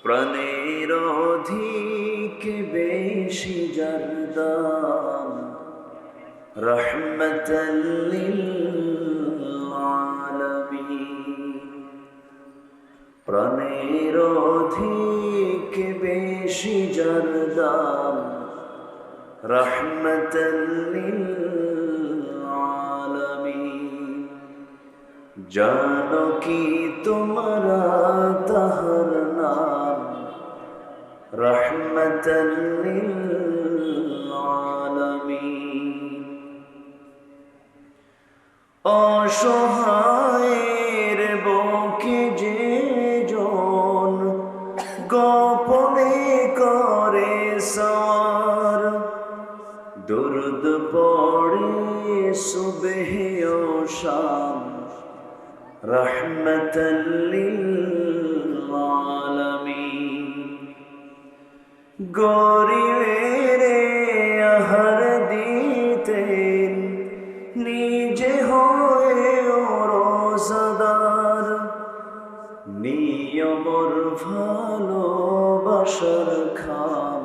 প্রাণের অধিক বেশি যার দাম রহমতাল লিল আলামিন। প্রাণের অধিক বেশি যার দাম রহমতাল লিল আলামিন। জানো কি তোমরা তাহার নাম রহমতাল লিল আলামিন। অসহায়ের বুকে যে জন গোপনে করে সওয়ার, দুরুদ পড়ে সুবহে ও শাম রহমতাল লিল আলামিন। গরিবের আহার দিতেন নিজে হয়ে রোজাদার, নিয়মর ভালোবাসার খাম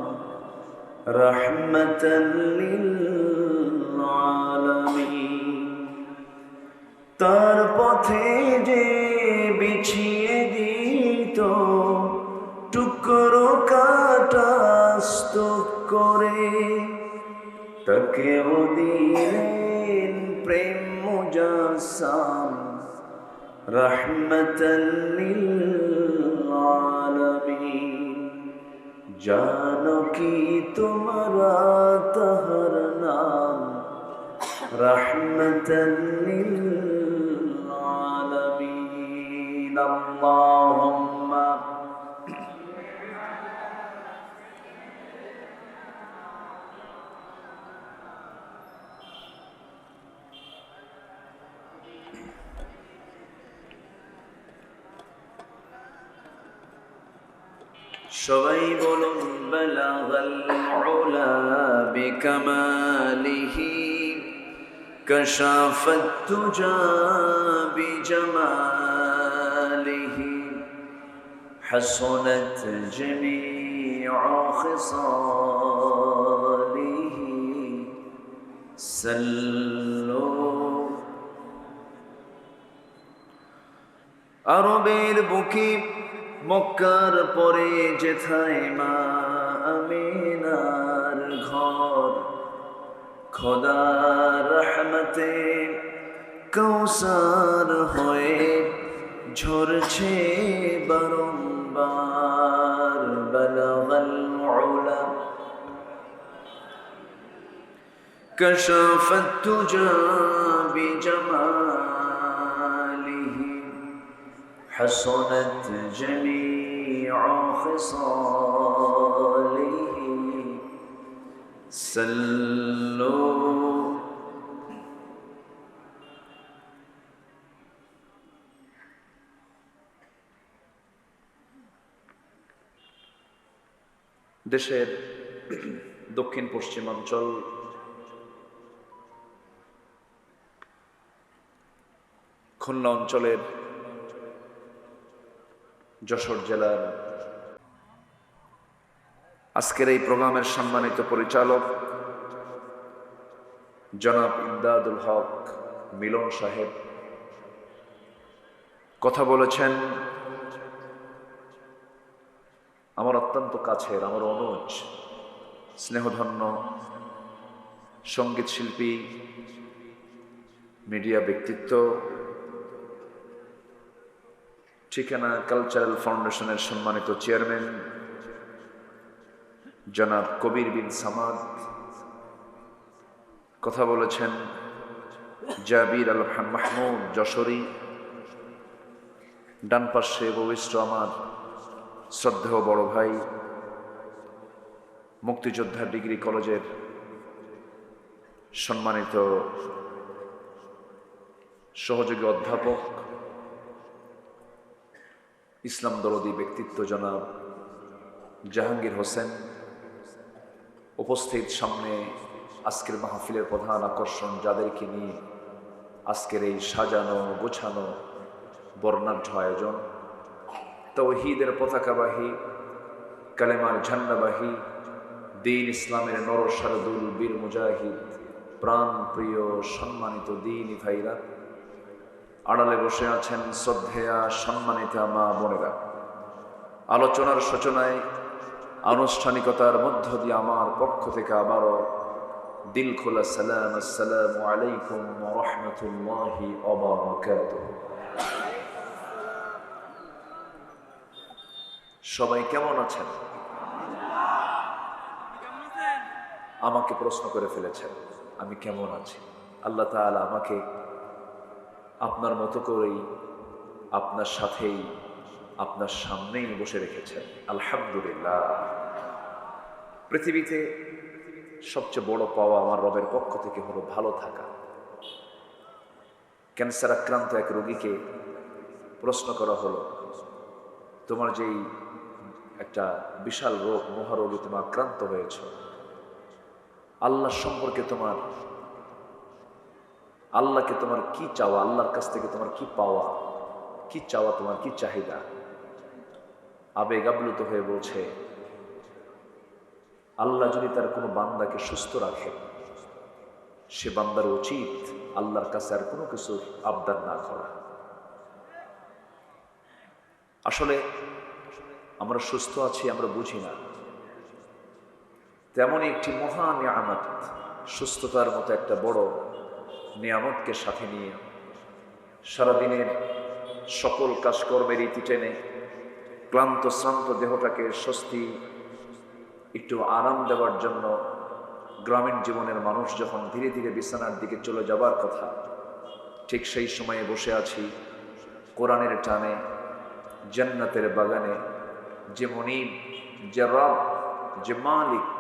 রহমতাল লিল আলামিন। তার পথে যে বিছিয়ে দিত টুকরো কাটা স্তূপ করে, তাকেও দিলেন প্রেম মুজাসসাম রহমতাল লিল আলামিন। জানো কি তোমরা তাহার নাম রহমতাল লিল আলামিন। আল্লাহুম্মা সবাই বলুন বালাগাল উলা বিকামালিহি কাশাফাত তুজা বিজামালিহি হাসানাত জামিউ খিসালিহি সাল্লু। আরবের বুকে মক্কার পরে যেথায় মা আমিনার ঘর, খোদার রহমতে কৌসার হয়ে ঝরছে বারংবার। বালাগাল উলা কাশাফাত তুজা বিজামালিহি حسنت جميع خصاله سلوا। দেশের দক্ষিণ পশ্চিমাঞ্চল খুলনা অঞ্চলের যশোর জেলার আজকের এই প্রোগ্রামের সম্মানিত পরিচালক জনাব ইমদাদুল হক মিলন সাহেব কথা বলেছেন। আমার অত্যন্ত কাছের, আমার অনুজ স্নেহধন্য সঙ্গীত শিল্পী, মিডিয়া ব্যক্তিত্ব, ঠিকানা কালচারাল ফাউন্ডেশনের সম্মানিত চেয়ারম্যান জনাব কবির বিন সামাদ কথা বলেছেন। জাবির আল মাহমুদ যশোরী ডান পাশে ববিষ্ঠ আমার শ্রদ্ধেয় বড় ভাই, মুক্তিযোদ্ধা ডিগ্রি কলেজের সম্মানিত সহযোগী অধ্যাপক, ইসলাম দরদী ব্যক্তিত্ব জনাব জাহাঙ্গীর হোসেন, উপস্থিত সামনে আজকের মাহফিলের প্রধান আকর্ষণ যাদেরকে নিয়ে আজকের এই সাজানো গোছানো বর্ণাঢ্য আয়োজন, তাওহীদের পতাকাবাহী কালেমার ঝান্ডাবাহী, দিন ইসলামের নরসারদুল বীর মুজাহিদ, প্রাণ প্রিয় সম্মানিত দিনী ভাইরা, আড়ালে বসে আছেন শ্রদ্ধেয়া সম্মানিতা মা বোনেরা, আলোচনার সূচনায় আনুষ্ঠানিকতার মধ্য দিয়ে আমার পক্ষ থেকে আবারও দিল খোলা সালাম, আসসালামু আলাইকুম ওয়া রাহমাতুল্লাহি ওয়া বারাকাতুহু। সবাই কেমন আছেন? আমাকে প্রশ্ন করে ফেলেছেন আমি কেমন আছি। আল্লাহ তাআলা আমাকে আপনার মতো করেই আপনার সাথেই আপনার সামনেই বসে রেখেছেন, আলহামদুলিল্লাহ। পৃথিবীতে সবচেয়ে বড় পাওয়া আমার রবের পক্ষ থেকে হলো ভালো থাকা। ক্যান্সার আক্রান্ত এক রোগীকে প্রশ্ন করা হলো, তোমার যেই একটা বিশাল রোগ, মহারোগে তুমি আক্রান্ত হয়েছ, আল্লাহ সম্পর্কে আল্লাহকে তোমার কি চাওয়া, আল্লাহর কাছ থেকে তোমার কি পাওয়া, কি চাওয়া, তোমার কি চাহিদা? আবেগ আপ্লুত হয়ে বলছে, আল্লাহ যদি তার কোনো বান্দাকে সুস্থ রাখে, সে বান্দার উচিত আল্লাহর কাছে আর কোনো কিছু আবদার না করা। আসলে আমরা সুস্থ আছি আমরা বুঝি না, তেমনই একটি মহা নিয়ামত, সুস্থতার মতো একটা বড় নিয়ামতকে সাথে নিয়ে সারাদিনের সকল কাজকর্মের ইতি টেনে ক্লান্ত শ্রান্ত দেহটাকে স্বস্তি, একটু আরাম দেওয়ার জন্য গ্রামীণ জীবনের মানুষ যখন ধীরে ধীরে বিছানার দিকে চলে যাবার কথা, ঠিক সেই সময়ে বসে আছি কোরআনের টানে জান্নাতের বাগানে। যে মনিব, যে রব, যে মালিক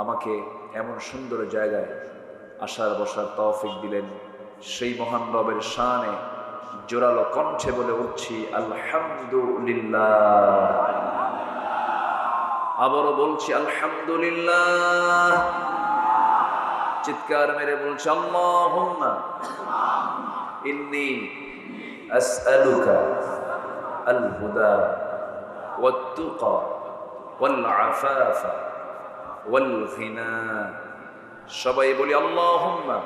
আমাকে এমন সুন্দর জায়গায় আসার বসার তৌফিক দিলেন, সেই মহান রবের শানে জোরালো কণ্ঠে বলে উঠছি আলহামদুলিল্লাহ। আবারও বলছি আলহামদুলিল্লাহ। চিৎকার মেরে বলছি আল্লাহুম্মা ইন্নী আসআলুকা আল হুদা ওয়াত তুকা ওয়াল আফাফা ওয়াল গিনা। সবাই বলি আল্লাহুম্মা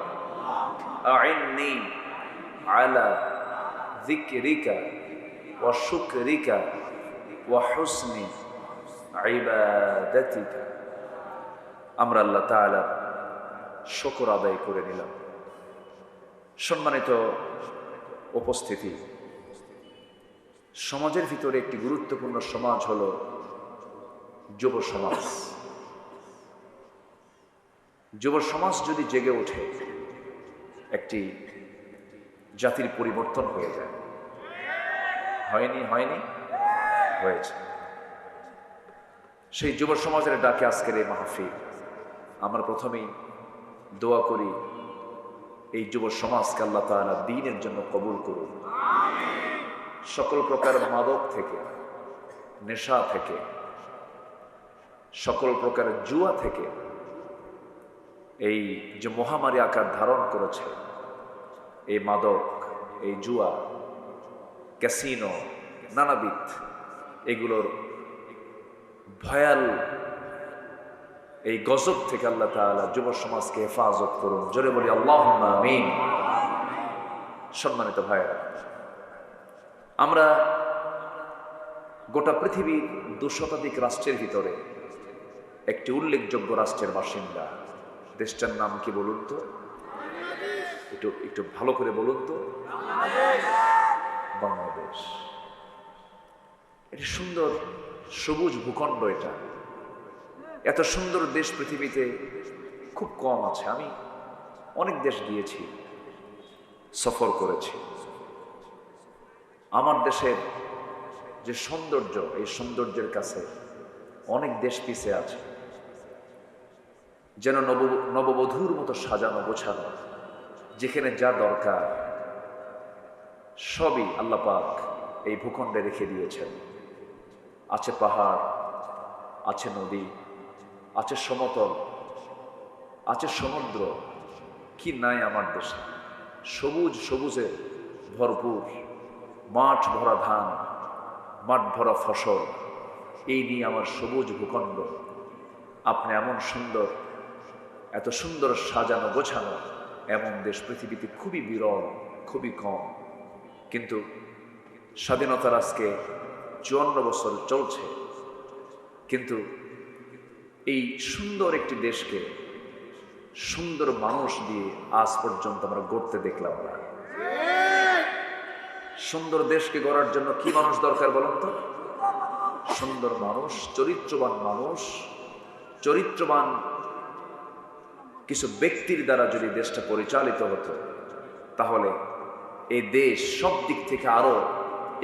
আইন্নি আলা যিকরিকা ওয়া শুকরিকা ওয়া হুসনি ইবাদাতিকা। আমরা আল্লাহ তাআলা শুকর আদায় করে নিলাম। সম্মানিত উপস্থিতি, সমাজের ভিতরে একটি গুরুত্বপূর্ণ সমাজ হলো যুব সমাজ। যুব সমাজ যদি জেগে ওঠে, একটি জাতির পরিবর্তন হয়ে যায়। হয়নি হয়েছে। সেই যুব সমাজের ডাকে আজকের এই মাহফিল। আমরা প্রথমেই দোয়া করি এই যুব সমাজকে আল্লাহ তাআলা দ্বীনের জন্য কবুল করুন। সকল প্রকার মাদক থেকে, নেশা থেকে, সকল প্রকার জুয়া থেকে, এই যে মহামারী আকার ধারণ করেছে এই মাদক, এই জুয়া, ক্যাসিনো, নানাবিধ এগুলোর ভয়াল এই গজব থেকে আল্লাহ তাআলা যুব সমাজকে হেফাজত করুন। জোরে বলি আল্লাহুম্মা আমিন। সম্মানিত ভাইরা, আমরা গোটা পৃথিবীর 200 শতাধিক রাষ্ট্রের ভিতরে একটি উল্লেখযোগ্য রাষ্ট্রের বাসিন্দা। দেশটার নাম কি বলুন তো? একটু ভালো করে বলুন তো। বাংলাদেশ। এটি সুন্দর সবুজ ভূখণ্ড। এটা এত সুন্দর দেশ পৃথিবীতে খুব কম আছে। আমি অনেক দেশ গিয়েছি, সফর করেছি। আমার দেশের যে সৌন্দর্য, এই সৌন্দর্যের কাছে অনেক দেশ পিছিয়ে আছে। যেন নববধূর মতো সাজানো গোছানো, যেখানে যা দরকার সবই আল্লাহ পাক এই ভূখণ্ডে রেখে দিয়েছেন। আছে পাহাড়, আছে নদী, আছে সমতল, আছে সমুদ্র। কি নাই আমার দেশে? সবুজে ভরপুর, মাঠ ভরা ধান, মাঠ ভরা ফসল, এই নিয়ে আমার সবুজ ভূখণ্ড, আপনি এমন সুন্দর, এত সুন্দর সাজানো গোছানো এমন দেশ পৃথিবীতে খুবই বিরল, খুবই কম। কিন্তু স্বাধীনতার আজকে 54 বছর চলছে, কিন্তু এই সুন্দর একটি দেশকে সুন্দর মানুষ দিয়ে আজ পর্যন্ত আমরা গড়তে দেখলাম না। সুন্দর দেশকে গড়ার জন্য কি মানুষ দরকার বলেন তো? সুন্দর মানুষ, চরিত্রবান মানুষ, চরিত্রবান কিছু ব্যক্তির দ্বারা যদি দেশটা পরিচালিত হতো, তাহলে এই দেশ সব দিক থেকে আরো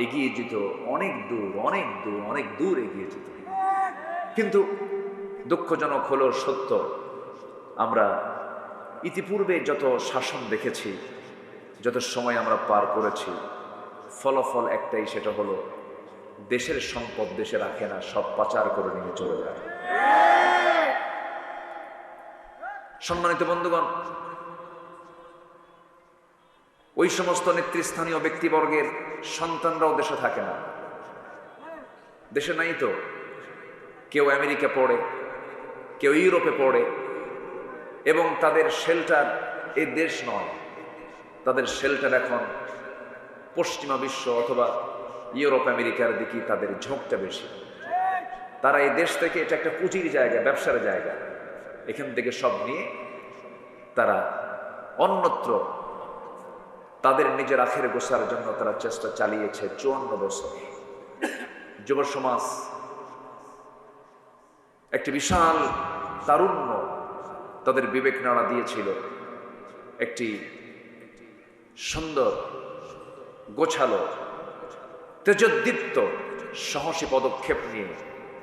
এগিয়ে যেত, অনেক দূর অনেক দূর অনেক দূর এগিয়ে যেত। কিন্তু দুঃখজনক হলো সত্য, আমরা ইতিপূর্বে যত শাসন দেখেছি, যত সময় আমরা পার করেছি, ফলাফল একটাই, সেটা হলো দেশের সম্পদ দেশে রাখে না, সব পাচার করে নিয়ে চলে যায়। সম্মানিত বন্ধুগণ, ওই সমস্ত নেতৃস্থানীয় ব্যক্তিবর্গের সন্তানরাও দেশে থাকে না। দেশে নাই তো, কেউ আমেরিকা পড়ে, কেউ ইউরোপে পড়ে, এবং তাদের শেল্টার এই দেশ নয়, তাদের শেল্টার এখন পশ্চিমা বিশ্ব অথবা ইউরোপ আমেরিকার দিকে তাদের ঝোঁকটা বেশি। তারা এই দেশ থেকে, এটা একটা পুঁজির জায়গা, ব্যবসার জায়গা, এখান থেকে সব নিয়ে তারা অন্যত্র তাদের নিজের আখের গোছার জন্য তারা চেষ্টা চালিয়েছে 54 বছর। যুব সমাজ একটি বিশাল তারুণ্য তাদের বিবেক নাড়া দিয়েছিল, একটি সুন্দর গোছালো তেজোদ্দীপ্ত সাহসী পদক্ষেপ নিয়ে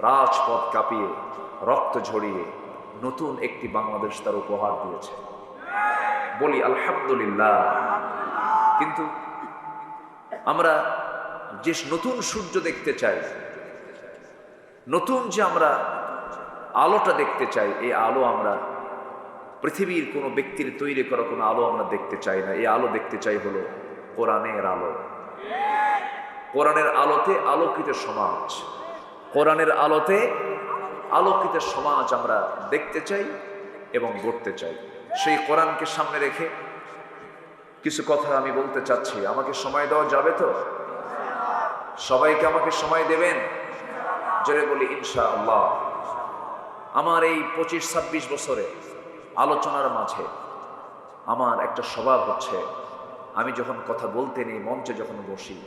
রাজপথ কাঁপিয়ে রক্ত ঝরিয়ে নতুন একটি বাংলাদেশ তার উপহার দিয়েছে। বলি আলহামদুলিল্লাহ। কিন্তু আমরা যে নতুন সূর্য দেখতে চাই, নতুন যে আমরা আলোটা দেখতে চাই, এই আলো আমরা পৃথিবীর কোনো ব্যক্তির তৈরি করা কোনো আলো আমরা দেখতে চাই না। এই আলো দেখতে চাই হলো কোরআনের আলো। কোরআনের আলোতে আলোকিত সমাজ, কোরআনের আলোতে আলোকিত সমাজ আমরা দেখতে চাই এবং গড়তে চাই। সেই কোরআনকে সামনে রেখে কিছু কথা আমি বলতে চাচ্ছি। আমাকে সময় দেওয়া যাবে তো? সবাইকে আমাকে সময় দেবেন? জোরে বলি ইনশাআল্লাহ। আমার এই 25-26 বছরে আলোচনার মাঝে আমার একটা স্বভাব হচ্ছে, আমি যখন কথা বলতে নেই, মঞ্চে যখন বসি,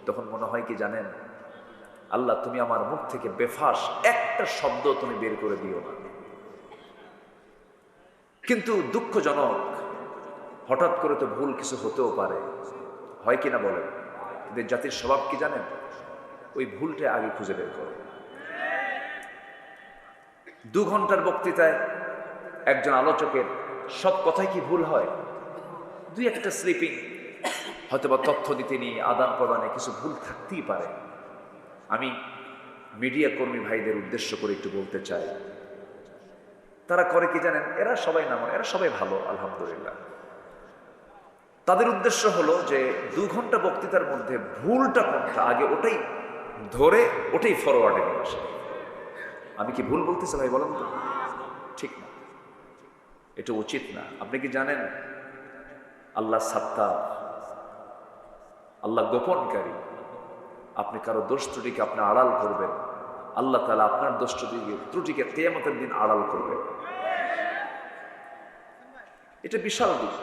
তখন মনে হয় কি জানেন, আল্লাহ তুমি আমার মুখ থেকে বেফাস একটা শব্দ তুমি বের করে দিও না। কিন্তু দুঃখজনক, হঠাৎ করে তো ভুল কিছু হতেও পারে, হয় কিনা বলেন? এদের জাতির স্বভাব কি জানেন? ওই ভুলটা আগে খুঁজে বের করে। 2 ঘন্টার বক্তৃতায় একজন আলোচকের সব কথাই কি ভুল হয়? 2-একটা স্লিপিং হয়তোবা তথ্য দিতে নিয়ে আদান প্রদানে কিছু ভুল থাকতেই পারে। আমি মিডিয়া কর্মী ভাইদের উদ্দেশ্য করে একটু বলতে চাই, তারা করে কি জানেন? এরা সবাই না, এরা সবাই ভালো আলহামদুলিল্লাহ। তাদের উদ্দেশ্য হলো যে 2 ঘন্টা বক্তৃতার মধ্যে ভুলটা কোনটা আগে ওটাই ধরে ওটাই ফরওয়ার্ডে নিয়ে আসে। আমি কি ভুল বলতেছি ভাই বলেন তো? ঠিক না, এটা উচিত না। আপনি কি জানেন আল্লাহ সাত্তার, আল্লাহ গোপনকারী। আপনি কারো দোষ ত্রুটিকে আপনি আড়াল করবেন, আল্লাহ তাআলা আপনার দোষ ত্রুটিকে কিয়ামতের দিন আড়াল করবেন। এটা বিশাল দিক।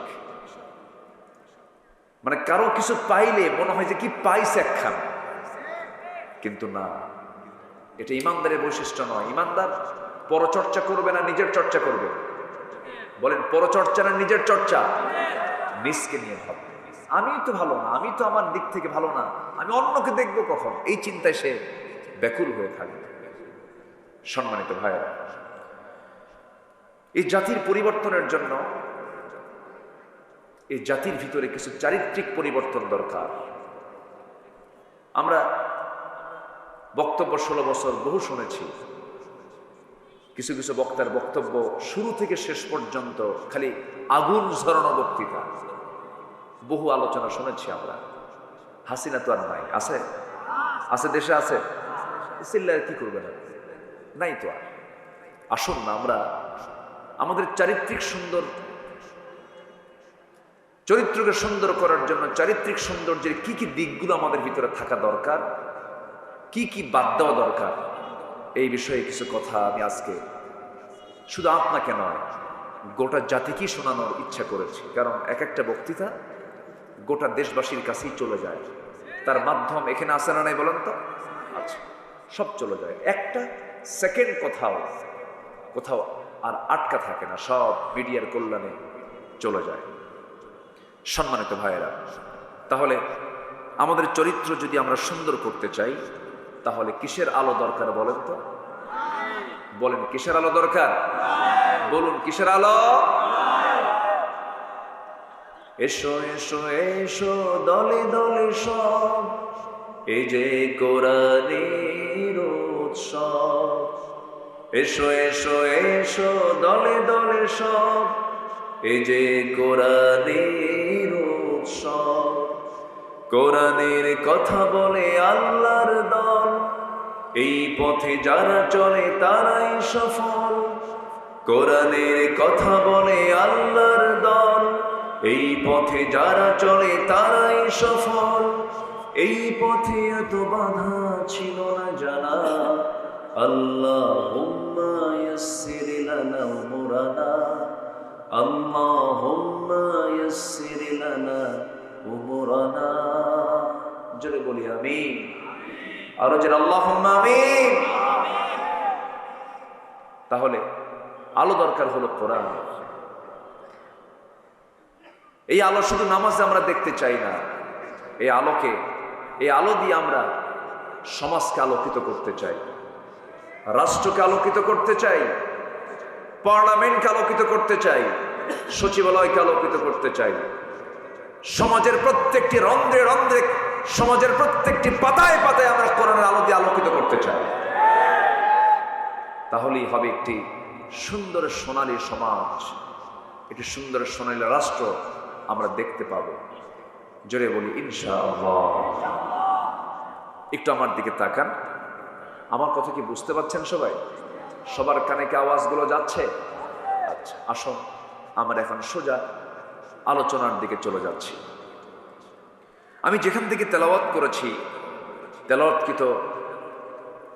মানে কারো কিছু পাইলে মনে হয় যে কি পাইছে একখান, কিন্তু না, এটা ইমানদারের বৈশিষ্ট্য নয়। ইমানদার পরচর্চা করবে না নিজের চর্চা করবে? বলেন পরচর্চা না নিজের চর্চা? নিজকে নিয়ে ভাববে, আমি তো ভালো না, আমি তো আমার দিক থেকে ভালো না, আমি অন্যকে দেখবো কখন, এই চিন্তায় সে ব্যাকুল হয়ে থাকবে। সম্মানিত ভাইয়েরা, এই জাতির পরিবর্তনের জন্য এই জাতির ভিতরে কিছু চারিত্রিক পরিবর্তন দরকার। আমরা বক্তব্য 16 বছর বহু শুনেছি। কিছু কিছু বক্তার বক্তব্য শুরু থেকে শেষ পর্যন্ত খালি আগুন ঝরানো বক্তৃতা, বহু আলোচনা শুনেছি আমরা। হাসিনা তো আর নাই, আছে? আছে, দেশে আছে। চিল্লায় কি করবেন নাই তো আর। আসুন না আমরা আমাদের চরিত্রকে সুন্দর করার জন্য চারিত্রিক সৌন্দর্যের কি কি দিকগুলো আমাদের ভিতরে থাকা দরকার, কি কি বাদ দেওয়া দরকার, এই বিষয়ে কিছু কথা আমি আজকে শুধু আপনাকে নয় গোটা জাতিকেই শোনানোর ইচ্ছা করেছি। কারণ এক একটা বক্তৃতা গোটা দেশবাসীর কাছেই চলে যায়, তার মাধ্যম এখানে আসে না নাই বলেন তো? আচ্ছা, সব চলে যায়, একটা সেকেন্ড কোথাও আর আটকা থাকে না, সব মিডিয়ার কল্যাণে চলে যায়। সম্মানিত ভাইয়েরা, তাহলে আমাদের চরিত্র যদি আমরা সুন্দর করতে চাই তাহলে কিসের আলো দরকার বলেন তো? বলেন কিসের আলো দরকার? বলুন কিসের আলো? এসো এসো এসো দলে দলে সব, এই যে কোরআনের উৎসব। এসো এসো এসো দলে দলে সব, এই যে কোরআনের উৎসব। কোরআনের কথা বলে আল্লাহর দল, এই পথে যারা চলে তারাই সফল। কোরআনের কথা বলে আল্লাহর দল, এই পথে যারা চলে তারাই সফল। এই পথে এত বাধা ছিল না জানা, আল্লাহুম্মা ইয়াসসির লানা উমুরানা, আল্লাহুম্মা ইয়াসসির লানা উমুরানা। জোরে বলি আমিন, আরো জোরে আল্লাহুম্মা আমিন। তাহলে আলো দরকার হলো কোরআন। এই আলো শুধু নামাজে আমরা দেখতে চাই না, এই আলো দিয়ে আমরা সমাজকে আলোকিত করতে চাই, রাষ্ট্রকে আলোকিত করতে চাই, পার্লামেন্টকে আলোকিত করতে চাই, সচিবালয়কে আলোকিত করতে চাই, সমাজের প্রত্যেকটি রন্ধ্রে রন্ধ্রে, সমাজের প্রত্যেকটি পাতায় পাতায় আমরা কোরআনের আলো দিয়ে আলোকিত করতে চাই। তাহলেই হবে একটি সুন্দর সোনালী সমাজ, একটি সুন্দর সোনালী রাষ্ট্র আমরা দেখতে পাবো। জোরে বলি ইনশাআল্লাহ। একটু আমার দিকে তাকান, আমার কথা কি বুঝতে পারছেন সবাই? সবার কানে কি আওয়াজগুলো যাচ্ছে? আচ্ছা, আসুন আমরা এখন সোজা আলোচনার দিকে চলে যাচ্ছি। আমি যেখান থেকে তেলাওয়াত করেছি, তেলাওয়াতকৃত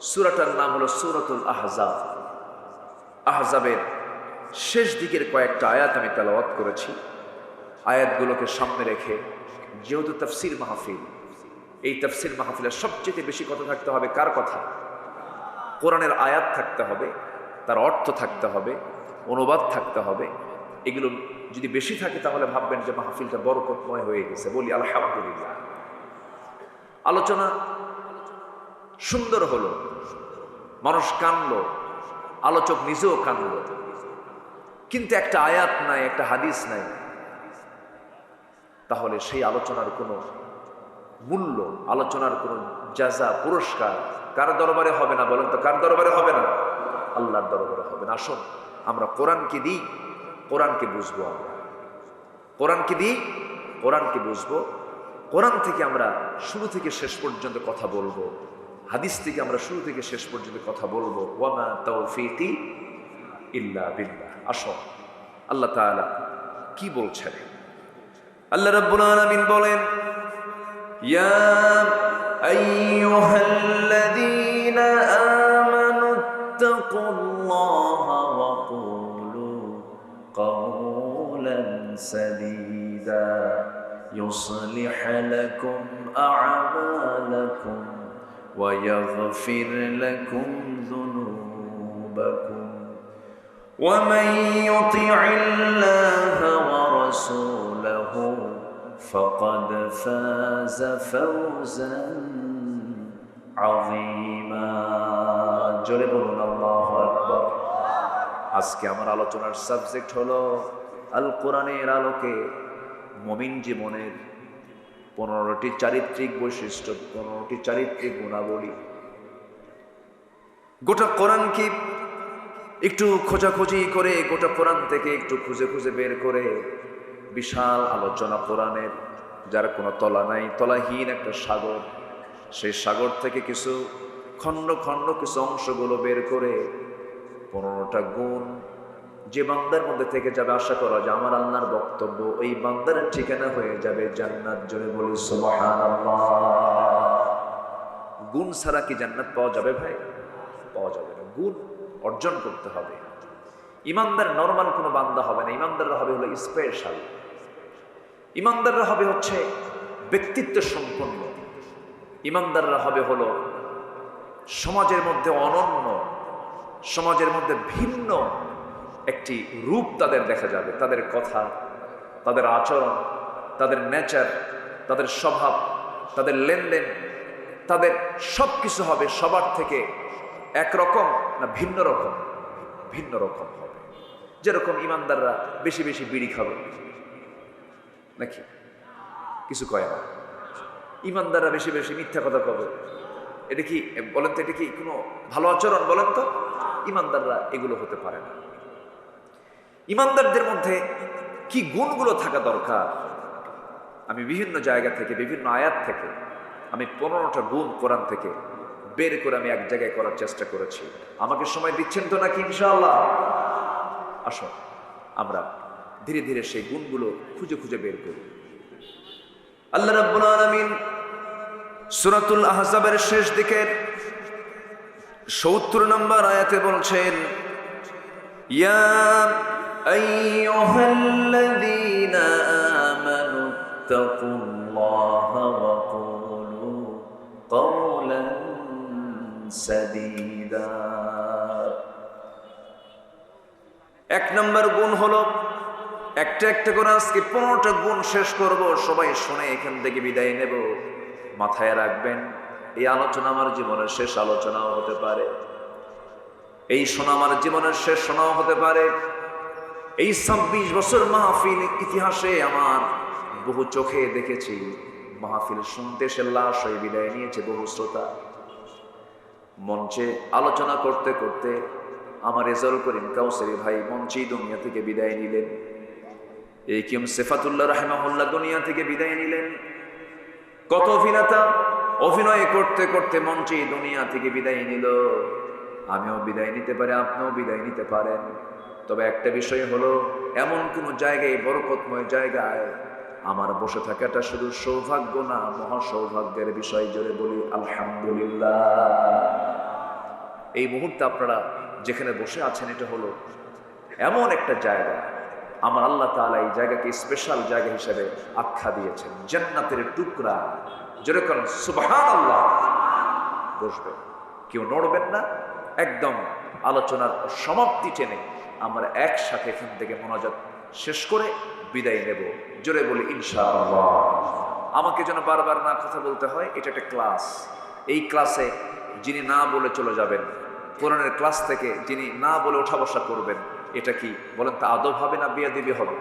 সূরাটার নাম হলো সূরাতুল আহজাব। আহজাবের শেষ দিকের কয়েকটা আয়াত আমি তেলাওয়াত করেছি। আয়াতগুলোকে সামনে রেখে, যেহেতু তাফসীর মাহফিল, এই তাফসীর মাহফিলের সবচেয়ে বেশি কথা থাকতে হবে কার কথা? কোরআনের আয়াত থাকতে হবে, তার অর্থ থাকতে হবে, অনুবাদ থাকতে হবে। এগুলো যদি বেশি থাকে তাহলে ভাববেন যে মাহফিলটা বরকতময় হয়ে গেছে। বলি আলহামদুলিল্লাহ। আলোচনা সুন্দর হলো, মানুষ কানলো, আলোচক নিজেও কানলো, কিন্তু একটা আয়াত নাই, একটা হাদিস নাই, তাহলে সেই আলোচনার কোনো মূল্য, আলোচনার কোনো জাযা, পুরস্কার কার দরবারে হবে না? বলেন তো কার দরবারে হবে না? আল্লাহর দরবারে হবে না। আসুন আমরা কোরআনকে দিই, কোরআনকে বুঝবো। আমরা কোরআনকে দিই, কোরআনকে বুঝবো। কোরআন থেকে আমরা শুরু থেকে শেষ পর্যন্ত কথা বলবো, হাদিস থেকে আমরা শুরু থেকে শেষ পর্যন্ত কথা বলবো। ওয়া মা তাওফীকি ইল্লা বিল্লাহ। আসুন আল্লাহ তাআলা কি বলছেন? আল্লাহ রাব্বুল আলামিন বলেন, ইয়া আইয়ুহাল্লাযীনা আমানু তাকুল্লাহা ওয়া কুলু কাওলান সাদীদা ইউসলিহ লাকুম আ'মালাকুম ওয়া ইয়াগফির লাকুম যুনুবাকুম ওয়া মান ইউতি'ইল্লাহা ওয়া রাসূলাহু فقد فاز فوزا عظيما। জোরে বলুন আল্লাহু আকবার। আজকে আমার আলোচনার সাবজেক্ট হলো আল কোরআনের আলোকে মুমিন জীবনের 15টি চারিত্রিক বৈশিষ্ট্য, 15টি চারিত্রিক গুণাবলী। গোটা কোরআনকে একটু খোঁজাখুঁজি করে, গোটা কোরআন থেকে একটু খুঁজে খুঁজে বের করে বিশাল আলোচনা কোরআনের, যার কোনো তলা নাই, তলাহীন একটা সাগর। সেই সাগর থেকে কিছু খণ্ড খণ্ড কিছু অংশগুলো বের করে 15টা গুণ যে বান্দার মধ্যে থেকে যাবে, আশা করা যে আমার আল্লাহর বক্তব্য ওই বান্দার ঠিকানা হয়ে যাবে জান্নাত। জোরে বলি সুবহানাল্লাহ। গুণ ছাড়া কি জান্নাত পাওয়া যাবে ভাই? পাওয়া যাবে না, গুণ অর্জন করতে হবে। ইমানদার নরমাল কোনো বান্দা হবে না, ইমানদাররা হবে হলো স্পেশাল, ইমানদাররা হবে হচ্ছে ব্যক্তিত্ব সম্পন্ন, ইমানদাররা হবে হলো সমাজের মধ্যে অনন্য, সমাজের মধ্যে ভিন্ন একটি রূপ তাদের দেখা যাবে। তাদের কথা, তাদের আচরণ, তাদের নেচার, তাদের স্বভাব, তাদের লেনদেন, তাদের সব কিছু হবে সবার থেকে একরকম না ভিন্ন রকম? ভিন্ন রকম হবে। যেরকম ইমানদাররা বেশি বেশি বিড়ি খাবে নাকি? কিছু কয় না। ইমানদাররা বেশি বেশি মিথ্যা কথা কবে, এটা কি বলেন তো? এটা কি কোনো ভালো আচরণ বলেন তো? ইমানদাররা এগুলো হতে পারে না। ইমানদারদের মধ্যে কি গুণগুলো থাকা দরকার? আমি বিভিন্ন জায়গা থেকে, বিভিন্ন আয়াত থেকে আমি 15টা গুণ কোরআন থেকে বের করে আমি এক জায়গায় করার চেষ্টা করেছি। আমাকে সময় দিচ্ছেন তো নাকি ইনশাআল্লাহ? আসো আমরা ধীরে ধীরে সেই গুণগুলো খুঁজে খুঁজে বের করি। আল্লাহ রাব্বুল আলামিন সূরাতুল আহজাবের শেষ দিকের ৭০ নম্বর আয়াতে বলছেন, ইয়া আইয়ুহাল্লাযীনা আমানু তাকুল্লাহা ওয়া কুলু কাওলান সাদীদা। এক নম্বর গুণ হলো, একটা একটা করে আজকে 15টা গুণ শেষ করব, সবাই শুনে এখান থেকে বিদায় নেব। মাথায় রাখবেন, এই আলোচনা আমার জীবনের শেষ আলোচনাও হতে পারে, এই শোনা আমার জীবনের শেষ শোনাও হতে পারে। এই 26 বছর মাহফিল ইতিহাসে আমার বহু চোখে দেখেছি মাহফিল শুনতে সে লাশ হয়ে বিদায় নিয়েছে বহু শ্রোতা। মঞ্চে আলোচনা করতে করতে আমার রেজাউল করিম কাউসারী ভাই মঞ্চেই দুনিয়া থেকে বিদায় নিলেন। এই কিম সিফাতুল্লাহ রাহিমাহুল্লাহ দুনিয়া থেকে বিদায় নিলেন। কত অভিনেতা অভিনয় করতে করতে মঞ্চেই দুনিয়া থেকে বিদায় নিল। আমিও বিদায় নিতে পারি, আপনিও বিদায় নিতে পারেন। তবে একটা বিষয় হলো, এমন কোন জায়গায়, বরকতময় জায়গায় আমার বসে থাকাটা শুধু সৌভাগ্য না, মহা সৌভাগ্যের বিষয়। জোরে বলি আলহামদুলিল্লাহ। এই মুহূর্তে আপনারা যেখানে বসে আছেন, এটা হলো এমন একটা জায়গা, আমার আল্লাহ তাআলা এই জায়গাকে স্পেশাল জায়গা হিসেবে আখ্যা দিয়েছেন, জান্নাতের টুকরা। যেরকম সুবহানাল্লাহ। বসবেন, কেউ নড়বেন না, একদম আলোচনার সমাপ্তি টেনে আমরা একসাথে এখান থেকে মোনাজাত শেষ করে বিদায় নেব। জোরে বলি ইনশাআল্লাহ। আমাকে যেন বারবার না কথা বলতে হয়, এটা একটা ক্লাস। এই ক্লাসে যিনি না বলে চলে যাবেন, কোরআনের ক্লাস থেকে যিনি না বলে ওঠা বসা করবেন, এটা কি বলেন তা আদব হবে না বেয়াদবি হবে?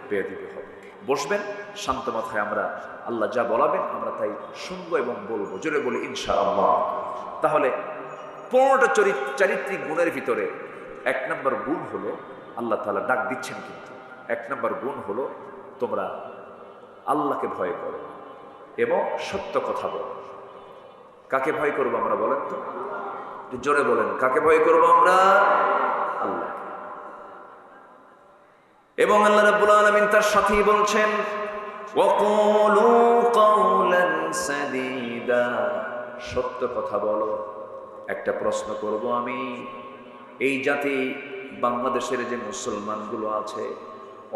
বেয়াদবি হবে। বসবেন শান্ত মাথায়, আমরা আল্লাহ যা বলাবেন আমরা তাই শুনবো এবং বলবো। জোরে বলি ইনশাআল্লাহ। তাহলে 15টা চারিত্রিক গুণের ভিতরে 1 নম্বর গুণ হলো, আল্লাহ তাআলা ডাক দিচ্ছেন কিন্তু 1 নম্বর গুণ হলো, তোমরা আল্লাহকে ভয় করো এবং সত্য কথা বলো। কাকে ভয় করবো আমরা বলেন তো? জোরে বলেন, কাকে ভয় করবো আমরা? আল্লাহ। এবং আল্লাহ রাব্বুল আলামিন তার সাথেই বলছেন, ওয়াকুলু কাওলান সাদীদা, সত্য কথা বলো। একটা প্রশ্ন করব আমি, এই জাতি বাংলাদেশের যে মুসলমানগুলো আছে,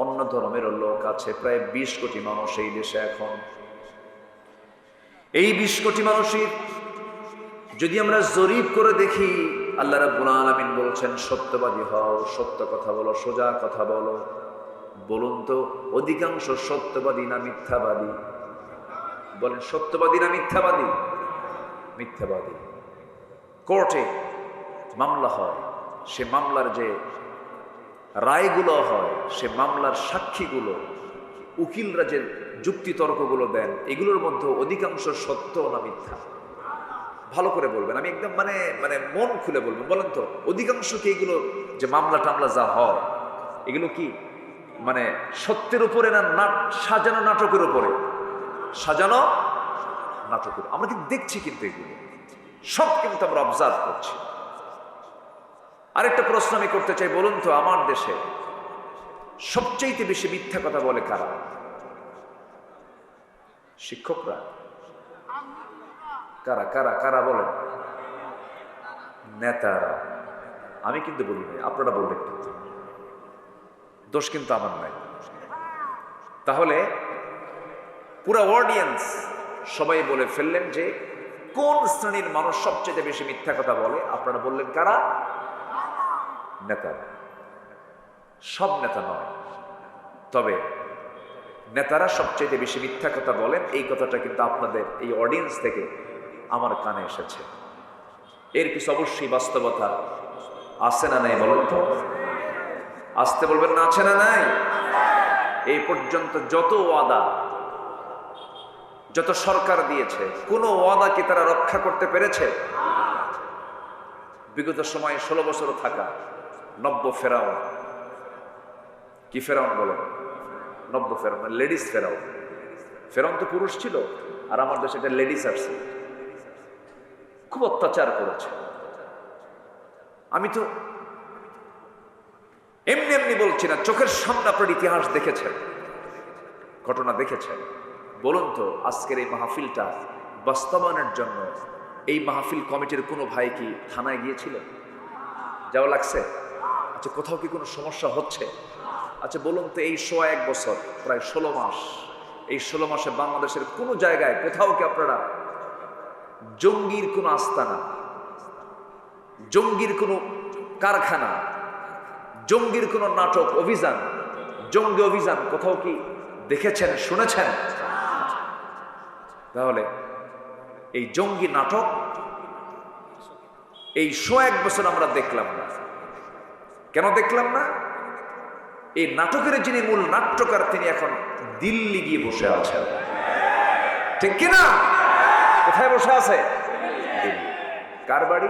অন্য ধর্মের লোক আছে, প্রায় 20 কোটি মানুষ এই দেশে এখন। এই 20 কোটি মানুষের যদি আমরা জরিপ করে দেখি, আল্লাহ রাব্বুল আলামিন বলছেন সত্যবাদী হও, সত্য কথা বলো, সোজা কথা বলো। বলুন তো, অধিকাংশ সত্যবাদী না মিথ্যাবাদী? বলেন, সত্যবাদী না মিথ্যাবাদী? মিথ্যাবাদী। কোর্টে মামলা হয়, সে মামলার যে রায়গুলো হয়, সে মামলার সাক্ষীগুলো, উকিলরা যে যুক্তি তর্কগুলো দেন, এগুলোর মধ্যে অধিকাংশ সত্য না মিথ্যা? ভালো করে বলবেন, আমি একদম মানে মানে মন খুলে বলবেন। বলেন তো, অধিকাংশ কি এগুলো যে মামলা টামলা যা হয়, এগুলো কি মানে সত্যের উপরে না সাজানো নাটকের উপরে? সাজানো নাটকের। আমরা কিন্তু দেখছি কিন্তু এগুলো সব কিন্তু আমরা অবজার্ভ করছি। আরেকটা প্রশ্ন আমি করতে চাই, বলুন তো আমার দেশে সবচেয়ে বেশি মিথ্যা কথা বলে কারা? শিক্ষকরা? কারা কারা কারা বলেন? নেতারা। আমি কিন্তু বলি নাই, আপনারা বললেন কিন্তু, দোষ কিন্তু আমার নাই। তাহলে পুরো অডিয়েন্স সবাই বলে ফেললেন যে কোন শ্রেণীর মানুষ সবচেয়ে বেশি মিথ্যা কথা বলে? আপনারা বললেন কারা? নেতারা। সব নেতা নয়, তবে নেতারা সবচেয়ে বেশি মিথ্যা কথা বলেন, এই কথাটা কিন্তু আপনাদের এই অডিয়েন্স থেকে আমার কানে এসেছে। এর কিছু অবশ্যই বাস্তবতা আছে না নাই বলুন তো? আসতে বলবেন না, আছে না নাই? এই পর্যন্ত যত ওয়াদা, যত সরকার দিয়েছে, কোন ওয়াদা কি তারা রক্ষা করতে পেরেছে? বিগত সময়ে 16 বছর থাকা নব্য ফেরাউন, কি ফেরাউন বলেন? নব্য ফেরাউন, লেডিস ফেরাউন। ফেরাউন তো পুরুষ ছিল, আর আমার দেশে একটা লেডিস আসছে, খুব অত্যাচার করেছে। আমি তো এমনি এমনি বলছি না, চোখের সামনে আপনার ইতিহাস দেখেছেন, ঘটনা দেখেছেন। বলুন তো আজকের এই মাহফিলটা বাস্তবায়নের জন্য এই মাহফিল কমিটির কোনো ভাই কি থানায় গিয়েছিল? যাওয়া লাগছে? আচ্ছা, কোথাও কি কোনো সমস্যা হচ্ছে? আচ্ছা বলুন তো, এই 1 বছর, প্রায় 16 মাস, এই 16 মাসে বাংলাদেশের কোনো জায়গায় কোথাও কি আপনারা জঙ্গির কোনো আস্তানা, জঙ্গির কোনো কারখানা, জঙ্গির কোনো নাটক, অভিযান, জঙ্গি অভিযান কোথাও কি দেখেছেন, শুনেছেন? তাহলে এই জঙ্গি নাটক এই 1 বছর আমরা দেখলাম না। কেন দেখলাম না? এই নাটকের যিনি মূল নাট্যকার, তিনি এখন দিল্লি গিয়ে বসে আছেন, ঠিক কিনা? কোথায় বসে আছে? দিল্লি। কার বাড়ি?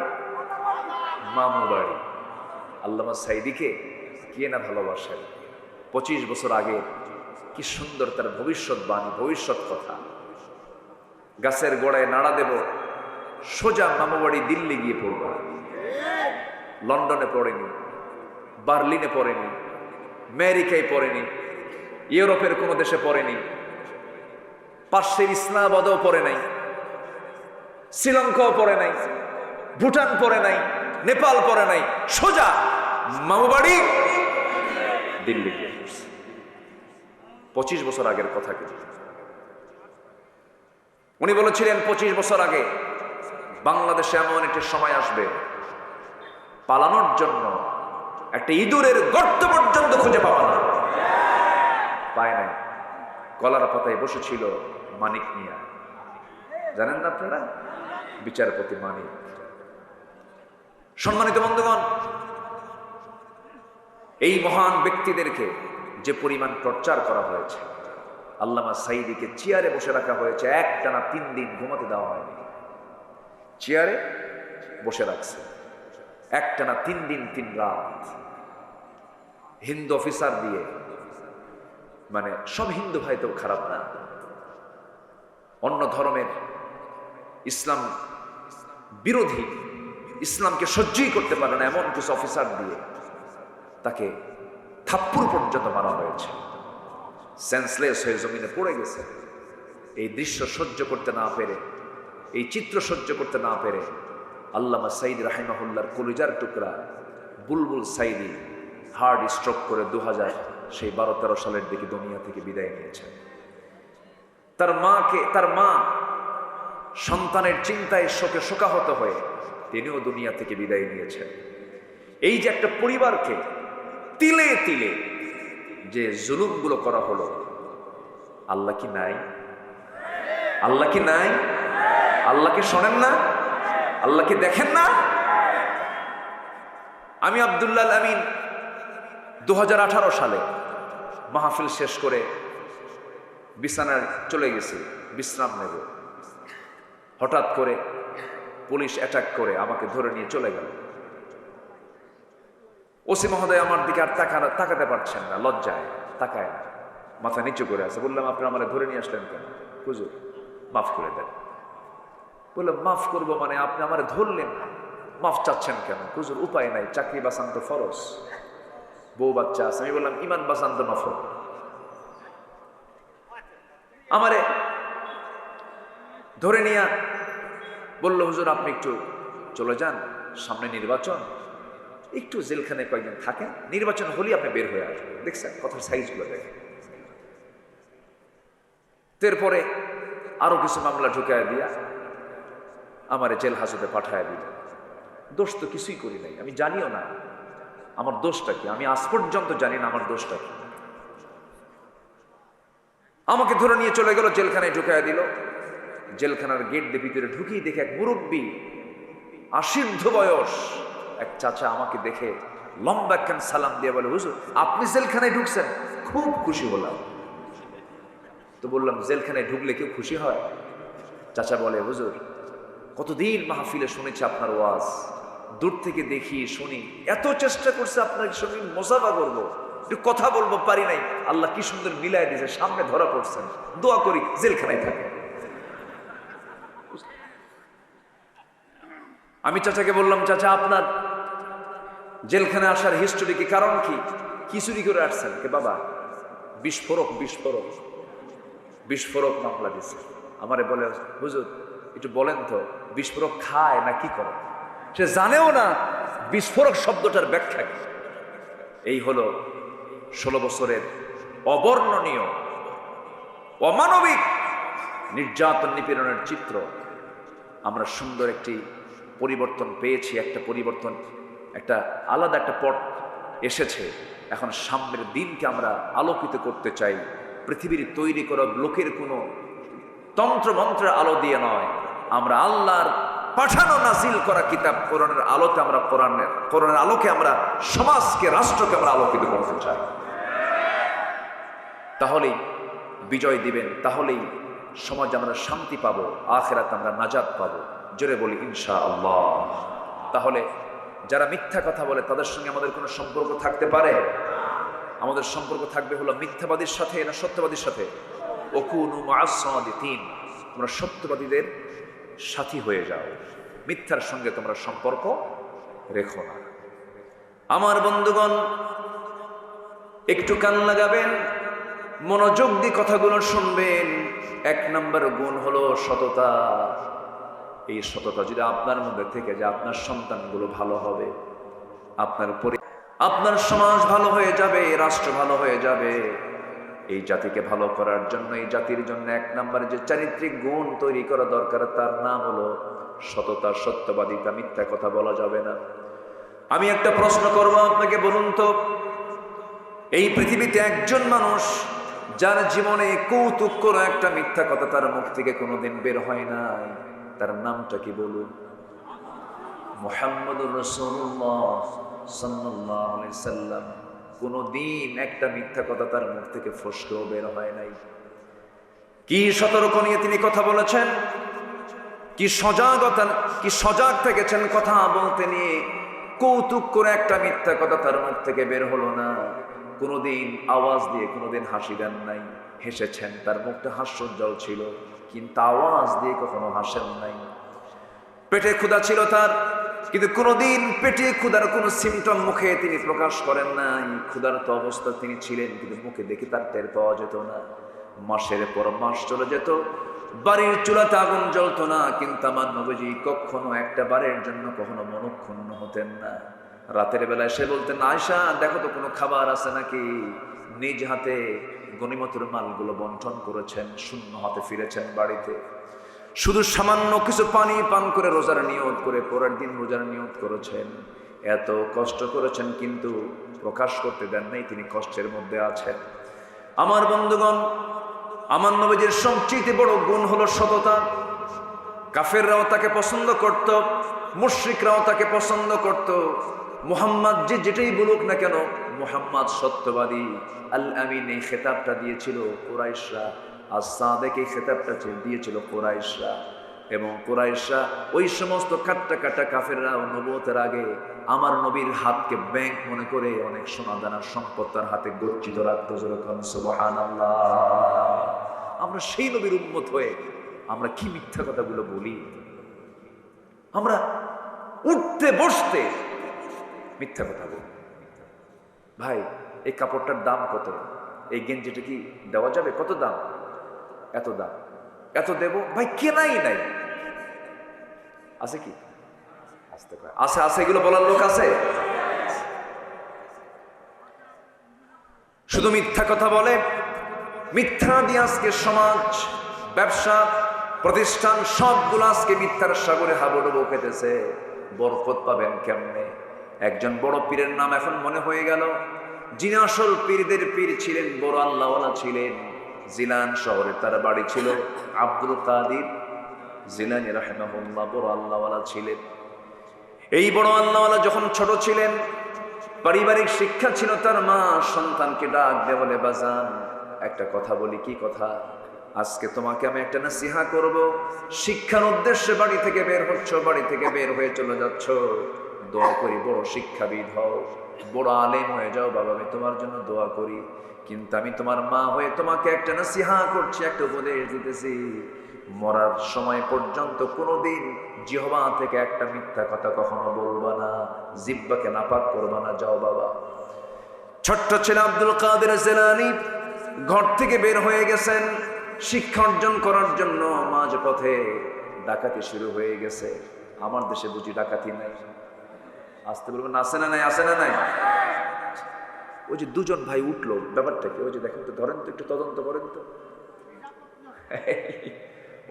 মামু বাড়ি। আল্লামা সাইদিকে কে না ভালোবাসেন? 25 বছর আগে কি সুন্দর তার ভবিষ্যৎবাণী, ভবিষ্যৎ কথা। গাছের গোড়ায় নাড়া দেব, সোজা মামু বাড়ি দিল্লি গিয়ে পড়ব। লন্ডনে পড়েনি, বার্লিনে পড়েনি, আমেরিকায় পড়েনি, ইউরোপের কোনো দেশে পড়েনি, পার্শ্বের ইসলামাবাদও পড়ে নাই, শ্রীলঙ্কাও পড়ে নাই, ভুটান পড়ে নাই, নেপাল পড়ে নাই, সোজা মামু বাড়ি দিল্লি গিয়ে পড়ছে। 25 বছর আগের কথা কিন্তু। উনি বলেছিলেন 25 বছর আগে বাংলাদেশে এমন একটি সময় আসবে, পালানোর জন্য একটা ইঁদুরের গর্ত পর্যন্ত খুঁজে পাওয়া না। পায় নাই। কলার পাতায় বসেছিল মানিক মিয়া, জানেন না আপনারা? বিচারপতি মানিক। সম্মানিত বন্ধুগণ, এই মহান ব্যক্তিদেরকে যে পরিমাণ টর্চার করা হয়েছে, আল্লামা সাইদিকে চেয়ারে বসে রাখা হয়েছে, একটানা 3 দিন ঘুমাতে দেওয়া হয়নি। চেয়ারে বসে রাখছে একটানা 3 দিন 3 রাত। হিন্দু অফিসার দিয়ে, মানে সব হিন্দু ভাই তো খারাপ না, অন্য ধর্মের ইসলাম বিরোধী, ইসলামকে সহ্যই করতে পারে না এমন কিছু অফিসার দিয়ে তাকে থাপ্পড় পর্যন্ত মারা হয়েছে। সেন্সলেস হয়ে জমিনে পড়ে গেছে। এই দৃশ্য সহ্য করতে না পেরে, এই চিত্র সহ্য করতে না পেরে আল্লামা সাইদি রাহিমাহুল্লাহর কলিজার টুকরা বুলবুল সাইদি হার্ট স্ট্রোক করে 2012-13 সালের দিকে দুনিয়া থেকে বিদায় নিয়েছেন। তার মা সন্তানের চিন্তায় শোকে শোকাহত হয়ে তিনিও দুনিয়া থেকে বিদায় নিয়েছেন। এই যে একটা পরিবারকে তিলে তিলে যে জুলুমগুলো করা হলো, আল্লাহ কি নাই? আল্লাহ কি নাই? আল্লাহকে শোনেন না? আল্লাহকে দেখেন না? আমি আব্দুল্লাহ আমিন 2018 সালে মাহফিল শেষ করে বিছানায় চলে গেছি বিশ্রাম নেব। হঠাৎ করে পুলিশ অ্যাটাক করে আমাকে ধরে নিয়ে চলে গেল। ওসি মহোদয় আমার দিকে আর তাকাতে পারছেন না, লজ্জায় তাকায় না, মাথা নিচু করে আছে। বললাম, আপনি আমার ধরে নিয়ে আসলেন কেন? হুজুর মাফ করে দেন। বললাম মাফ করবো মানে আপনি আমারে ধরলেন, মাফ চাচ্ছেন কেন? হুজুর উপায় নাই, চাকরি বাঁচান তো ফরজ, বউ বাচ্চা আছে। আমি বললাম ইমান বাঁচান তো নফল। আমারে ধরে নিয়ে বললো হুজুর আপনি একটু চলে যান, সামনে নির্বাচন, একটু জেলখানে কয়েকদিন থাকেন, নির্বাচন হলেই আপনি বের হয়ে আসবেন। দেখছেন কথার সাইজগুলো দেখেন। এরপরে আরো কিছু মামলা ঢুকায় দিয়া আমারে জেল হাজতে পাঠায় দিল। দোষ তো কিছুই করি নাই, আমি জানিও না আমার দোষটা কি, আমি আজ পর্যন্ত জানি না আমার দোষটা কি। আমাকে ধরে নিয়ে চলে গেল, জেলখানায় ঢুকায় দিল। জেলখানার গেট দিয়ে ভিতরে ঢুকিয়ে দেখে এক মুরব্বী, আশীর্ধ বয়স এক চাচা আমাকে দেখে লম্বা একখান সালাম দিয়ে বলে, হুজুর আপনি জেলখানায় ঢুকছেন? খুব খুশি হলাম। তো বললাম জেলখানায় ঢুকলে কেউ খুশি হয়? চাচা বলে, হুজুর কতদিন মাহফিলে শুনেছি আপনার ওয়াজ, দূর থেকে দেখি শুনি, এত চেষ্টা করছে আপনার সঙ্গে মোসাফা করবো, একটু কথা বলবো, পারি নাই। আল্লাহ কি সুন্দর মিলাই দিয়েছে, সামনে ধরা পড়ছেন, দোয়া করি জেলখানায় থাকে। আমি চাচাকে বললাম, চাচা আপনার জেলখানে আসার হিস্টোরি কি, কারণ কি, কি চুরি করে আসছেন? কে বাবা বিস্ফোরক মামলা দিছে। আমারে বলে, হুজুর একটু বলেন তো বিস্ফোরক খায় না কি করে? সে জানেও না বিস্ফোরক শব্দটার ব্যাখ্যা কি। এই হলো 16 বছরের অবর্ণনীয় অমানবিক নির্যাতন নিপীড়নের চিত্র। আমরা সুন্দর একটি পরিবর্তন পেয়েছি, একটা পরিবর্তন, একটা আলাদা একটা পথ এসেছে। এখন সামনের দিনকে আমরা আলোকিত করতে চাই। পৃথিবীর তৈরি করা লোকের কোনো তন্ত্রমন্ত্রের আলো দিয়ে নয়, আমরা আল্লাহর পাঠানো নাজিল করা কিতাব কোরআনের আলোতে, আমরা কোরআনের আলোকে আমরা সমাজকে, রাষ্ট্রকে আমরা আলোকিত করতে চাই। তাহলেই বিজয় দিবেন, তাহলেই সমাজে আমরা শান্তি পাবো, আখিরাতে আমরা নাজাত পাবো। জোরে বলি ইনশাআল্লাহ। তাহলে যারা মিথ্যা কথা বলে তাদের সঙ্গে আমাদের কোনো সম্পর্ক থাকতে পারে? আমাদের সম্পর্ক থাকবে হলো মিথ্যাবাদীর সাথে না সত্যবাদীর সাথে? ওকুনু মা'আস সাদিকিন, তোমরা সত্যবাদীদের সাথী হয়ে যাও, মিথ্যার সঙ্গে তোমরা সম্পর্ক রেখো না। আমার বন্ধুগণ একটু কান লাগাবেন, মনোযোগ দিয়ে কথাগুলো শুনবেন। 1 নম্বর গুণ হলো সততা। এই সততা যদি আপনার মধ্যে থেকে যায়, আপনার সন্তানগুলো ভালো হবে, আপনার সমাজ ভালো হয়ে যাবে, রাষ্ট্র ভালো হয়ে যাবে। এই জাতিকে ভালো করার জন্য, এই জাতির জন্য 1 নম্বরে যে চারিত্রিক গুণ তৈরি করা দরকার, তার নাম হলো সততা, সত্যবাদিতা। মিথ্যা কথা বলা যাবে না। আমি একটা প্রশ্ন করব আপনাকে, বলুন তো এই পৃথিবীতে একজন মানুষ যার জীবনে কৌতুক করে একটা মিথ্যা কথা তার মুখ থেকে কোনোদিন বের হয় নাই, তার নামটা কি বলুন? মুহাম্মদুর রাসূলুল্লাহ সাল্লাল্লাহু আলাইহি সাল্লাম। কোনোদিন একটা মিথ্যা কথা তার মুখ থেকে ফসকেও বের হয় নাই। কি সতর্ক নিয়ে তিনি কথা বলেছেন, কি সজাগ থেকেছেন কথা বলতে নিয়ে। কৌতুক করে একটা মিথ্যা কথা তার মুখ থেকে বের হলো না। কোনোদিন আওয়াজ দিয়ে কোনোদিন হাসি দেন নাই, হেসেছেন, তার মুখটা হাস্যোজ্জ্বল ছিল, কিন্তু আওয়াজ দিয়ে কখনো হাসেন নাই। পেটে ক্ষুধা ছিল তার, কিন্তু কোনোদিন পেটে ক্ষুধার কোনো সিমটম মুখে তিনি প্রকাশ করেন নাই। ক্ষুধার্ত অবস্থা তিনি ছিলেন, কিন্তু মুখে দেখে তার টের পাওয়া যেত না। মাসের পর মাস চলে যেত, বাড়ির চুলাতে আগুন জ্বলতো না, কিন্তু আমার নবীজি কখনো একটা বারের জন্য কখনো মনক্ষুণ্ণ হতেন না। রাতের বেলায় সে বলতেন, আয়েশা দেখো তো কোনো খাবার আছে নাকি। নিজ হাতে গনিমতের মালগুলো বন্টন করেছেন, শূন্য হাতে ফিরেছেন বাড়িতে। শুধু সামান্য কিছু পানি পান করে রোজার নিয়ত করে পরের দিন রোজার নিয়ত করেছেন। এত কষ্ট করেছেন, কিন্তু প্রকাশ করতে দেন নাই তিনি কষ্টের মধ্যে আছেন। আমার বন্ধুগণ, আমার নবীজির সবচেয়ে বড় গুণ হলো সততা। কাফেররাও তাকে পছন্দ করত, মুশরিকরাও তাকে পছন্দ করত। মুহাম্মদ যেটাই বলুক না কেন, মুহাম্মদ সত্যবাদী, আল আমিন এই খেতাবটা দিয়েছিল কুরাইশরা, as-সাদিক এই খেতাবটা দিয়েছিল কুরাইশরা। এবং কুরাইশরা ওই সমস্ত কাটা কাফেররা নবুয়তের আগে আমার নবীর হাতকে ব্যাংক মনে করে অনেক সোনা দানার সম্পদ তার হাতে গচ্ছিত রাখতো। যেরকম সুবহানাল্লাহ। আমরা সেই নবীর উম্মত হয়ে আমরা কি মিথ্যা কথাগুলো বলি। আমরা উঠতে বসতে মিথ্যা কথা বলি। ভাই এই কাপড়টার দাম কত, এই গেঞ্জিটা কি দেওয়া যাবে, কত দাম, এত দাম, এত দেব, ভাই কেনাই নাই। আছে কি? আছে আছে, এগুলো বলার লোক আছে? শুধু মিথ্যা কথা বলে, মিথ্যা দিয়ে আজকে সমাজ, ব্যবসা, প্রতিষ্ঠান সবগুলো আজকে মিথ্যার সাগরে হাবুডুবু খেতেছে। বরকত পাবেন কেমনে? একজন বড় পীরের নাম এখন মনে হয়ে গেল, যিনি আসল পীরদের পীর ছিলেন, বড় আল্লাহওয়ালা ছিলেন। জিলান শহরে তার বাড়ি ছিল। আব্দুল কাদির জিলানী রাহিমাহুল্লাহ বড় আল্লাহওয়ালা ছিলেন। এই বড় আল্লাহওয়ালা যখন ছোট ছিলেন, পারিবারিক শিক্ষা ছিল তার মা সন্তানকে ডাক দিয়ে বলে, বাজান একটা কথা বলি। কি কথা? আজকে তোমাকে আমি একটা নসিহা করব। শিক্ষার উদ্দেশ্যে বাড়ি থেকে বের হচ্ছ, বাড়ি থেকে বের হয়ে চলে যাচ্ছ, দোয়া করি বড় শিক্ষাবিদ হও, বড় আলেম হয়ে যাও বাবা, আমি তোমার জন্য দোয়া করি। কিন্তু আমি তোমার মা হয়ে তোমাকে একটা নসিহা করছি, একটা উপদেশ দিতেছি। মরার সময় পর্যন্ত কোনোদিন জিহ্বা থেকে একটা মিথ্যা কথা কখনো বলবা না, জিহ্বাকে নাপাক করবা না। যাও বাবা। ছোট্ট ছেলে আব্দুল কাদের জিলানী ঘর থেকে বের হয়ে গেছেন শিক্ষা অর্জন করার জন্য। মাঝপথে ডাকাতি শুরু হয়ে গেছে। আমার দেশে বুঝি ডাকাতি নাই? আসতে বলবেন আছে না নাই? আছে না নাই? ওই যে দুজন ভাই উঠলো, ব্যাপারটাকে ওই যে দেখেন তো, ধরেন তো, একটু তদন্ত করেন তো।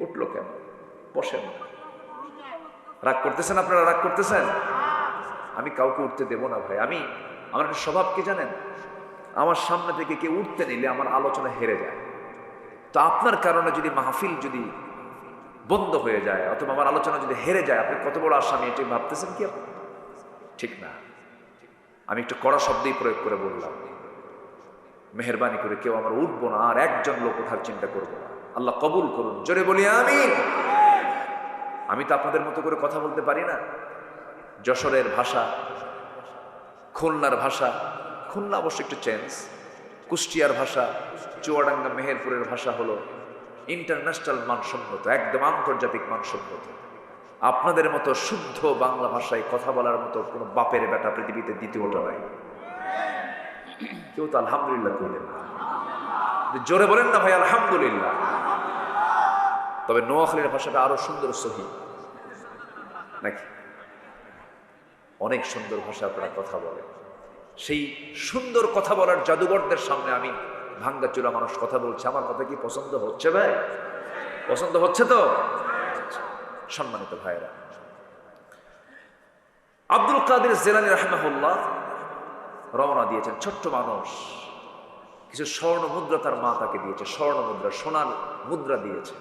উঠলো কেন? বসেন। রাগ করতেছেন আপনারা? রাগ করতেছেন? আমি কাউকে উঠতে দেব না ভাই। আমার একটা স্বভাব কি জানেন? আমার সামনে থেকে কেউ উঠতে নিলে আমার আলোচনা হেরে যায়। তো আপনার কারণে যদি মাহফিল যদি বন্ধ হয়ে যায় অথবা আমার আলোচনা যদি হেরে যায়, আপনি কত বড় আসামি এটি ভাবতেছেন কি আপনি? ঠিক না। আমি একটু কড়া শব্দেই প্রয়োগ করে বললাম, মেহেরবানি করে কেউ আমার উঠবো না, আর একজন লোক ওঠার চিন্তা করবো না। আল্লাহ কবুল করুন। জোরে বলি আমিন। আমি তো আপনাদের মতো করে কথা বলতে পারি না। যশোরের ভাষা, খুলনার ভাষা, খুলনা অবশ্য একটু চেঞ্জ, কুষ্টিয়ার ভাষা, চুয়াডাঙ্গা মেহেরপুরের ভাষা হলো ইন্টারন্যাশনাল মানসম্মত, একদম আন্তর্জাতিক মানসম্মত। আপনাদের মতো শুদ্ধ বাংলা ভাষায় কথা বলার মতো কোনো বাপের বেটা পৃথিবীতে দ্বিতীয়টা নাই। কেউ তো আলহামদুলিল্লাহ করলেন না। জোরে বলেন না ভাই আলহামদুলিল্লাহ। তবে নোয়াখালীর ভাষাটা আরো সুন্দর, সহি নাকি? অনেক সুন্দর ভাষা আপনারা কথা বলেন। সেই সুন্দর কথা বলার জাদুঘরদের সামনে আমি ভাঙ্গাচুরা মানুষ কথা বলছে। আমার কথা কি পছন্দ হচ্ছে ভাই? পছন্দ হচ্ছে তো? সম্মানিত ভাইরা, আব্দুল কাদের জিলানী রাহিমাহুল্লাহ রওনা দিয়েছেন। ছোট্ট মানুষ, কিছু স্বর্ণ মুদ্রা তার মা তাকে দিয়েছে, স্বর্ণ মুদ্রা, সোনার মুদ্রা দিয়েছে।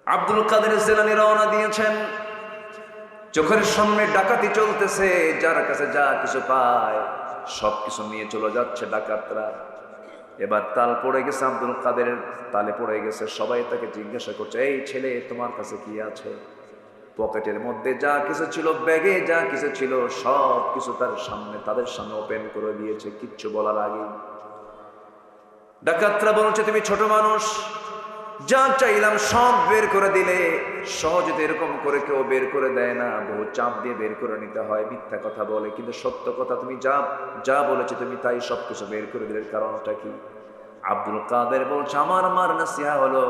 আব্দুল কাদের জিলানী রওনা দিয়েছেন। চোখের সামনে ডাকাতি চলতেছে, যার কাছে যা কিছু পায় সবকিছু নিয়ে চলে যাচ্ছে ডাকাতরা। এবার তাল পড়ে গেছে, আব্দুল কাদেরের তালে পড়ে গেছে। সবাই তাকে জিজ্ঞাসা করছে, এই ছেলে তোমার কাছে কি আছে? পকেটের মধ্যে যা কিছু ছিল, ব্যাগে যা কিছু ছিল, সব কিছু তার সামনে, তাদের সামনে ওপেন করে দিয়েছে কিচ্ছু বলার আগে। ডাকাতরা বলছে, তুমি ছোট মানুষ, যা চাইলাম সব বের করে দিলে। সহজে তো এরকম করে কেউ বের করে দেয় না, বহু চাপ দিয়ে বের করে নিতে হয়। মিথ্যা কথা বলে, কিন্তু সত্য কথা তুমি যা বলেছে তুমি তাই সবকিছু বের করে দিলে। কারণটা কি? আব্দুল কাদের বলছে, আমার মার নসিহা হলো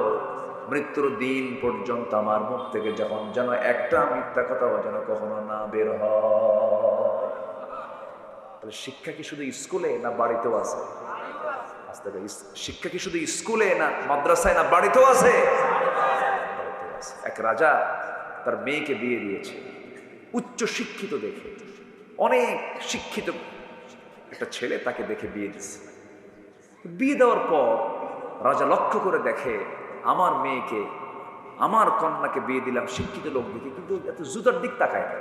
মৃত্যুর দিন পর্যন্ত আমার মুখ থেকে যখন যেন একটা মিথ্যা কথাও যেন কখনো না বের হয়। শিক্ষা কি শুধু স্কুলে না বাড়িতেও আছে? শিক্ষা কি শুধু স্কুলে না মাদ্রাসায় না বাড়িতেও আছে? এক রাজা তার মেয়েকে বিয়ে দিয়েছে, উচ্চ শিক্ষিত দেখে, অনেক শিক্ষিত একটা ছেলে তাকে দেখে বিয়ে দিচ্ছে। বিয়ে দেওয়ার পর রাজা লক্ষ্য করে দেখে, আমার মেয়েকে, আমার কন্যাকে বিয়ে দিলাম শিক্ষিত লোক দেখে, কিন্তু এত জুতার দিক তাকায় না।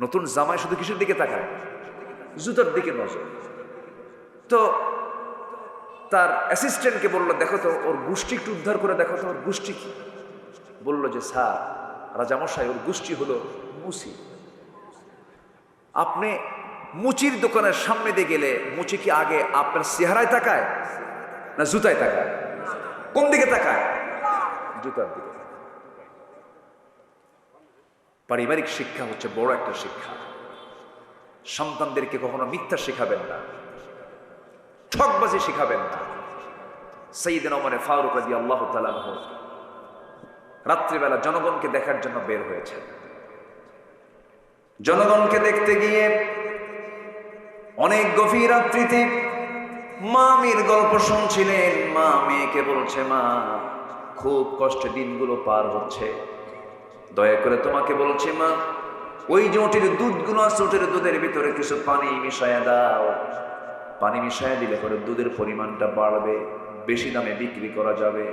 নতুন জামাই শুধু কিসের দিকে তাকায়? জুতার দিকে নজর। তো তার অ্যাসিস্ট্যান্টকে বললো, দেখো তো ওর গোষ্ঠী একটু উদ্ধার করে দেখো তো, ওর গোষ্ঠী কি? বললো যে, স্যার রাজামশাই, ওর গোষ্ঠী হলো মুচি। আপনি মুচির দোকানের সামনে দিয়ে গেলে মুচি কি আগে আপনার চেহারায় তাকায় না জুতায় তাকায়? কোন দিকে তাকায়? জুতার দিকে। পারিবারিক শিক্ষা হচ্ছে বড় একটা শিক্ষা। সন্তানদেরকে কখনো মিথ্যা শেখাবেন না, ঠকবাজি শেখাবেন না। সাইয়েদনা ওমর ফারুক রাদিয়াল্লাহু তাআলা আনহু রাত্রিবেলা জনগণকে দেখার জন্য বের হয়েছে। জনগণকে দেখতে গিয়ে অনেক গভীর রাত্রিতে মা মেয়ের গল্প শুনছিলেন। মা মেয়েকে বলছে, মা খুব কষ্টে দিনগুলো পার হচ্ছে, দয়া করে তোমাকে বলছি মা, ওই যে ওটির দুধগুলো আছে, ওটির দুধের ভিতরে কিছু পানি মিশায়া দাও। পানি মিশায়া দিলে পরে দুধের পরিমাণটা বাড়বে, বেশি দামে বিক্রি করা যাবে।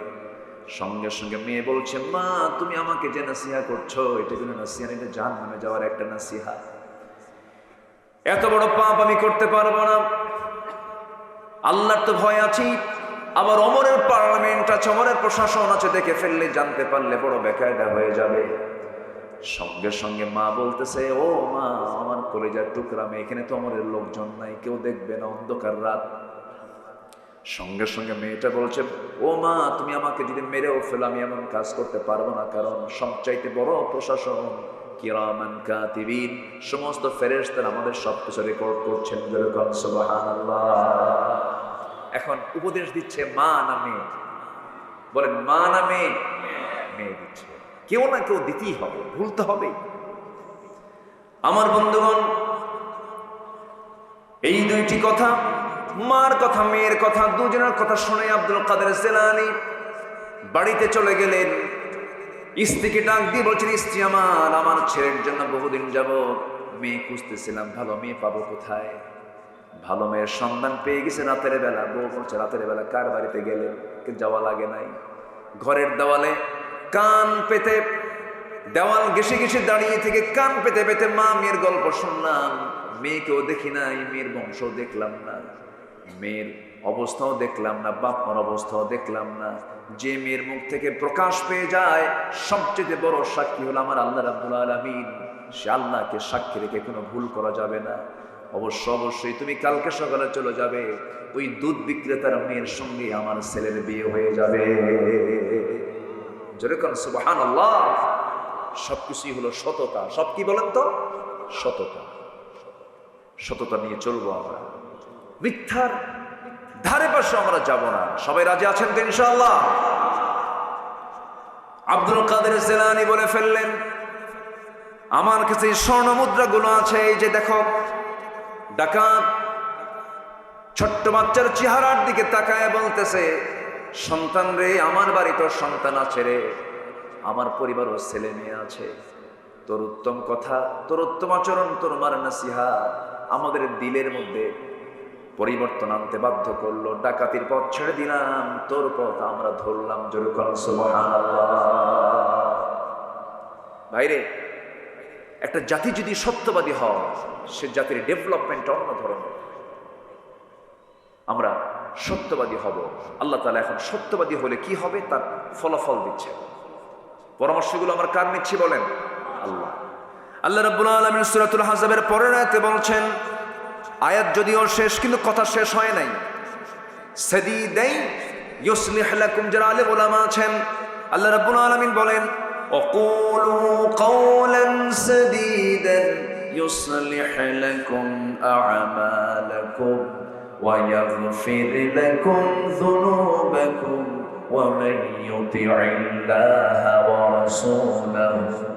সঙ্গে সঙ্গে মেয়ে বলছে, মা তুমি আমাকে যে নাসিহা করছো, এটা কোনো নাসিহা, এটা জাহান্নামে যাওয়ার একটা নাসিহা। এত বড় পাপ আমি করতে পারবো না, আল্লাহর তো ভয় আছি। আবার ওমরের পার্লামেন্ট আছে, ওমরের প্রশাসন আছে, দেখে ফেললে জানতে পারলে বড় বেকায়দা হয়ে যাবে। সঙ্গে সঙ্গে মা বলতেছে, ও মা আমার কলেজার টুকরা মেয়ে, এখানে তো ওমরের লোকজন নাই, কেউ দেখবে না, অন্ধকার রাত। সঙ্গে সঙ্গে মেয়েটা বলছে, ও মা তুমি আমাকে যদি মেরেও ফেলো আমি এমন কাজ করতে পারবো না, কারণ সবচাইতে বড় প্রশাসন কিরামান কাতিবিন, সমস্ত ফেরেশতারা আমাদের সবকিছু রেকর্ড করছেন। সুবহানাল্লাহ। এখন উপদেশ দিচ্ছে মা না মেয়ে? বলেন মা না মেয়ে? মেয়ে দিচ্ছে। কেউ না কেউ দিতেই হবে, ভুলতে হবে। আমার বন্ধুগণ, এই দুইটি কথা, মার কথা মেয়ের কথা, দুজনের কথা শুনে আব্দুল কাদের জিলানী বাড়িতে চলে গেলেন। স্ত্রীকে ডাক দিয়ে বলছেন, স্ত্রী আমার ছেলের জন্য বহুদিন যাবত মেয়ে খুঁজতেছিলাম, ভালো মেয়ে পাবো কোথায়? ভালো মেয়ের সন্ধান পেয়ে গেছে রাতের বেলা। বউ বলছে, রাতের বেলা কার বাড়িতে গেলেন? যাওয়া লাগে নাই। ঘরের দেওয়ালে কান পেতে, দেওয়াল ঘেঁষে ঘেঁষে দাঁড়িয়ে থেকে কান পেতে পেতে মা মেয়ের গল্প শুনলাম। মেয়েকেও দেখি নাই, মেয়ের বংশও দেখলাম না, মেয়ের অবস্থাও দেখলাম না, বাপ মার অবস্থাও দেখলাম না। যে মেয়ের মুখ থেকে প্রকাশ পেয়ে যায়, সবচেয়ে বড় সাক্ষী হলো আমার আল্লাহ রাব্বুল আলামিন। সে আল্লাহকে সাক্ষী রেখে কোনো ভুল করা যাবে না। অবশ্যই তুমি কালকে সকালে চলে যাবে, ওই দুধ বিক্রেতার মেয়ের সঙ্গে আমার ছেলের বিয়ে হয়ে যাবে। যেরকম সুবহানাল্লাহ। সবকিছুই হলো সততা। সব কি বলেন তো? সততা। সততা নিয়ে চলবো আমরা, মিথ্যার ধারে পাশে আমরা যাব না। সবাই রাজি আছেন তো ইনশাআল্লাহ? আব্দুল কাদের জিলানী বলে ফেললেন, আমার কাছে স্বর্ণ মুদ্রাগুলো আছে, এই যে দেখো। ডাকাত ছোট্ট বাচ্চার চেহারার দিকে তাকায় বলতেছে, সন্তান রে, আমার বাড়িতে সন্তান আছে রে, আমার পরিবারও ছেলে মেয়ে আছে। তোর উত্তম কথা, তোর উত্তম আচরণ, তোর মার নাসিহত আমাদের দিলের মধ্যে পরিবর্তন আনতে বাধ্য করলো। ডাকাতির পথ ছেড়ে দিলাম, তোর পথ আমরা ধরলাম। যেরকম সুবহানাল্লাহ। ভাইরে, একটা জাতি যদি সত্যবাদী হয়, সে জাতির ডেভেলপমেন্ট অন্য ধরনের। আমরা সত্যবাদী হব। আল্লাহ তাআলা এখন সত্যবাদী হলে কি হবে তার ফলাফল দিচ্ছে। পরামর্শগুলো আমরা কার নিচ্ছি বলেন? আল্লাহ। আল্লাহ রাব্বুল আলামিন সূরাতুল আহজাবের পরের আয়াতে বলছেন, আয়াত যদিও শেষ কিন্তু কথা শেষ হয় নাই। সাদিদাই ইউসলিহ লাকুম, যারা আলেম ওলামা আছেন, আল্লাহ রাব্বুল আলামিন বলেন, ওয়াকুলু কাওলান সাদিদান ইউসলিহ লাকুম আ'মালাকুম ওয়া ইয়াগফির লাকুম যুনুবাকুম ওয়া মান ইউতি'ইল্লাহা ওয়া রাসূলাহু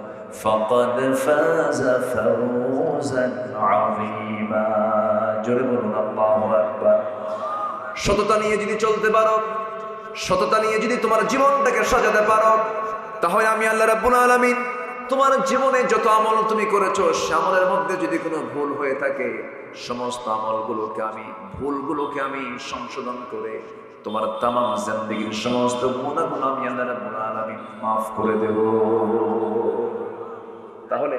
ফাকাদ ফাযা ফাওজান আযীমা। জোরে বলুন আল্লাহু আকবার। সততা নিয়ে যদি চলতে পারো, সততা নিয়ে যদি তোমার জীবনটাকে সাজাতে পারো, তাহলে আমি আল্লাহ রাব্বুল আলামিন তোমার জীবনে যত আমল তুমি করেছো, সে আমলের মধ্যে যদি কোনো ভুল হয়ে থাকে, সমস্ত ভুলগুলোকে আমি সংশোধন করে তোমার তামাম জিন্দেগীর সমস্ত গুনাহগুলো আমি আল্লাহ রাব্বুল আলামিন মাফ করে দেব। তাহলে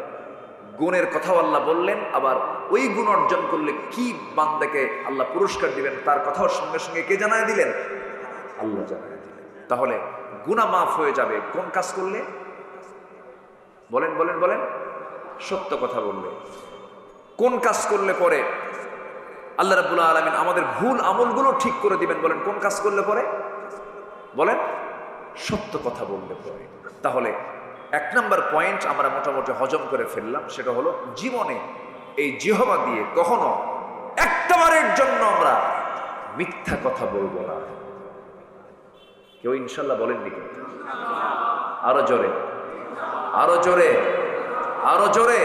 গুণের কথাও আল্লাহ বললেন, আবার ওই গুণ অর্জন করলে কি বান্দাকে আল্লাহ পুরস্কার দিবেন তার কথাও সঙ্গে সঙ্গে কে জানায় দিলেন? আল্লাহ জানায় দিলেন। তাহলে গুনাহ মাফ হয়ে যাবে কোন কাজ করলে? বলেন বলেন বলেন। সত্য কথা বললে। কোন কাজ করলে পরে আল্লাহ রাব্বুল আলামিন আমাদের ভুল আমলগুলো ঠিক করে দিবেন? বলেন কোন কাজ করলে পরে? বলেন সত্য কথা বললে পরে। তাহলে এক নম্বর পয়েন্ট আমরা মোটামুটি হজম করে ফেললাম, সেটা হলো জীবনে এই জিহবা দিয়ে কখনো একটাবারের জন্য আমরা মিথ্যা কথা বলবো না। কেউ ইনশাল্লাহ বলেননি কিন্তু? আরো জোরে, আরো জোরে, আরো জোরে।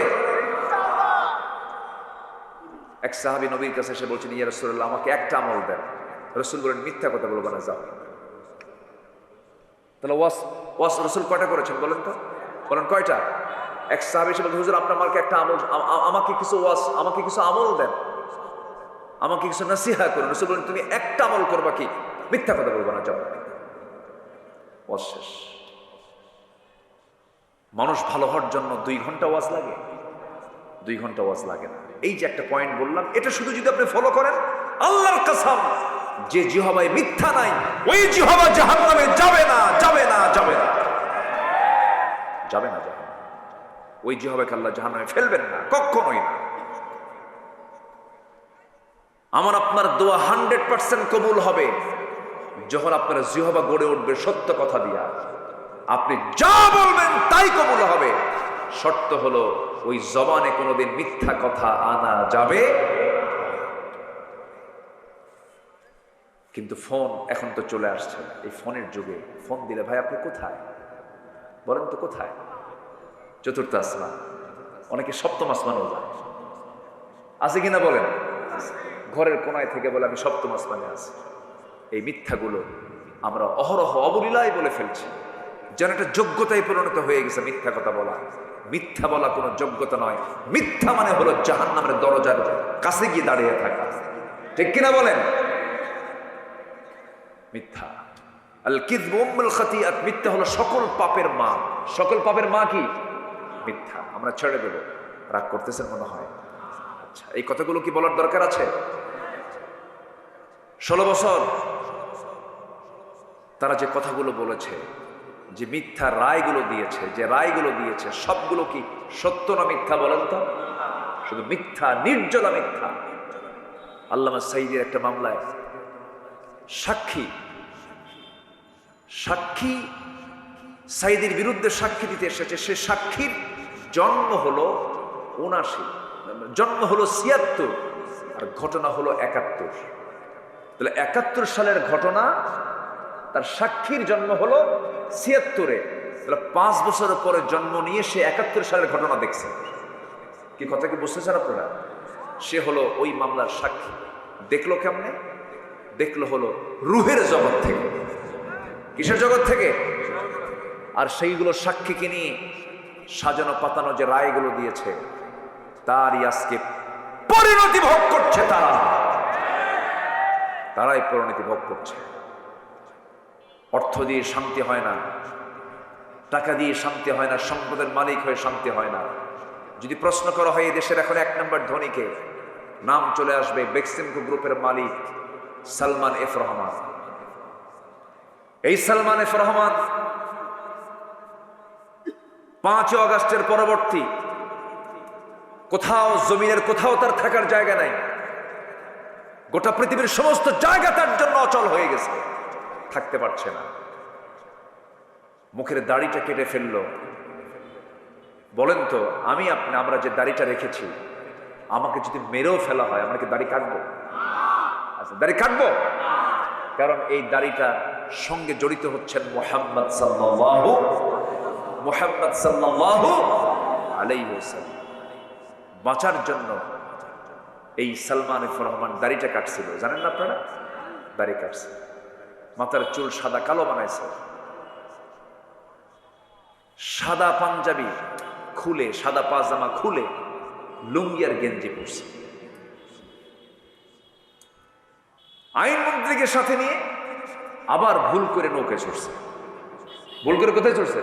এক সাহাবী নবীর কাছে এসে বলছেন, ইয়া রাসূলুল্লাহ, আমাকে একটা আমল দেন। রাসূল বলেন, মিথ্যা কথা বলবো না, যাও। তাহলে ওয়াস রাসূল কয়টা করেছেন বলেন তো? বলেন কয়টা? এক সাহাবী এসে বলছে, হুজুর আপনার আমাকে একটা আমল, আমাকে কিছু ওয়াস, আমাকে কিছু আমল দেন, আমাকে কিছু নসিহা করুন। রাসূল বলেন, তুমি একটা আমল করবা, কি? মিথ্যা কথা বলবো না, যাও। ওয়াজ শেষ। মানুষ ভালো হওয়ার জন্য 2 ঘন্টা ওয়াজ লাগে? 2 ঘন্টা ওয়াজ লাগে না। এই যে একটা পয়েন্ট বললাম, এটা শুধু যদি আপনি ফলো করেন, আল্লাহর কসম, যে জিহবায় মিথ্যা নাই ওই জিহবা জাহান্নামে যাবে না, যাবে না, যাবে না, যাবে না জাহান্নামে। ওই জিহবাকে আল্লাহ জাহান্নামে ফেলবেন না, কখনোই না। আমার আপনার দোয়া 100% কবুল হবে যখন আপনার জিহবা গড়ে উঠবে সত্য কথা দিয়া। আপনি যা বলবেন তাই কবুল হবে। শর্ত হলো ওই জবানে কোনোদিন মিথ্যা কথা আনা যাবে। কিন্তু ফোন এখন তো চলে আসছে, এই ফোনের যুগে ফোন দিলে, ভাই আপনি কোথায় বলেন তো, কোথায়? 4th আসমান, অনেকে 7ম আসমানও যায়, আছে কিনা বলেন? ঘরের কোনায় থেকে বলে আমি 7ম আসমানে আছি। এই মিথ্যাগুলো আমরা অহরহ অবলীলায় বলে ফেলছি, যেন একটা যোগ্যতায় পরিণত হয়ে গেছে মিথ্যা কথা বলা। মিথ্যা বলা কোনো যোগ্যতা নয়। মিথ্যা মানে হলো জাহান্নামের দরজার কাছে গিয়ে দাঁড়িয়ে থাকা, ঠিক কিনা বলেন? মিথ্যা, আল কিযবু উম্মুল খাতিআত, মিথ্যা হলো সকল পাপের মা। সকল পাপের মা কি? মিথ্যা। আমরা ছেড়ে দেব, রাগ করতেছেন মনে হয়। আচ্ছা, এই কথাগুলো কি বলার দরকার আছে? 16 বছর তারা যে কথাগুলো বলেছে, যে মিথ্যা রায়গুলো দিয়েছে, যে রায়গুলো দিয়েছে, সবগুলো কি সত্য না মিথ্যা বলেন তো? শুধু মিথ্যা, নির্জলা মিথ্যা। আল্লামা সাঈদীর একটা মামলায় সাক্ষী সাঈদীর বিরুদ্ধে সাক্ষী দিতে এসেছে। সে সাক্ষীর জন্ম হলো 79, জন্ম হলো 76, আর ঘটনা হলো 71। তাহলে 71 সালের ঘটনা, তার সাক্ষীর জন্ম হলো 76-এ। তাহলে 5 বছরের পরে জন্ম নিয়ে সে 71 সালের ঘটনা দেখছে। কি কথা কি বুঝতেছেন আপনারা? সে হলো ওই মামলার সাক্ষী। দেখলো কেমনে? দেখলো হলো রুহের জগৎ থেকে। কিসের জগৎ থেকে? আর সেইগুলো সাক্ষীকে নিয়ে সাজানো পাতানো যে রায়গুলো দিয়েছে, তারই আজকে পরিণতি ভোগ করছে। তারাই পরিণতি ভোগ করছে। অর্থ দিয়ে শান্তি হয় না, টাকা দিয়ে শান্তি হয় না, সম্পদের মালিক হয়ে শান্তি হয় না। যদি প্রশ্ন করা হয় এই দেশের এখন 1 নম্বর ধনীকে, নাম চলে আসবে বেক্সিমকো গ্রুপের মালিক সালমান এফ রহমান। এই সালমান এফ রহমান 5 আগস্টের পরবর্তী কোথাও জমিনের কোথাও তার থাকার জায়গা নাই। গোটা পৃথিবীর সমস্ত জায়গা তার জন্য অচল হয়ে গেছে, থাকতে পারছে না। মুখের দাড়িটা কেটে ফেললো। বলেন তো, আমরা যে দাড়িটা রেখেছি, আমাকে যদি মেরেও ফেলা হয়, আমরা কি দাড়ি কাটবো? আচ্ছা, দাড়ি কাটবো, কারণ এই দাড়িটা সঙ্গে জড়িত হচ্ছেন মুহাম্মদ সাল্লাল্লাহু আলাইহি ওয়াসাল্লাম। বাঁচার জন্য এই সালমান এফ রহমান দাড়িটা কাটছিল, জানেন না আপনারা? দাড়ি কাটছে, মাথার চুল সাদা কালো বানাইছে, সাদা পাঞ্জাবি খুলে, সাদা পাজামা খুলে লুঙ্গি আর গেঞ্জি পরছে। আইনমন্ত্রীকে সাথে নিয়ে আবার ভুল করে নৌকায় চড়ছে। ভুল করে কোথায় চড়ছে?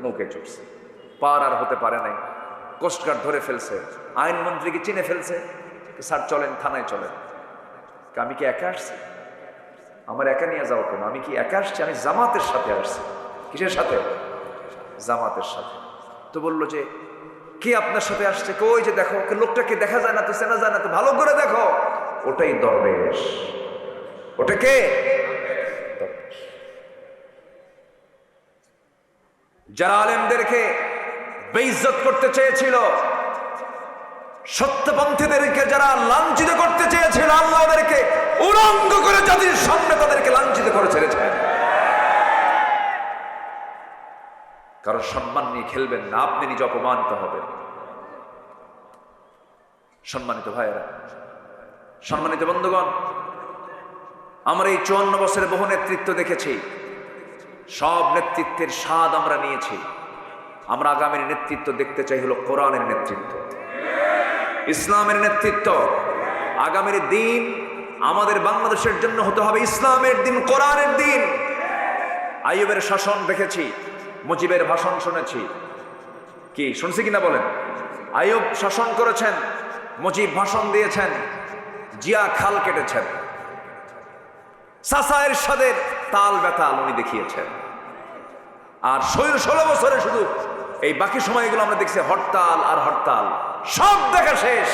নৌকায় চড়ছে। পার আর হতে পারে নাই, কোস্টগার্ড ধরে ফেলছে, আইনমন্ত্রীকে চিনে ফেলছে। স্যার চলেন, থানায় চলেন। আমি কি একা আসছি? আমার একা নিয়ে যাও কেন? আমি কি একা আসছি? আমি জামাতের সাথে আসছি। কিসের সাথে? জামাতের সাথে। তো বললো যে কে আপনার সাথে আসছে? ওই যে দেখো, লোকটাকে দেখা যায় না তো, চেনা যায় না তো, ভালো করে দেখো, ওটাই দরবেশ। ওটা কে? যারা আলেমদেরকে বেইজ্জত করতে চেয়েছিল, সত্যপন্থীদেরকে যারা লাঞ্ছিত করতে চেয়েছিল, আল্লাহ ওদেরকে উলঙ্গ করে জাতির সামনে তাদেরকে লাঞ্ছিত করে ছেড়েছেন। কারণ সম্মান নিয়ে খেলবেন না, আপনি নিজে অপমানিত হবেন। সম্মানিত ভাইয়েরা, সম্মানিত বন্ধুগণ, আমরা এই 54 বছরে বহু নেতৃত্ব দেখেছি, সব নেতৃত্বের স্বাদ আমরা নিয়েছি। আমরা আগামীর নেতৃত্ব দেখতে চাই হলো কোরআনের নেতৃত্ব, ইসলামের নেতৃত্ব। আগামীর দিন আমাদের বাংলাদেশের জন্য হতে হবে ইসলামের দিন, কোরআনের দিন। আইয়ুবের শাসন দেখেছি, মুজিবের ভাষণ শুনেছি। কি শুনছি কিনা বলেন? আইয়ুব শাসন করেছেন, মুজিব ভাষণ দিয়েছেন, জিয়া খাল কেটেছেন, চাচা এরশাদের তাল বেতাল উনি দেখিয়েছেন। আর 16 বছরে শুধু এই বাকি সময়গুলো আমরা দেখছি হরতাল আর হরতাল। সব দেখা শেষ।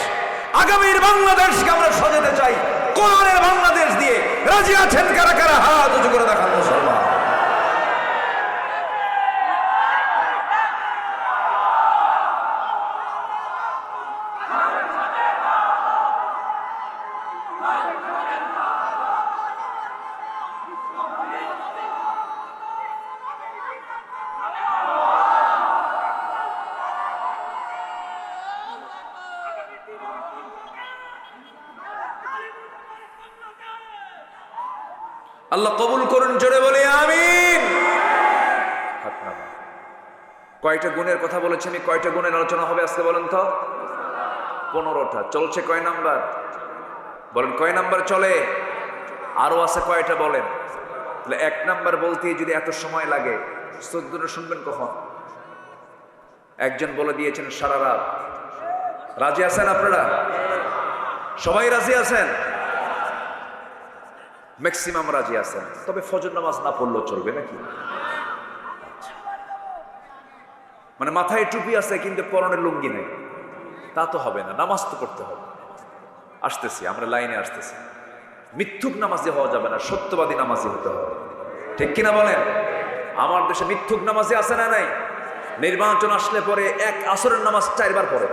আগামীর বাংলাদেশকে আমরা সাজাতে চাই কোরআনের বাংলাদেশ দিয়ে। রাজি আছেন কারা কারা? হাত উঁচু করে দেখান মুসলমান। আল্লাহ কবুল করুন, জোরে বলে আমিন। কয়টা গুণের কথা বলেছি আমি? কয়টা গুণের আলোচনা হবে আজকে বলেন তো? 15টা। চলছে কয় নাম্বার? বলেন কয় নাম্বার চলে? আরো আছে কয়টা বলেন? তাহলে 1 নাম্বার বলতে যদি এত সময় লাগে, 14টা শুনবেন কখন? একজন বলে দিয়েছেন সারা রাত। রাজি আছেন আপনারা? সবাই রাজি আছেন? ম্যাক্সিমাম রাজি আছেন। তবে ফজর নামাজ না পড়লেও চলবে নাকি? মানে মাথায় টুপি আছে কিন্তু পরনের লুঙ্গি নেই, তা তো হবে না। নামাজ তো পড়তে হবে। আসতেছি, আমরা লাইনে আসতেছি। মিথ্যুক নামাজি হওয়া যাবে না, সত্যবাদী নামাজি হতে হবে। ঠিক কিনা বলেন? আমার দেশে মিথ্যুক নামাজি আছে না নাই? নির্বাচন আসলে পরে এক আসরের নামাজ 4 বার পড়ে।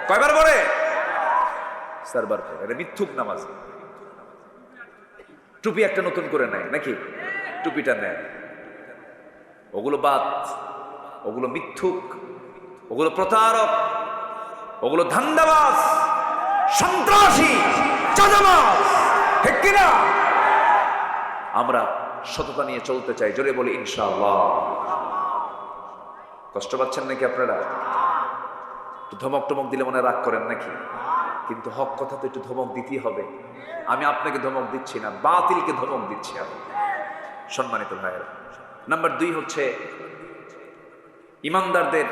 কয়বার পড়ে? 4 বার পড়ে। এটা মিথ্যুক নামাজি। টুপি একটা নতুন করে নেয় নাকি? টুপিটা নেয়। ওগুলো বাদ, ওগুলো মিথ্যুক, ওগুলো প্রতারক, ওগুলো ধান্দাবাজ, সন্ত্রাসী, চাঁদাবাজ। ঠিক কিনা? আমরা সততা নিয়ে চলতে চাই। জোরে বলি ইনশাআল্লাহ। কষ্ট পাচ্ছেন নাকি আপনারা? একটু ধমক টমক দিলে মনে রাগ করেন নাকি? কিন্তু হক কথা তো একটু ধমক দিতেই হবে। আমি আপনাকে ধমক দিচ্ছি না, বাতিলকে ধমক দিচ্ছি আমি। সম্মানিত ভাইয়েরা, নাম্বার 2 হচ্ছে ইমানদারদের,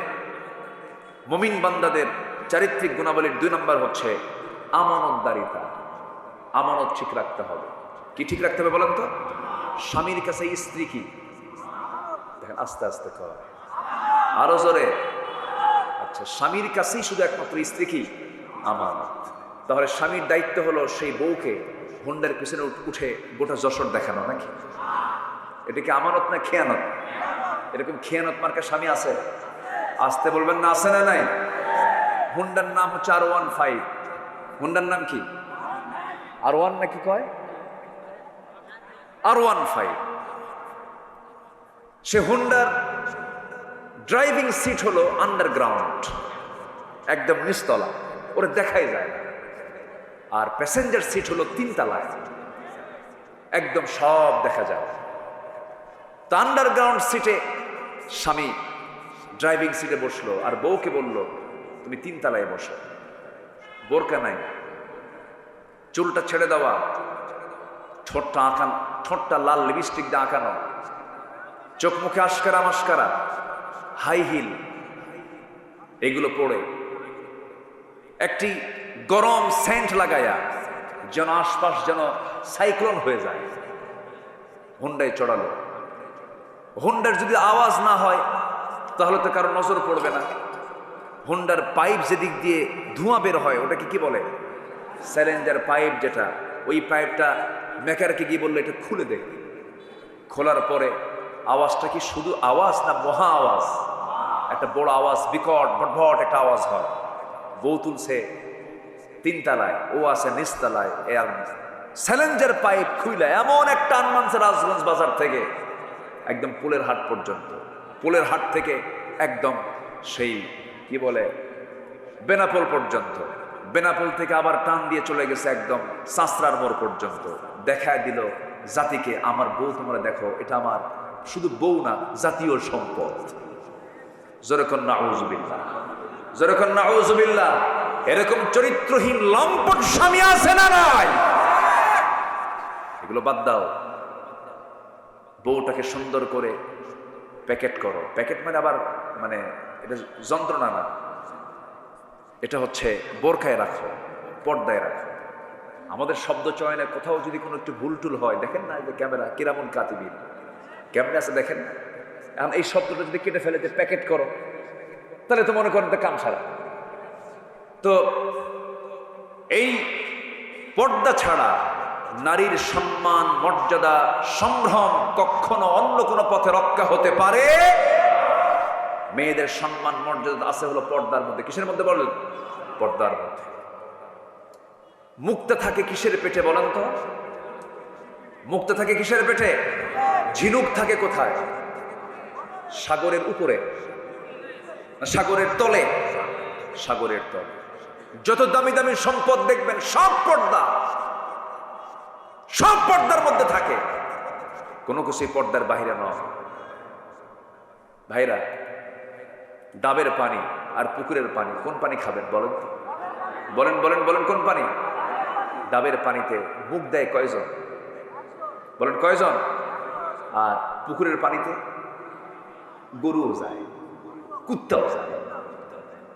মুমিন বান্দাদের চারিত্রিক গুণাবলীর 2 নাম্বার হচ্ছে আমানতদারিতা। আমানত ঠিক রাখতে হবে। কি ঠিক রাখতে হবে বলেন তো? স্বামীর কাছে স্ত্রী কি? দেখেন আস্তে আস্তে কর, আরো জোরে। আচ্ছা, স্বামীর কাছেই শুধু একমাত্র স্ত্রী কি? আমানত। তাহলে স্বামীর দায়িত্ব হলো সেই বউকে হুন্ডার পিছনে উঠে গোটা যশোর দেখানো নাকি? এটা কি আমানত না খেয়ানত? এরকম খেয়ানত মার্কা স্বামী আছে? আসতে বলবেন না, আছে না নাই? হুন্ডার নাম হচ্ছে R15। হুন্ডার নাম কি? R1 নাকি কয়? R15। সে হুন্ডার ড্রাইভিং সিট হলো আন্ডারগ্রাউন্ড, একদম নিচতলা, ওরা দেখাই যায় না। আর প্যাসেঞ্জার সিট হলো 3 তলায়, একদম সব দেখা যায়। তো আন্ডারগ্রাউন্ড সিটে স্বামী ড্রাইভিং সিটে বসলো আর বউকে বলল তুমি 3 তলায় বসো। বোরকা নাই, চুলটা ছেড়ে দেওয়া, ঠোঁটটা আঁকানো, ঠোঁটটা লাল লিপস্টিক দিয়ে আঁকানো, চোখ মুখে আশকারা মাস্কারা, হাই হিল, এগুলো পরে একটি গরম সেন্ট লাগায়া যেন আশপাশ যেন সাইক্লোন হয়ে যায়। হুন্ডায় চড়ালো। হুন্ডার যদি আওয়াজ না হয় তাহলে তো কারো নজর পড়বে না। হুন্ডার পাইপ যেদিক দিয়ে ধোঁয়া বের হয় ওটাকে কি বলে? স্যালেঞ্জার পাইপ। যেটা ওই পাইপটা মেকারকে গিয়ে বললো এটা খুলে দে। খোলার পরে আওয়াজটা কি শুধু আওয়াজ না মহা আওয়াজ? একটা বড় আওয়াজ, বিকট ভটভট একটা আওয়াজ হয়। বউ তুলছে 3 তলায়, ও আছে নিচতলায়, স্যালেঞ্জার পাইপ খুইলা এমন একটা টান মানছে রাজগঞ্জ বাজার থেকে একদম পুলের হাট পর্যন্ত, পুলের হাট থেকে একদম সেই কি বলে বেনাপোল পর্যন্ত, বেনাপোল থেকে আবার টান দিয়ে চলে গেছে একদম সাঁচরার মোড় পর্যন্ত। দেখায় দিল জাতিকে, আমার বউ তোমরা দেখো, এটা আমার শুধু বউ না, জাতীয় সম্পদ। যেরকম নাউজুবিল্লাহ, যেরকম নাউজুবিল্লাহ। এরকম চরিত্রহীন লম্পট স্বামী আছে না নাই? এগুলো বাদ দাও। বউটাকে সুন্দর করে প্যাকেট করো। প্যাকেট মানে আবার মানে এটা যন্ত্রণা না, এটা হচ্ছে বোরখায় রাখো, পর্দায় রাখো। আমাদের শব্দ চয়নে কোথাও যদি কোনো একটু ভুল টুল হয়, দেখেন না এই যে ক্যামেরা কিরামুন কাতিবিন, কেমনে আছে দেখেন না। এখন এই শব্দটা যদি কেটে ফেলে যে প্যাকেট করো, তাহলে তো মনে করেন তো কাম ছাড়া। তো এই পর্দা ছাড়া নারীর সম্মান, মর্যাদা, সম্ভ্রম কখনো অন্য কোনো পথে রক্ষা হতে পারে? মেয়েদের সম্মান মর্যাদা আছে হলো পর্দার মধ্যে। কিসের মধ্যে বলেন? পর্দার মধ্যে। মুক্তা থাকে কিসের পেটে বলেন তো? মুক্তা থাকে কিসের পেটে? ঝিনুক থাকে কোথায়? সাগরের উপরে না সাগরের তলে? সাগরের তলে। যত দামি দামি সম্পদ দেখবেন সব পর্দা, সব পর্দার মধ্যে থাকে, কোনো কিছুই পর্দার বাহিরে নয়। ভাইরা, ডাবের পানি আর পুকুরের পানি, কোন পানি খাবেন বলেন? বলেন বলেন বলেন, কোন পানি? ডাবের পানিতে মুখ দেয় কয়জন? বলেন কয়জন? আর পুকুরের পানিতে গরুও যায়, কুত্তাও যায়,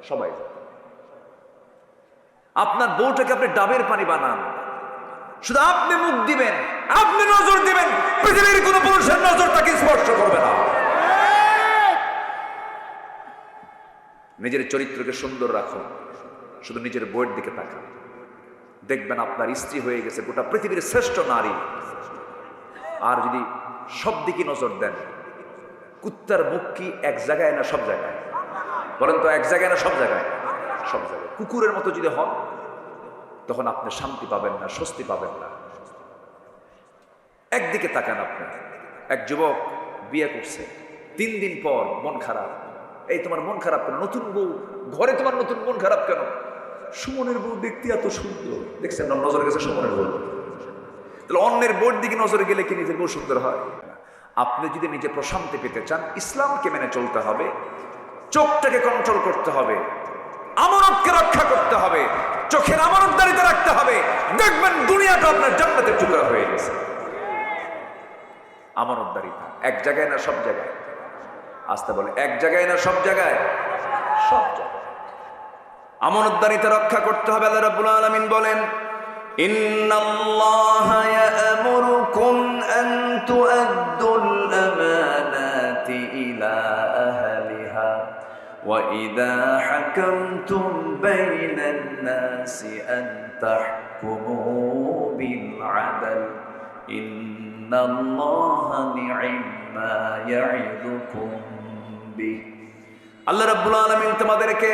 সবাই যায়। আপনার বউটাকে আপনি ডাবের পানি বানান, শুধু আপনি মুখ দিবেন, আপনি নজর দিবেন, পৃথিবীর কোন পুরুষের নজর তাকে স্পর্শ করবে না। নিজের চরিত্রকে সুন্দর রাখুন, শুধু নিজের বউয়ের দিকে তাকান, দেখবেন আপনার স্ত্রী হয়ে গেছে গোটা পৃথিবীর শ্রেষ্ঠ নারী। আর যদি সব দিকে নজর দেন, কুত্তার মুখ কি এক জায়গায় না সব জায়গায়? বলেন তো, এক জায়গায় না সব জায়গায়? সব জায়গায়। কুকুরের মতো যদি হন, তখন আপনি শান্তি পাবেন না, স্বস্তি পাবেন না। একদিকে তাকান আপনি। এক যুবক বিয়ে করছে, 3 দিন পর মন খারাপ। এই তোমার মন খারাপ কেন? নতুন বউ ঘরে, তোমার নতুন মন খারাপ কেন? সুমনের বউ দেখতে এত সুন্দর। দেখছেন নজর গেছে সুমনের বউ। তাহলে অন্যের বউর দিকে নজরে গেলে কি নিজের বউ সুন্দর হয়? আপনি যদি নিজে প্রশান্তি পেতে চান, ইসলামকে মেনে চলতে হবে, চোখটাকে কন্ট্রোল করতে হবে, আমানতকে রক্ষা করতে হবে, চোখের আমানতদারিতে রাখতে হবে। দেখবেন দুনিয়াটা আপনার জান্নাতের টুকরা হয়ে গেছে। আমানতদারিতা এক জায়গায় না সব জায়গায়? আসতে বলে, এক জায়গায় না সব জায়গায়? সব জায়গায়। আমানতদারিতা রক্ষা করতে হবে। আল্লাহ রাব্বুল আলামিন বলেন, ইন্নাল্লাহা ইয়া'মুরুকুম আন তু'আদ্দুল আমানাতি ইলা আহলিহা ওয়া ইযা হাকামতুম বাইনান নাসি আন তাহকুমু বিল আদল ইন্নাল্লাহা নি'মা ইয়া'iদুকুম বিহি। আল্লাহ রাব্বুল আলামিন তোমাদেরকে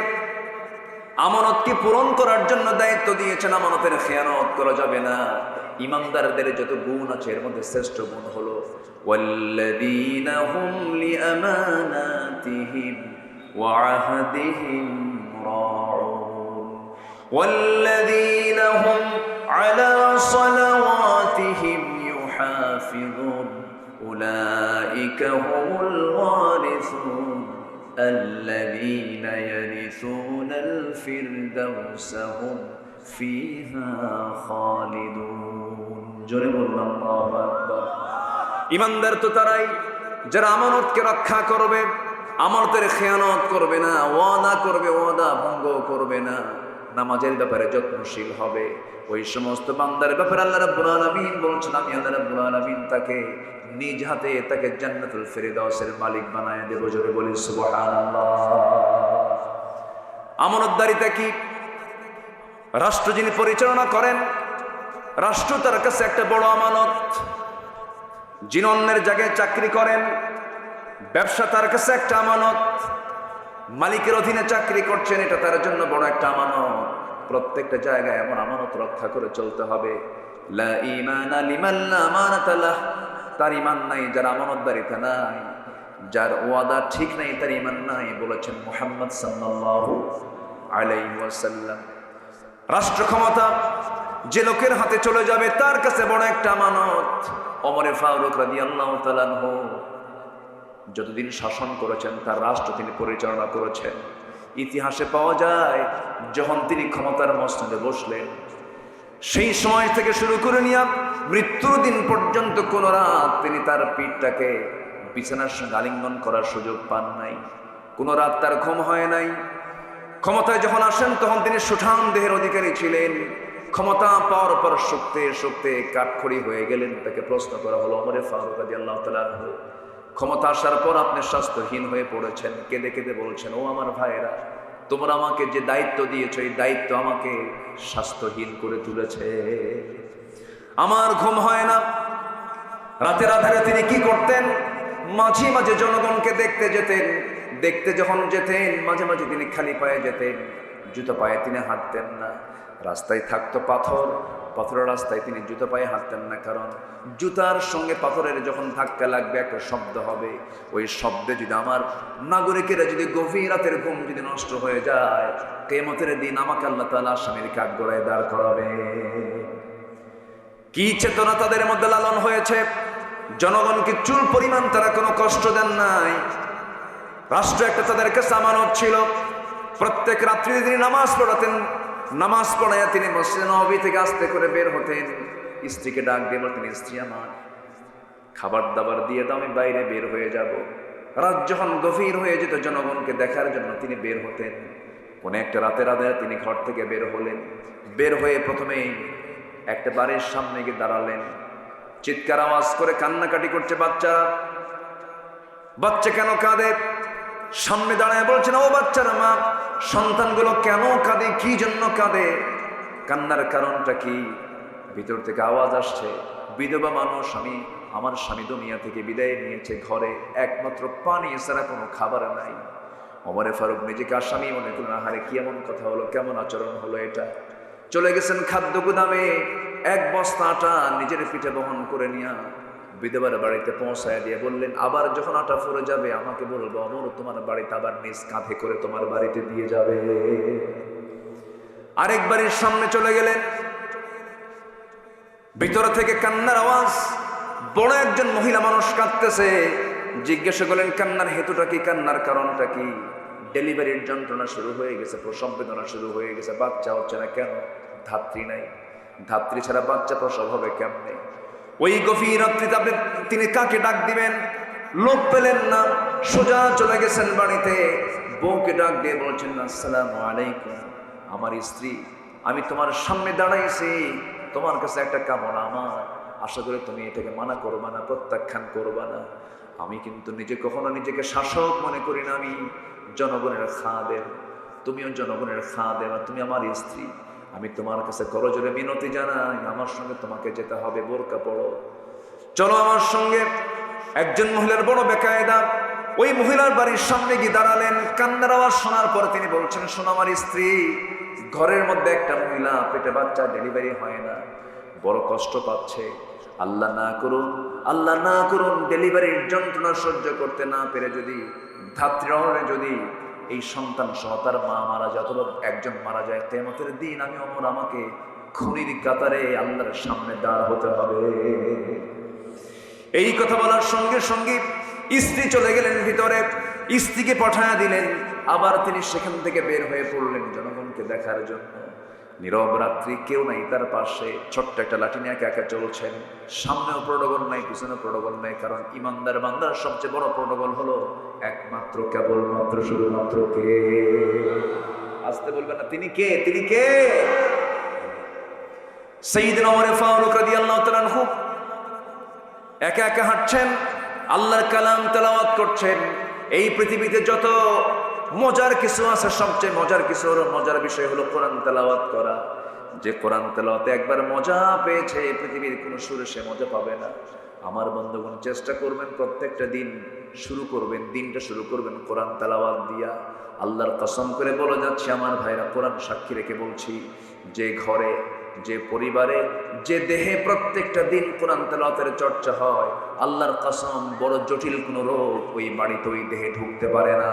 আমানতকে পূরণ করার জন্য দায়িত্ব দিয়েছেন। আমানতের খেয়ানত করা যাবে না। ইমানদারদের যত গুণ আছে এর মধ্যে শ্রেষ্ঠ গুণ হলো ওয়াল্লাযীনা হুম লিআমানাতিহিম ওয়া আহদিহিম রাউন ওয়াল্লাযীনা হুম আলা সালাওয়াতিহিম ইউহাফিযুন উলাইকা হুমুল ওয়ারিসুন الذين يرثون الفردوس هم فيها خالدون। জোরে বলুন আল্লাহু আকবার। ইমানদার তো তারাই যারা আমানতকে রক্ষা করবে, আমানতের খেয়ানত করবে না, ওয়াদা করবে, ওয়াদা ভঙ্গ করবে না, নামাজের ব্যাপারে যত্নশীল হবে। ওই সমস্ত বান্দার ব্যাপারে আল্লাহ রাব্বুল আলামিন বলছেন, আমি আল্লাহ রাব্বুল আলামিন তাকে নিজ হাতে তাকে জান্নাতুল ফিরদাউসের মালিক বানায় দেব। জোরে বলি সুবহানাল্লাহ। আমানতদারিতা কি? রাষ্ট্র যিনি পরিচালনা করেন, রাষ্ট্র তার কাছে একটা বড় আমানত। যিনি অন্যের জায়গায় চাকরি করেন, ব্যবসা তার কাছে একটা আমানত, মালিকের অধীনে চাকরি করছেন, এটা তার জন্য বড় একটা আমানত। প্রত্যেকটা জায়গায় এমন আমানত রক্ষা করে চলতে হবে। লা ঈমানা লিমান লা আমানাতা লাহ, তার ঈমান নাই যার আমানতদারিতা নাই, যার ওয়াদা ঠিক নাই তার ঈমান নাই, বলেছেন মুহাম্মদ সাল্লাল্লাহু আলাইহি ওয়াসাল্লাম। রাষ্ট্র ক্ষমতা যে লোকের হাতে চলে যাবে তার কাছে বড় একটা আমানত। ওমরে ফারুক রাদিয়াল্লাহু তাআলা আনহু যতদিন শাসন করেছেন, তার রাষ্ট্র তিনি পরিচালনা করেছেন। ইতিহাসে পাওয়া যায় যখন তিনি ক্ষমতার মসনদে বসলেন, সেই সময় থেকে শুরু করে নিয়ে মৃত্যুর দিন পর্যন্ত কোন রাত তিনি তার পিঠটাকে বিছানার সঙ্গে আলিঙ্গন করার সুযোগ পান নাই। কোন রাত তার ঘুম হয় নাই। ক্ষমতায় যখন আসেন তখন তিনি সুঠাম দেহের অধিকারী ছিলেন। ক্ষমতা পাওয়ার পর শুকতে শুকতে কাঠখড়ি হয়ে গেলেন। তাকে প্রশ্ন করা হলো, ওমরে ফারুক রাদিয়াল্লাহু তাআলা আনহু, ক্ষমতা আসার পর আপনি স্বাস্থ্যহীন হয়ে পড়েছেন। কেঁদে কেঁদে বলছেন, ও আমার ভাইয়েরা, তোমরা আমাকে যে দায়িত্ব দিয়েছ এই দায়িত্ব আমাকে স্বাস্থ্যহীন করে তুলেছে। আমার ঘুম হয় না। রাতের আধারে তিনি কি করতেন? মাঝে মাঝে জনগণকে দেখতে যেতেন। দেখতে যখন যেতেন মাঝে মাঝে তিনি খালি পায়ে যেতেন, জুতো পায়ে তিনি হাঁটতেন না। রাস্তায় থাকতো পাথর, পাথরের রাস্তায় তিনি জুতো পায়ে হাঁটতেন না, কারণ জুতার সঙ্গে পাথরের যখন ধাক্কা লাগবে একটা শব্দ হবে। ওই শব্দে যদি আমার নাগরিকেরা যদি গভীর রাতের ঘুম যদি নষ্ট হয়ে যায়, কিয়ামতের দিন আমাকে আল্লাহ তাআলা আসামির কাঠগড়ায় দাঁড় করাবে। কি চেতনা তাদের মধ্যে লালন হয়েছে! জনগণকে চুল পরিমাণ তারা কোনো কষ্ট দেন নাই। রাষ্ট্র একটা তাদের কাছে আমানত ছিল। প্রত্যেক রাত্রি তিনি নামাজ পড়াতেন। নামাজ পড়াইয়া তিনি মসজিদে নববী থেকে আস্তে করে বের হতেন। স্ত্রীকে ডাক দিয়ে বলতেন, স্ত্রী আমার, খাবার দাবার দিয়ে দাও, আমি বাইরে বের হয়ে যাব। রাত যখন গভীর হয়ে যেত জনগণকে দেখার জন্য তিনি বের হতেন। কোন একটা রাতের আধারে তিনি ঘর থেকে বের হলেন। বের হয়ে প্রথমেই একটা বাড়ির সামনে গিয়ে দাঁড়ালেন। চিৎকার আওয়াজ করে কান্নাকাটি করছে বাচ্চারা। বাচ্চা কেন কাঁদে? সামনে দাঁড়ায় বলছেন, ও বাচ্চারা মা, সন্তানগুলো কেন কাঁদে, কি জন্য কাঁদে, কান্নার কারণটা কি? ভিতর থেকে আওয়াজ আসছে, বিধবা মানুষ, আমার স্বামী দুনিয়া থেকে বিদায় নিয়েছে, ঘরে একমাত্র পানি ছাড়া কোনো খাবার নাই। ওমরে ফারুক নিজেকে আসামি মনে করলেন, আহারে কি এমন কথা হলো, কেমন আচরণ হলো এটা। চলে গেছেন খাদ্য গুদামে, এক বস্তা আটা নিজের পিঠে বহন করে নিয়ে বিধবার বাড়িতে পৌঁছায় দিয়ে বললেন, আবার যখন আটা ফুরে যাবে আমাকে বলবো, অমর তোমার বাড়িতে আবার নিজ কাঁধে করে তোমার বাড়িতে দিয়ে যাবে। আরেক বাড়ির সামনে চলে গেলেন। ভিতর থেকে কান্নার আওয়াজ। বড় একজন মহিলা মানুষ কাঁদতেছে। জিজ্ঞাসা করলেন, কান্নার হেতুটা কি, কান্নার কারণটা কি? ডেলিভারির যন্ত্রণা শুরু হয়ে গেছে, প্রসব বেদনা শুরু হয়ে গেছে, বাচ্চা হচ্ছে না কেন? ধাত্রী নাই, ধাত্রী ছাড়া বাচ্চা প্রসব হবে কেমনে? ওই গভীর রাত্রিতে তিনি কাকে ডাক দিবেন? লোক পেলেন না, সোজা চলে গেছেন বাড়িতে। বউকে ডাক দিয়ে বলছেন, আসসালামু আলাইকুম, আমার স্ত্রী, আমি তোমার সামনে দাঁড়াইছি, তোমার কাছে একটা কামনা আমার, আশা করি তুমি এটাকে মানা করবা না, প্রত্যাখ্যান করবা না। আমি কিন্তু কখনো নিজেকে শাসক মনে করি না, আমি জনগণের খাদেম, তুমিও জনগণের খাদেম, আর তুমি আমার স্ত্রী। আমি তোমার কাছে করজোরে মিনতি জানাই, আমার সঙ্গে তোমাকে যেতে হবে, বোরকা পড়ো, চলো আমার সঙ্গে। একজন মহিলার বড় বেকায়দা, ওই মহিলার বাড়ির সামনে গিয়ে দাঁড়ালেন। কান্নার আওয়াজ শোনার পর তিনি বলছেন, শোনো আমার স্ত্রী, ঘরের মধ্যে একটা মহিলা, পেটে বাচ্চা, ডেলিভারি হয় না, বড় কষ্ট পাচ্ছে। আল্লাহ না করুন, আল্লাহ না করুন, ডেলিভারির যন্ত্রণা সহ্য করতে না পেরে যদি ধাত্রীর যদি এই সন্তান সহ তার মা মারা যায় অথবা একজন মারা যায়, কিয়ামতের দিন আমি ওমর আমাকে খুনির কাতারে আল্লাহর সামনে দাঁড় হতে হবে। এই কথা বলার সঙ্গে সঙ্গে স্ত্রী চলে গেলেন ভিতরে, স্ত্রীকে পাঠায়া দিলেন। আবার তিনি সেখান থেকে বের হয়ে পড়লেন জনগণকে দেখার জন্য। নীরব রাত্রি, কেউ নাই তার পাশে, ছোট্ট একটা লাঠি নিয়ে একা একা চলছেন। সামনেও প্রোটোকল নাই, পিছনে প্রোটোকল নাই, কারণ ইমানদার বান্দার সবচেয়ে বড় প্রোটোকল হলো একমাত্র, কেবলমাত্র, শুধুমাত্র কে? আসতে বলবেন না, তিনি কে? তিনি কে? সাইয়্যিদনা ওমর ফারুক রাদিয়াল্লাহু তাআলা আনহু একা একা হাঁটছেন, আল্লাহর কালাম তেলাওয়াত করছেন। এই পৃথিবীতে যত মজার কিছু আছে, সবচেয়ে মজার বিষয় হলো কোরআন তেলাওয়াত করা। যে কোরআন তেলাওয়াতে একবার মজা পেয়েছে, পৃথিবীর কোনো সুরে সে মজা পাবে না। আমার বন্ধুগণ, চেষ্টা করবেন প্রত্যেকটা দিন শুরু করবেন, দিনটা শুরু করবেন কোরআন তেলাওয়াত দিয়া। আল্লাহর কসম করে বলে যাচ্ছি আমার ভাইরা, কোরআন সাক্ষী রেখে বলছি, যে ঘরে, যে পরিবারে, যে দেহে প্রত্যেকটা দিন কোরআন তেলাওয়াতের চর্চা হয়, আল্লাহর কসম বড় জটিল কোনো রোগ ওই বাড়িতে, ওই দেহে ঢুকতে পারে না।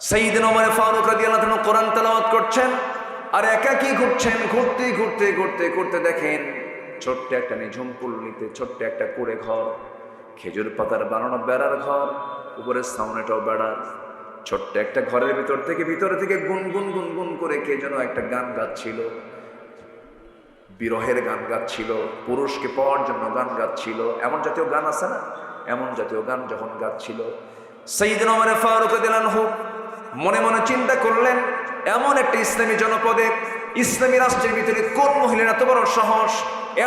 সাইয়েদনা ওমর ফারুক রাদিয়াল্লাহু আনহু কোরআন তেলাওয়াত করছেন আর একাকী ঘুরছেন। ঘুরতে ঘুরতে ঘুরতে ঘুরতে দেখেন ছোট্ট একটা নিঝুম পল্লীতে ছোট্ট একটা কুড়ে ঘর, খেজুর পাতার বানানো বেড়ার ঘর, উপরে সামনেটাও বেড়ার। ছোট্ট একটা ঘরের ভিতরে থেকে গুনগুন গুনগুন করে কে যেন একটা গান গাচ্ছিল, বিরহের গান গাচ্ছিল, পুরুষকে পাওয়ার জন্য গান গাচ্ছিল। এমন জাতীয় গান আছে না, এমন জাতীয় গান যখন গাচ্ছিল, সাইয়েদনা ওমর ফারুক রাদিয়াল্লাহু আনহু মনে মনে চিন্তা করলেন, এমন একটা ইসলামী জনপদে, ইসলামী রাষ্ট্রের ভিতরে কোন মহিলার এত বড় সাহস,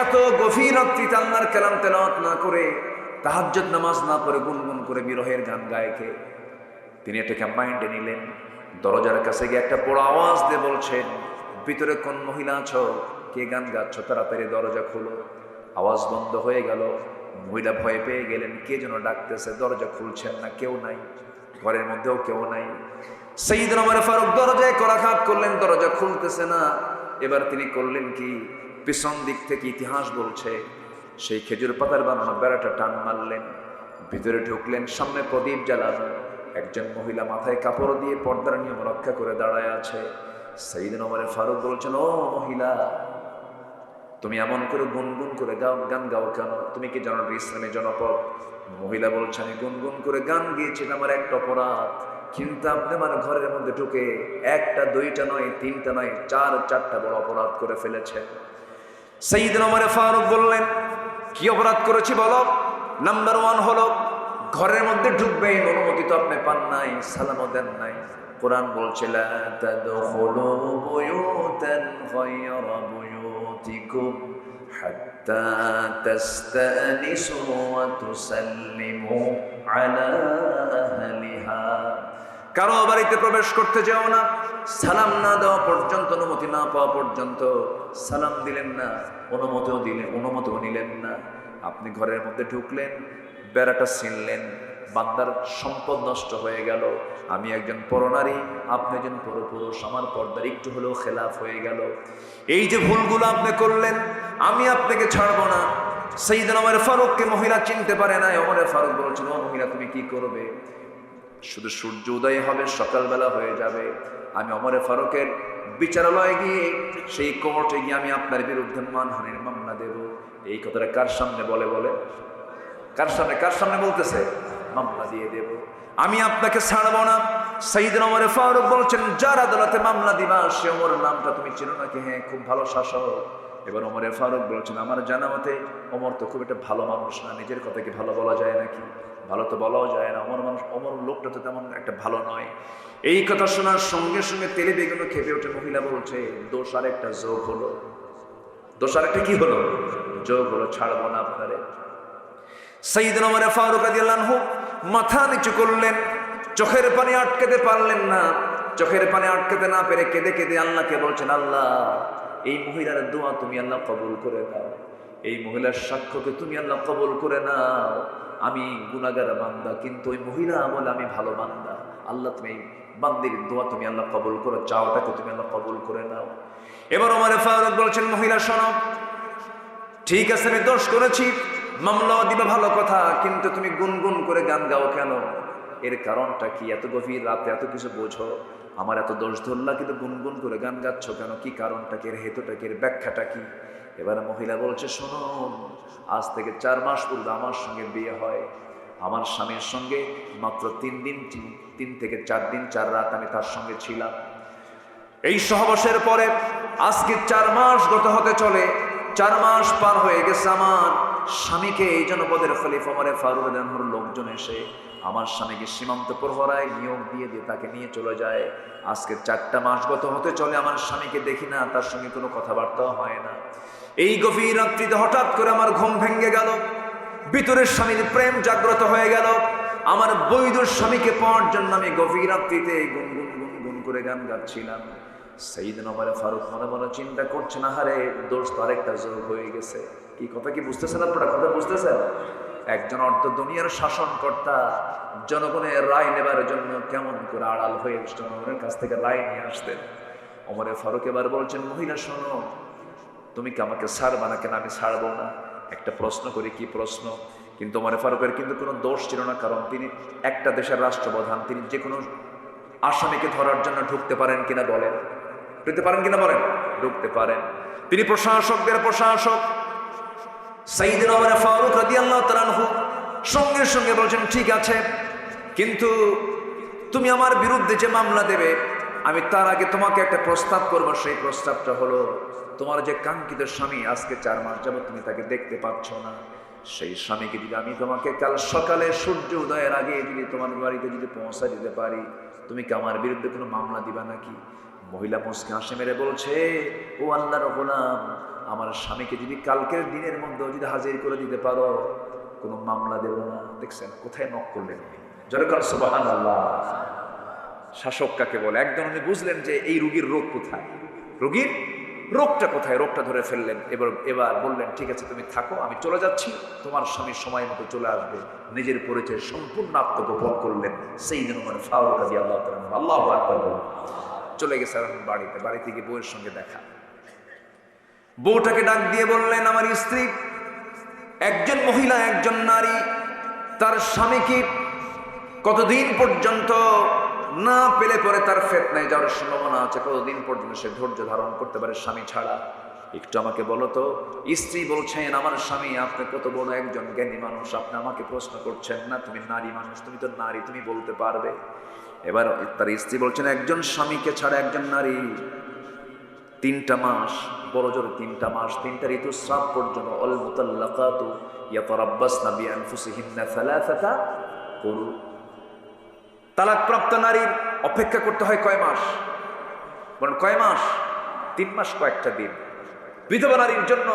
এত গভীর রাত্রিতে আল্লাহর কালাম তেলাওয়াত না করে, তাহাজ্জুদ নামাজ না পড়ে গুনগুন করে বিরহের গান গায়কে। তিনি এটাকে মাইন্ডে নিলেন। দরজার কাছে গিয়ে একটা বড় আওয়াজ দিয়ে বলছেন, ভিতরে কোন মহিলা আছো, কে গান গাচ্ছ, তাড়াতাড়ি দরজা খুলো। আওয়াজ বন্ধ হয়ে গেল। মহিলা ভয় পেয়ে গেলেন, কে যেন ডাকতেছে, দরজা খুলছেন না, কেউ নাই, ঘরের মধ্যেও কেউ নাই। সাইয়েদনা ওমর ফারুক দরজায় করাঘাত করলেন, দরজা খুলতেছে না। এবার তিনি করলেন কি, পিছন দিক থেকে ইতিহাস বলছে সেই খেজুর পাতার বানানো বেড়াটা টান মারলেন, ভিতরে ঢুকলেন। সামনে প্রদীপ জ্বালানো, একজন মহিলা মাথায় কাপড় দিয়ে পর্দার নিয়ম রক্ষা করে দাঁড়ায় আছে। সাইয়েদনা ওমর ফারুক বলছেন, ও মহিলা, তুমি এমন করে গুনগুন করে গান গাও কেন? তুমি কি জানো ইসলামী জনপদ? মহিলা বলছে, আমি গুনগুন করে গান গিয়েছি, আমার একটা অপরাধ, কিন্তু আপনি আমার ঘরের মধ্যে ঢুকে একটা, দুইটা নয়, তিনটা নয়, চারটা বড় অপরাধ করে ফেলেছেন। সাইয়েদনা ওমর ফারুক বললেন, কি অপরাধ করেছি বলো? নাম্বার 1 হলো, ঘরের মধ্যে ঢুকবেন অনুমতি তো আপনি পান নাই, সালামও দেন নাই। কোরআন বলছে, লা তাদখুলু বুয়ুতান গায়রা বুয়ুতিকুম হাত্তা তাস্তানিসু ওয়া তুসাল্লিমু আলা আহলিহা। কারো বাড়িতে প্রবেশ করতে যাও না, সালাম না দেওয়া পর্যন্ত, অনুমতি না পাওয়া পর্যন্ত। সালাম দিলেন না, অনুমতিও নিলেন না। আপনি ঘরের মধ্যে ঢুকলেন, বেড়াটা ছিনলেন, বান্দার সম্পদ নষ্ট হয়ে গেল। আমি একজন পরনারী, আপনি একজন পরপুরুষ, আমার পর্দার একটু হলেও খেলাফ হয়ে গেল। এই যে ভুলগুলো আপনি করলেন, আমি আপনাকে ছাড়বো না। সাইয়েদনা ওমর ফারুককে মহিলা চিনতে পারে না। ওমর ফারুক বলছেন, ও মহিলা, তুমি কি করবে? শুধু সূর্য উদয় হবে, সকালবেলা হয়ে যাবে, আমি ওমর ফারুকের বিচারালয়ে গিয়ে, সেই কোর্টে গিয়ে আমি আপনার বিরুদ্ধে মানহানির মামলা দেব। এই কথাটা কার সামনে বলে? কার সামনে বলতেছে? মামলা দিয়ে দেব, আমি আপনাকে ছাড়বো না। সাইয়েদনা ওমর ফারুক বলছেন, যার আদালতে মামলা দিবা সে ওমর নামটা তুমি চিনো নাকি? হ্যাঁ, খুব ভালো শাসক। এবার ওমর ফারুক বলছেন, আমার জানা মতে ওমর তো খুব একটা ভালো মানুষ না। নিজের কথা কি ভালো বলা যায় নাকি? ভালো তো বলাও যায় না। ওমর লোকটা তো তেমন একটা ভালো নয়। এই কথা শোনার সঙ্গে সঙ্গে তেলে বেগুনে খেপে ওঠে। মহিলা বলছে, দোষ আরেকটা যোগ হলো। দোষ আরেকটা কি হলো? যোগ হলো, ছাড়বো না আপনারে। সাইয়েদনা ওমর ফারুক রাদিয়াল্লাহু আনহু মাথা নিচু করলেন, চোখের পানি আটকাতে পারলেন না। চোখের পানি আটকাতে না পেরে কেঁদে কেঁদে আল্লাহকে বলছেন, আল্লাহ, এই মহিলার দোয়া তুমি আল্লাহ কবুল করে নাও, এই মহিলার সাক্ষ্যকে তুমি আল্লাহ কবুল করে নাও। আমি গুনাহগার বান্দা, কিন্তু ওই মহিলা বলে আমি ভালো বান্দা। আল্লাহ, তুমি বান্দির দোয়া তুমি আল্লাহ কবুল করো, চাওয়াটাকে তুমি আল্লাহ কবুল করে নাও। এবার ওমর ফারুক বলছেন, মহিলা শোনো, ঠিক আছে, আমি দোষ করেছি, মামলা দিবা ভালো কথা, কিন্তু তুমি গুনগুন করে গান গাও কেন? এর কারণটা কি? এত গভীর রাতে এত কিছু বোঝো, আমার এত দোষ ধরলা, কিন্তু গুনগুন করে গান গাচ্ছ কেন? কি কারণটা কি? এর হেতুটা কি? এর ব্যাখ্যাটা কি? এবার মহিলা বলছে, শোনো, আজ থেকে 4 মাস পূর্বে আমার সঙ্গে বিয়ে হয়। আমার স্বামীর সঙ্গে মাত্র 3 থেকে 4 দিন 4 রাত আমি তার সঙ্গে ছিলাম। এই সহবাসের পরে আজকে 4 মাস গত হতে চলে, 4 মাস পার হয়ে গেছে। আমার স্বামীকে এই জনপদের খলিফা ওমর ফারুক রাদিয়াল্লাহু আনহুর লোকজন এসে আমার স্বামীকে সীমান্ত প্রহরায় নিয়োগ দিয়ে তাকে নিয়ে চলে যায়। আজকে 4টা মাস গত হতে চলে, আমার স্বামীকে দেখি না, তার সঙ্গে কোনো কথাবার্তাও হয় না। এই গভীর রাত্রিতে হঠাৎ করে আমার ঘুম ভেঙে গেল, ভিতরের স্বামীর প্রেম জাগ্রত হয়ে গেল। আমার বৈধ স্বামীকে পাওয়ার জন্য আমি গভীর রাত্রিতে গুনগুন করে গান গাচ্ছিলাম। সাইয়েদনা ওমর ফারুক মনে মনে চিন্তা করছেন, আহারে দোষ তো আরেকটা যোগ হয়ে গেছে। কি কথা কি বুঝতেছেন আপনারা? কথা বুঝতেছেন? একজন অর্ধ দুনিয়ার শাসনকর্তা জনগণের রায় নেবার জন্য কেমন করে আড়াল হয়ে জনগণের কাছ থেকে রায় নিয়ে আসতেন। ওমর ফারুক এবার বলছেন, মহিলা শোনো, তুমি কি আমাকে ছাড়বা না? কেন আমি ছাড়বো না? একটা প্রশ্ন করি। কি প্রশ্ন? কিন্তু ওমর ফারুকের কিন্তু কোনো দোষ ছিল না, কারণ তিনি একটা দেশের রাষ্ট্রপ্রধান। তিনি যে কোনো আসামিকে ধরার জন্য ঢুকতে পারেন কিনা বলেন? ঢুকতে পারেন কিনা বলেন? ঢুকতে পারেন। তিনি প্রশাসকদের প্রশাসক। সাইয়েদনা ওমর ফারুক রাদিয়াল্লাহু তাআলা আনহু সঙ্গে সঙ্গে বলছেন, ঠিক আছে, কিন্তু তুমি আমার বিরুদ্ধে যে মামলা দেবে, আমি তার আগে তোমাকে একটা প্রস্তাব করবো। সেই প্রস্তাবটা হলো, তোমার যে কাঙ্ক্ষিত স্বামী আজকে 4 মাস যাবত তুমি তাকে দেখতে পাচ্ছ না, সেই স্বামীকে যদি আমি তোমাকে কাল সকালে সূর্য উদয়ের আগে যদি তোমার বাড়িতে যদি পৌঁছা দিতে পারি, তুমি কি আমার বিরুদ্ধে কোনো মামলা দিবা নাকি? মহিলা মুচকি হাসি মেরে বলছে, ও আল্লাহর গোলাম, আমার স্বামীকে যদি কালকের দিনের মধ্যে যদি হাজির করে দিতে পারো, কোনো মামলা দেব না। দেখছেন কোথায় নক করলেন? জোরে কর সুবহানাল্লাহ। শাসক কাকে বলে? একদম উনি বুঝলেন যে এই রোগীর রোগ কোথায়, রোগীর রোগটা কোথায়, রোগটা ধরে ফেললেন। এবার বললেন, ঠিক আছে তুমি থাকো, আমি চলে যাচ্ছি, তোমার স্বামী সময় মতো চলে আসবে। নিজের পরিচয় সম্পূর্ণ আত্মগোপন করলেন সাইয়েদনা ওমর ফারুক রাদিয়াল্লাহু তাআলা। আল্লাহু আকবার। চলে গেছে বাড়িতে। বাড়িতে গিয়ে বউয়ের সঙ্গে দেখা। বউটাকে ডাক দিয়ে বললেন, আমার স্ত্রী, একজন মহিলা, একজন নারী তার স্বামীকে কতদিন পর্যন্ত না পেলে পরে তার ফিতনায় যাওয়ার সম্ভাবনা আছে, কতদিন পর্যন্ত সে ধৈর্য ধারণ করতে পারে স্বামী ছাড়া? একটু আমাকে বলো তো। স্ত্রী বলছেন, আমার স্বামী, আপনি কত বড় একজন জ্ঞানী মানুষ, আপনি আমাকে প্রশ্ন করছেন না? তুমি নারী মানুষ, তুমি তো নারী, তুমি বলতে পারবে। এবার তার স্ত্রী বলছেন, একজন স্বামীকে ছাড়া একজন নারী 3টা মাস, বড় জোর 3টা মাস, 3টা ঋতুস্রাব পর্যন্ত, অল মুতাল্লাকাতু ইয়াতারাব্বাসনা বিআনফুসিহিন্না সালাসাতা কুরু, তালাকপ্রাপ্ত নারীর অপেক্ষা করতে হয় কয় মাস? বলেন কয় মাস? 3 মাস কয়েকটা দিন। বিধবা নারীর জন্য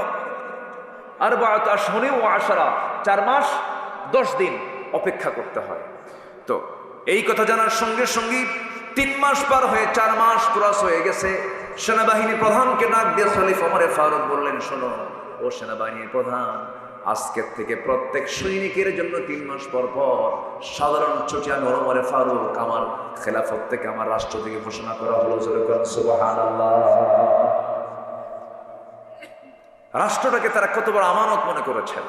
আরবাআত আশহুরিন ওয়া আশরা, 4 মাস 10 দিন অপেক্ষা করতে হয়। তো এই কথা জানার সঙ্গে সঙ্গে 3 মাস পার হয়ে 4 মাস ক্রস হয়ে গেছে। সেনাবাহিনী প্রধানকে ডাক দিয়ে খলিফা ওমর ফারুক বললেন, শোনো ও সেনাবাহিনীর প্রধান, আজকের থেকে প্রত্যেক সৈনিকের জন্য 3 মাস পর পর সাধারণ ছুটি আমি ওমর ফারুক আমার খেলাফত থেকে, আমার রাষ্ট্র থেকে ঘোষণা করা হলো। সুবহানাল্লাহ। রাষ্ট্রটাকে তারা কত বড় আমানত মনে করেছেন।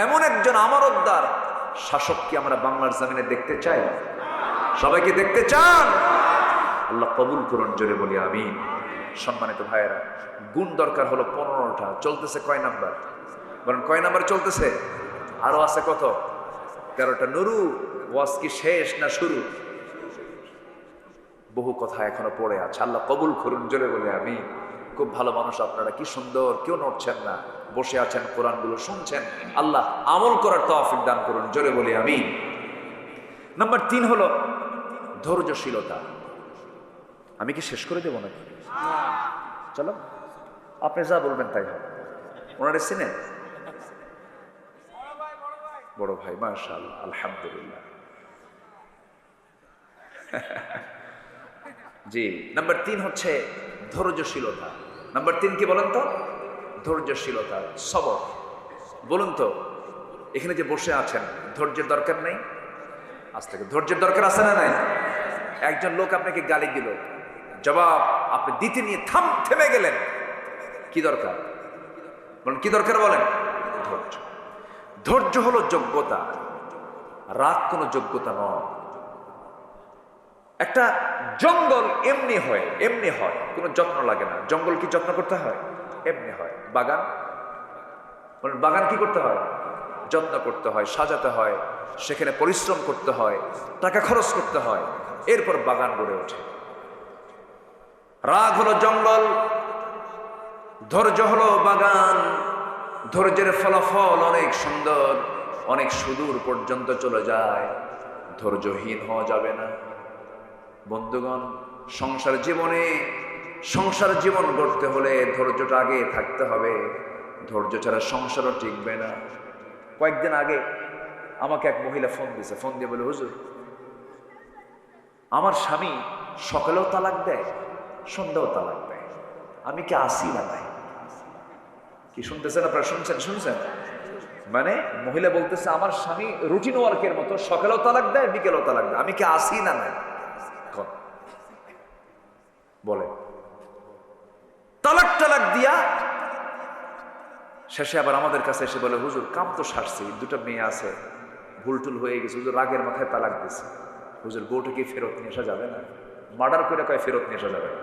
এমন একজন আমানতদার শাসক কি আমরা বাংলার জমিনে দেখতে চাই? সবাইকে দেখতে চান? আল্লাহ কবুল করুন, জোরে বলি আমিন। সম্মানিত ভাইয়েরা, গুণ দরকার হলো 15টা। চলতেছে কয় নাম্বার? বলেন কয় নাম্বার চলতেছে? আরো আছে কত? 13টা। নুরু, ওয়াজ কি শেষ না শুরু? বহু কথা এখনো পড়ে আছে। আল্লাহ কবুল করুন, জোরে বলি আমিন। খুব ভালো মানুষ আপনারা, কি সুন্দর, কেউ নড়ছেন না, বসে আছেন, কোরআনগুলো শুনছেন। আল্লাহ আমল করার তৌফিক দান করুন, জোরে বলি আমিন। নাম্বার 3 হলো ধৈর্যশীলতা। আমি কি শেষ করে দেবো নাকি? চলো, আপনি যা বলবেন তাই হবে। ওনারে চিনেন? বড় ভাই, মাশাআল্লাহ, আলহামদুলিল্লাহ। জি, নাম্বার 3 হচ্ছে ধৈর্যশীলতা। নাম্বার 3 কি বলেন তো? ধৈর্যশীলতা, সবর। বলুন তো, এখানে যে বসে আছেন, ধৈর্যের দরকার নেই? আজ থেকে ধৈর্যের দরকার আছে না নাই? একজন লোক আপনাকে গালি দিল, জবাব আপনি দিতে নিয়ে থেমে গেলেন, কি দরকার? বলেন কি দরকার? বলেন ধৈর্য। ধৈর্য হলো যোগ্যতা, রাগ কোনো যোগ্যতা নয়। একটা জঙ্গল এমনি হয়, কোনো যত্ন লাগে না। জঙ্গল কি যত্ন করতে হয়? এমনি হয়। বাগান, বলেন বাগান কি করতে হয়? যত্ন করতে হয়, সাজাতে হয়, সেখানে পরিশ্রম করতে হয়, টাকা খরচ করতে হয়, এরপর বাগান গড়ে ওঠে। রাগ হলো জঙ্গল, ধৈর্য হলো বাগান। ধৈর্যের ফলাফল অনেক সুন্দর, অনেক সুদূর পর্যন্ত চলে যায়। ধৈর্যহীন হওয়া যাবে না। বন্ধুগণ, সংসার জীবন গড়তে হলে ধৈর্যটা আগে থাকতে হবে। ধৈর্য ছাড়া সংসারও টিকবে না। কয়েকদিন আগে আমাকে এক মহিলা ফোন দিয়ে বলে, হুজুর, আমার স্বামী সকালেও তালাক দেয়, সন্ধ্যাও তালাক দেয়। আমি কি আসি না নাই? কি শুনতেছেন আপনারা? শুনছেন? মানে মহিলা বলতেছে আমার স্বামী রুটিন ওয়ার্কের মতো সকালেও তালাক দেয়, বিকেলেও তালাক দেয়, আমি কি আসি না নাই? বলে তালাক দিয়া শেষে আবার আমাদের কাছে এসে বলে, হুজুর কাম তো সারছি, দুটো মেয়ে আছে, ভুলটুল হয়ে গেছে, হুজুর রাগের মাথায় তালাক দিছে, হুজুর বউটা কি ফেরত নিয়ে আসা যাবে না? মার্ডার করে কয় ফেরত নিয়ে আসা যাবে না।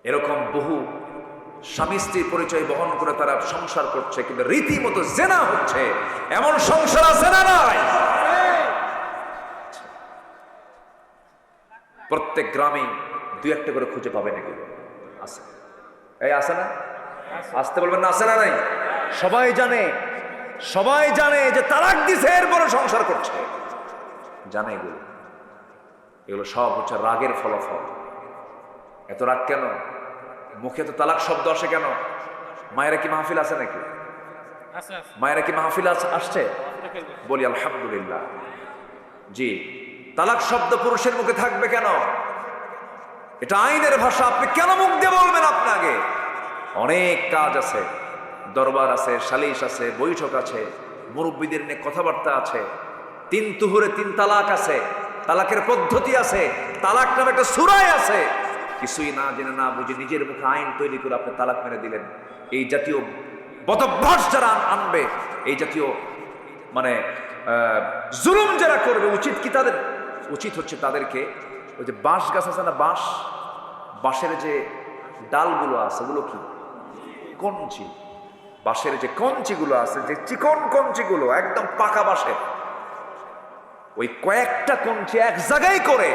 এরকম বহু স্বামী স্ত্রীর পরিচয় বহন করে তারা সংসার করছে, কিন্তু রীতিমতো জেনা হচ্ছে। এমন সংসার আছে না নাই? প্রত্যেক গ্রামে দুই একটা করে খুঁজে পাবেন, এগুলো আছে। এই আছে না? আসতে বলবেন না, আছে না নাই? সবাই জানে যে তালাক দিছে, এরপরে সংসার করছে, জানে এগুলো সব হচ্ছে রাগের ফলাফল। এত রাগ কেন? মুখে তো তালাক শব্দ আসে কেন? মায়েরা কি মাহফিল আছে নাকি? মায়েরা কি মাহফিল আসছে? বলি আলহামদুলিল্লাহ। জি, তালাক শব্দ পুরুষের মুখে থাকবে কেন? এটা আইনের ভাষা, আপনি কেন মুখ দিয়ে বলবেন? আপনাকে অনেক কাজ আছে, দরবার আছে, সালিশ আছে, বৈঠক আছে, মুরব্বীদের নিয়ে কথাবার্তা আছে, 3 তুহুরে 3 তালাক আছে, তালাকের পদ্ধতি আছে, তালাক নামে একটা সূরা আছে। কিছুই না জেনে না বুঝে নিজের মুখে আইন তৈরি করে আপনি তালাক মেরে দিলেন। এই জাতীয় বদভ্যাস যারা আনবে, এই জাতীয় মানে জুলুম যারা করবে, উচিত হচ্ছে তাদেরকে ওই যে বাঁশ গাছ আছে না, বাঁশের যে ডালগুলো আছে, ওগুলো কি কঞ্চি, বাঁশের যে কঞ্চিগুলো আছে, যে চিকন কঞ্চিগুলো একদম পাকা বাঁশের, ওই কয়েকটা কঞ্চি এক জায়গায় করে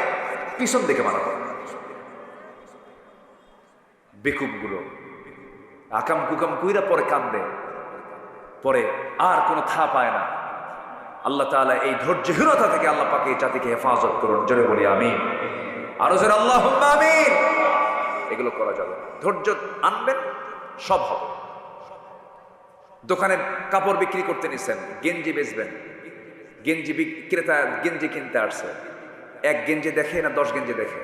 পিছন দিকে মারা হয়। বেকুবগুলো আকাম কুকাম কুইরা পরে কান্দে, পরে আর কোনো থা পায় না। আল্লাহ তাআলা এই ধৈর্যহীনতা থেকে আল্লাহ পাক এই জাতিকে হেফাজত করুন। জোরে বলি আমিন। আরো জোরে আল্লাহুম্মা আমিন। এগুলো করা যাবে না। ধৈর্য আনবেন, সব হবে। দোকানে কাপড় বিক্রি করতে নিছেন, গেঞ্জি বেচবেন, গেঞ্জি বিক্রেতা গেঞ্জি কিনতে আসছে, 1 গেঞ্জি দেখে না 10 গেঞ্জি দেখে?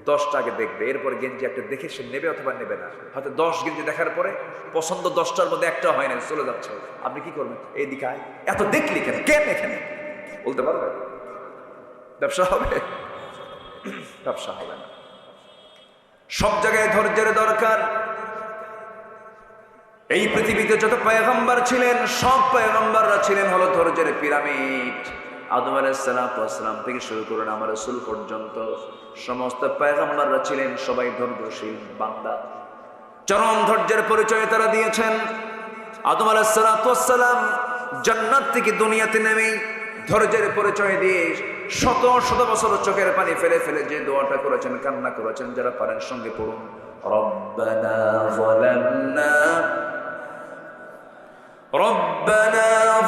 10টা আগে দেখবে, এরপরে গেঞ্জি একটা দেখে সে নেবে অথবা নেবে না। হয়তো 10 গেঞ্জি দেখার পরে পছন্দ 10টার মধ্যে একটা হয় না, চলে যাচ্ছে। আপনি কি করবেন? এই দিকে আয়, এত দেখলি কেন এখানে বলতে পারবেন? ব্যবসা হবে? ব্যবসা হবে না। সব জায়গায় ধৈর্যের দরকার। এই পৃথিবীতে যত পয়গম্বর ছিলেন, সব পয়গম্বররা ছিলেন হলো ধৈর্যের পিরামিড। আদম আলাইহিস সালাম থেকে শুরু করে আমার রাসূল পর্যন্ত সমস্ত পয়গম্বররা ছিলেন সবাই ধৈর্যশীল বান্দা। চরম ধৈর্যের পরিচয় তারা দিয়েছেন। আদম আলাইহিস সালাম জান্নাত থেকে দুনিয়াতে নেমে ধৈর্যের পরিচয় দিয়ে শত শত বছর চোখের পানি ফেলে ফেলে যে দোয়াটা করেছেন, কান্না করেছেন, যারা পারেন সঙ্গে পড়ুন, রব্বানা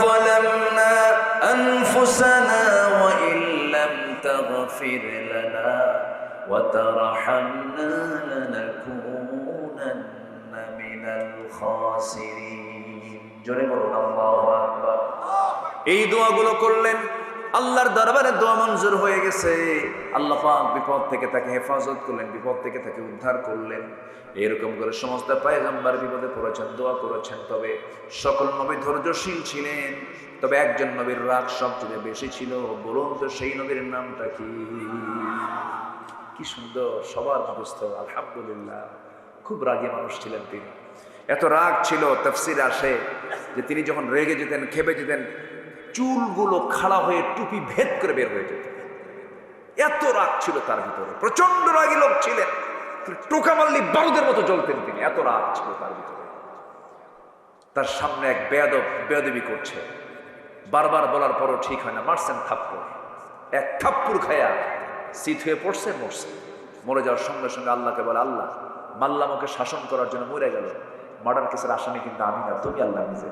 যালামনা আনফুসানা ওয়া ইল্লাম তাগফির লানা ওয়া তারহামনা লানাকুনান্না মিনাল খাসিরিন। জোরে বলুন আল্লাহু আকবার। এই দোয়াগুলো করলেন, আল্লাহর দরবারে দোয়া মঞ্জুর হয়ে গেছে। আল্লাহ পাক বিপদ থেকে তাকে হেফাজত করলেন, বিপদ থেকে তাকে উদ্ধার করলেন। এরকম করে সমস্ত পয়গম্বর বিপদে পড়েছেন, দোয়া করেছেন। তবে সকল নবী ধৈর্যশীল ছিলেন, তবে একজন নবীর রাগ সবচেয়ে বেশি ছিল। বলুন তো সেই নবীর নামটা কি? কি সুন্দর, সবার মুখস্থ, আলহামদুলিল্লাহ। খুব রাগী মানুষ ছিলেন তিনি। এত রাগ ছিল, তাফসীরে আসে যে তিনি যখন রেগে যেতেন, খেপে যেতেন, চুলগুলো খাড়া হয়ে টুপি ভেদ করে বের হয়ে যেত। এত রাগ ছিল তার ভিতরে। প্রচন্ড রাগী লোক ছিলেন, টোকা মারলে বারুদের মতো জ্বলতেন তিনি, এত রাগ ছিল তার ভিতরে। তার সামনে এক বেয়াদবি করছে, বারবার বলার পরও ঠিক হয় না, মারছেন থাপ্পড়। এক থাপ্পড় খায়া শীত হয়ে পড়ছে, মরে যাওয়ার সঙ্গে সঙ্গে আল্লাহকে বলে, আল্লাহ মারলাম, ওকে শাসন করার জন্য মরে গেল। মার্ডার কেসের আসামি কিন্তু আমি না, তুমি আল্লাহ নিজে।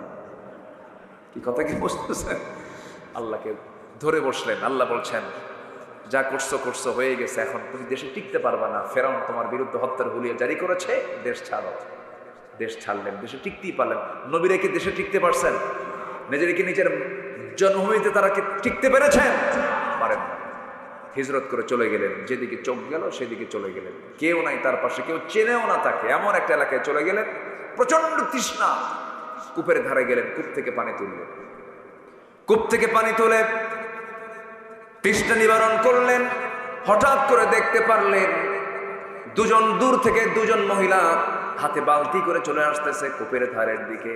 কি কথা কি বুঝতেছেন? আল্লাহকে ধরে বসলেন। আল্লাহ বলছেন, যা করছো হয়ে গেছে, এখন তুমি দেশে টিকতে পারবা না। ফেরাউন তোমার বিরুদ্ধে হত্যার হুলিয়া জারি করেছে, দেশ ছাড়ো। দেশ ছাড়লেন, দেশে টিকতেই পারলেন। নবীরা কি দেশে টিকতে পারছেন? নিজের জন্মভূমিতে তারা কি টিকতে পেরেছেন? পারেন না। হিজরত করে চলে গেলেন, যেদিকে চোখ গেল সেদিকে চলে গেলেন, কেউ নাই তার পাশে, কেউ চেনেও না তাকে, এমন একটা এলাকায় চলে গেলেন। প্রচন্ড তৃষ্ণা, কূপের ধারে গেলেন, কূপ থেকে পানি তুললেন, কূপ থেকে পানি তুলে তৃষ্ণা নিবারণ করলেন। হঠাৎ করে দেখতে পারলেন দুজন দূর থেকে দুজন মহিলা হাতে বালতি করে চলে আসতেছে কূপের ধারের দিকে।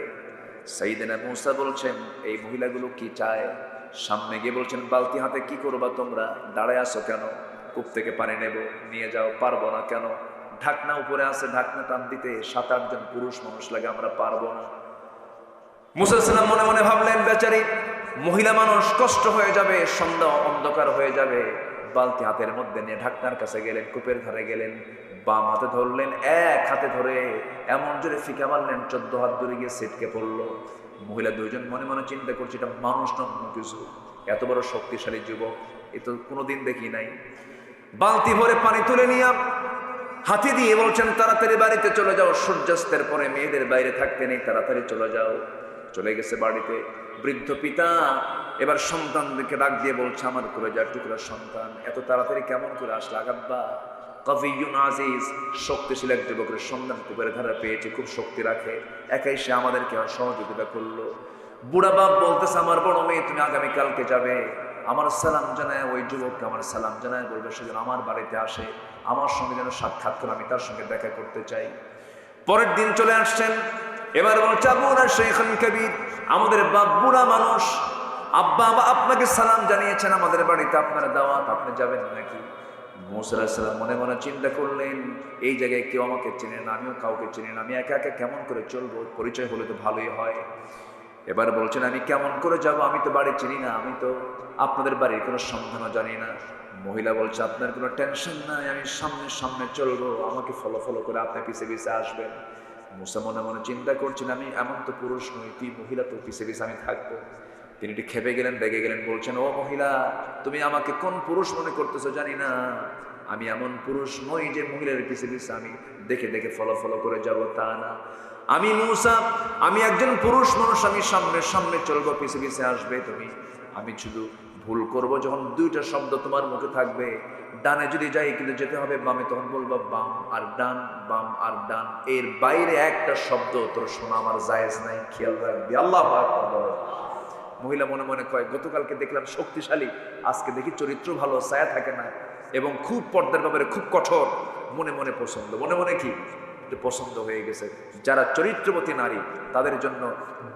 সাইয়েদনা মূসা বলছেন, এই মহিলাগুলো কি চায়? সামনে গিয়ে বলছেন, বালতি হাতে কি করবা তোমরা? দাঁড়ায় আসো কেন? কূপ থেকে পানি নেব, নিয়ে যাও। পারবো না কেন? ঢাকনা উপরে আছে, ঢাকনা টান দিতে 7-8 জন পুরুষ মানুষ লাগে, আমরা পারবো না। মূসা আলাইহিস সালাম মনে মনে ভাবলেন, বেচারি মহিলা মানুষ, কষ্ট হয়ে যাবে, সন্ধ্যা অন্ধকার হয়ে যাবে। বালতি হাতের মধ্যে নিয়ে ঢাকনার কাছে গেলেন, কূপের ধারে গেলেন, বাম হাতে ধরলেন, এক হাতে ধরে এমন জোরে ফিকা মারলেন 14 হাত দূরে গিয়ে ছিটকে পড়লো। মহিলা দুইজন মনে মনে চিন্তা করছে, এটা মানুষ না অন্য কিছু, এত বড় শক্তিশালী যুবক এ তো কোনোদিন দেখি নাই। বালতি ভরে পানি তুলে নিয়ে হাতি দিয়ে বলছেন, তাড়াতাড়ি বাড়িতে চলে যাও, সূর্যাস্তের পরে মেয়েদের বাইরে থাকতে নেই, তাড়াতাড়ি চলে যাও। চলে গেছে বাড়িতে। বৃদ্ধ পিতা এবার সন্তানদেরকে ডাক দিয়ে বলছে, আমার কলেজার টুকরা সন্তান, এত তাড়াতাড়ি কেমন করে আসলে? আগাব্বা কবিয়ুন আজিজ, শক্তিশালী এক যুবকের সন্ধান কূপের ধারে পেয়েছে, খুব শক্তি রাখে, একাই সে আমাদেরকে সহযোগিতা করলো। বুড়া বাপ বলতেছে, আমার বড় মেয়ে, তুমি আগামীকালকে যাবে, আমার সালাম জানায় ওই যুবককে আমার সালাম জানায় বলবে সে যেন আমার বাড়িতে আসে, আমার সঙ্গে যেন সাক্ষাৎ করে, আমি তার সঙ্গে দেখা করতে চাই। পরের দিন চলে আসছেন। এবার বলছে, আবুনা শাইখুন কবীর, আমাদের বাপ বুড়া মানুষ, আব্বা আপনাকে সালাম জানিয়েছেন, আমাদের বাড়িতে আপনার দাওয়াত, আপনি যাবেন নাকি? মূসা আলাইহিস সালাম মনে মনে চিন্তা করলেন, এই জায়গায় কেউ আমাকে চেনে না, আমিও কাউকে চিনি না, আমি একা একা কেমন করে চলবো? পরিচয় হলে তো ভালোই হয়। এবার বলছেন, আমি কেমন করে যাব? আমি তো বাড়ি চিনি না, আমি তো আপনাদের বাড়ির কোনো সন্ধানও জানি না। মহিলা বলছে, আপনার কোনো টেনশন নাই, আমি সামনে সামনে চলবো, আমাকে ফলো করে আপনি পিছে পিছে আসবেন। মূসা মনে মনে চিন্তা করছেন, আমি এমন তো পুরুষ নই, তুই মহিলা, তো পিছে পিছে আমি থাকবো। তিনি একটু খেপে গেলেন, রেগে গেলেন, বলছেন, ও মহিলা, তুমি আমাকে কোন পুরুষ মনে করতেছো জানি না, আমি এমন পুরুষ নই যে মহিলার পিছে পিছে আমি দেখে দেখে ফলো করে যাব, তা না। আমি মূসা, আমি একজন পুরুষ মানুষ, আমি সামনে সামনে চলবো, পিছে পিছে আসবে তুমি। আমি শুধু ভুল করব যখন দুইটা শব্দ তোমার মুখে থাকবে, ডানে যদি যাই কিন্তু যেতে হবে বামে, তখন বলবো বাম আর ডান, বাম আর ডান, এর বাইরে একটা শব্দ তোর শোনা আমার জায়েজ নাই, খেয়াল রাখবি। আল্লাহু আকবার। মহিলা মনে মনে কয়, গতকালকে দেখলাম শক্তিশালী, আজকে দেখি চরিত্র ভালো, ছায়া থাকে না, এবং খুব পর্দার ব্যাপারে খুব কঠোর। মনে মনে পছন্দ, মনে মনে কি পছন্দ হয়ে গেছে। যারা চরিত্রবতী নারী, তাদের জন্য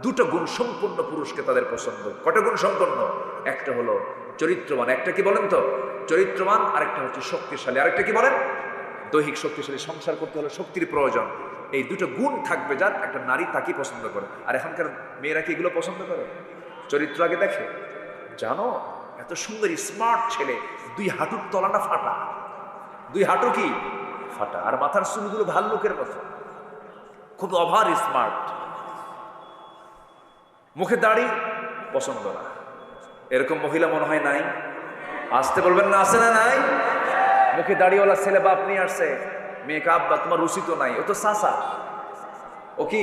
দুটো গুণ সম্পন্ন পুরুষকে তাদের পছন্দ। কটা গুণ সম্পন্ন? একটা হলো চরিত্রবান, একটা কি বলেন তো? চরিত্রবান, আরেকটা হচ্ছে শক্তিশালী, আরেকটা কি বলেন? দৈহিক শক্তিশালী। সংসার করতে হলে শক্তির প্রয়োজন। এই দুটো গুণ থাকবে যার, একটা নারী তাকে পছন্দ করে। আর এখনকার মেয়েরা কি এগুলো পছন্দ করে? চরিত্র আগে দেখে। জানো, এত সুন্দর স্মার্ট ছেলে, 2 হাঁটুর তলাটা ফাটা, 2 হাঁটু কি ফাটা, আর মাথার চুলগুলো ভাল্লুকের মতো, খুব ওভার স্মার্ট। মুখে দাড়ি পছন্দ না, এরকম মহিলা মনে হয় নাই? আসতে বলবেন না, আছে না নাই? মুখে দাড়িওয়ালা ছেলে বাপ নিয়ে আসছে, মেয়েকে, আব্বা তোমার রুচি তো নাই, ও তো চাচা। ও কি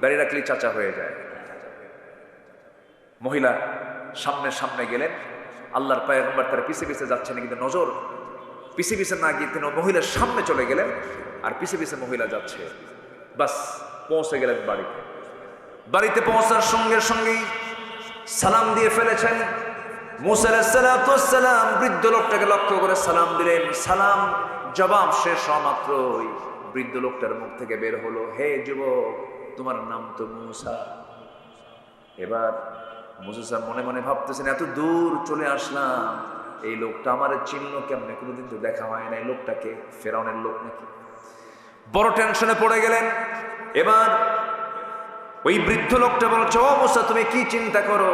দাড়ি রাখলে চাচা হয়ে যায়। মহিলা সামনে সামনে গেলেন, আল্লাহর পয়গম্বর তার পিছে পিছে যাচ্ছেন, কিন্তু নজর পিছে পিছে না গিয়ে তিনি মহিলার সামনে চলে গেলেন, আর পিছে পিছে মহিলা যাচ্ছে। বাস পৌঁছে গেলেন বাড়িতে। বাড়িতে পৌঁছার সঙ্গে সঙ্গেই সালাম দিয়ে ফেলেছেন। মূসা আলাইহিস সালাম বৃদ্ধ লোকটাকে লক্ষ্য করে সালাম দিলেন। সালাম জবাব শেষ হওয়া মাত্রই বৃদ্ধ লোকটার মুখ থেকে বের হলো, হে যুবক, তোমার নাম তো মূসা। এবার মূসা মনে মনে ভাবতেছেন, এত দূর চলে আসলাম, এই লোকটা আমার চিনল কেমনে? কোনোদিন তো দেখা হয় না। এই লোকটাকে ফেরাউনের লোক নাকি? বড় টেনশনে পড়ে গেলেন। এবার ওই বৃদ্ধ লোকটা বলছে, ও মূসা, তুমি কি চিন্তা করো?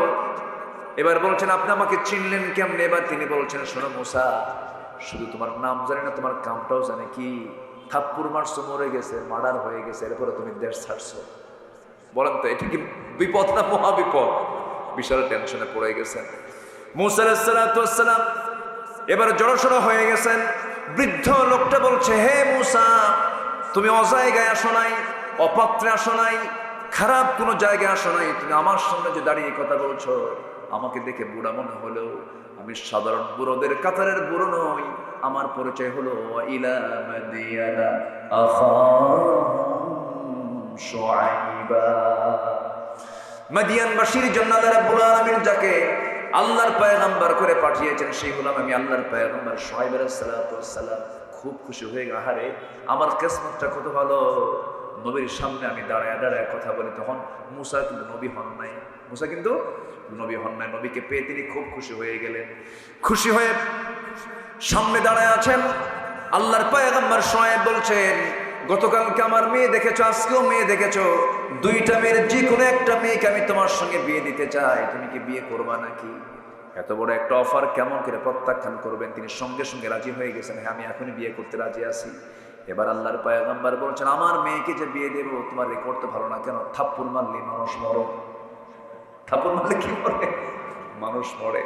এবার বলছেন, আপনি আমাকে চিনলেন কেমনে? এবার তিনি বলছেন, শোনো মূসা, শুধু তোমার নাম জানি না, তোমার কামটাও জানে। কি থাপ্পুর মারছো, মরে গেছে, মার্ডার হয়ে গেছে, এরপরে তুমি দেশ ছাড়ছো। বলেন তো, এটা কি বিপদ না মহা বিপদ? বিশাল টেনশনে পড়ে গেছেন মূসা আলাইহিস সালাম। এবার জড়সড় হয়ে গেছেন। বৃদ্ধ লোকটা বলছে, হে মূসা, তুমি অজায়গায় আসো নাই, অপাত্রে আসো নাই, খারাপ কোনো জায়গায় আসো নাই, তুমি আমার সামনে যে দাঁড়িয়ে কথা বলছো, আমাকে দেখে বুড়া মনে হলেও আমি সাধারণ বুড়োদের কাতারের বুড়ো নই, আমার পরিচয় হলো ইলা মাদিয়ানা আখাহুম শুআইবা। মাদিয়ানবাসীর জন্য আল্লাহ রাব্বুল আলামিন যাকে আল্লাহর পয়গম্বর করে পাঠিয়েছেন সেই হলাম আমি আল্লাহর পয়গম্বর শুআইব আলাইহিস সালাতু ওয়াস সালাম। খুব খুশি হয়ে গেল, আহারে আমার কিসমতটা কত ভালো, নবীর সামনে আমি দাঁড়ায় দাঁড়ায় কথা বলি। তখন মুসা কিন্তু নবী হন নাই, মুসা কিন্তু নবী হন নাই। নবীকে পেয়ে তিনি খুব খুশি হয়ে গেলেন। খুশি হয়ে সামনে দাঁড়ায় আছেন আল্লাহর পয়গম্বর শুআইব বলছেন, গতকালকে আমার মেয়ে দেখেছো, আজকেও মেয়ে দেখেছো, দুইটা মেয়ের যে কোনো একটা মেয়েকে আমি তোমার সঙ্গে বিয়ে দিতে চাই, তুমি কি বিয়ে করবা নাকি? এত বড় একটা অফার কেমন করে প্রত্যাখ্যান করবেন? তিনি সঙ্গে সঙ্গে রাজি হয়ে গেছেন, হ্যাঁ আমি এখনই বিয়ে করতে রাজি আছি। এবার আল্লাহর পয়গম্বর বলছেন, আমার মেয়েকে যে বিয়ে দেবো, তোমার রেকর্ড তো ভালো না, কেন? থাপ্পড় মারলে মানুষ মরে, থাপ্পড় মারলে কি মরে? মানুষ মরে।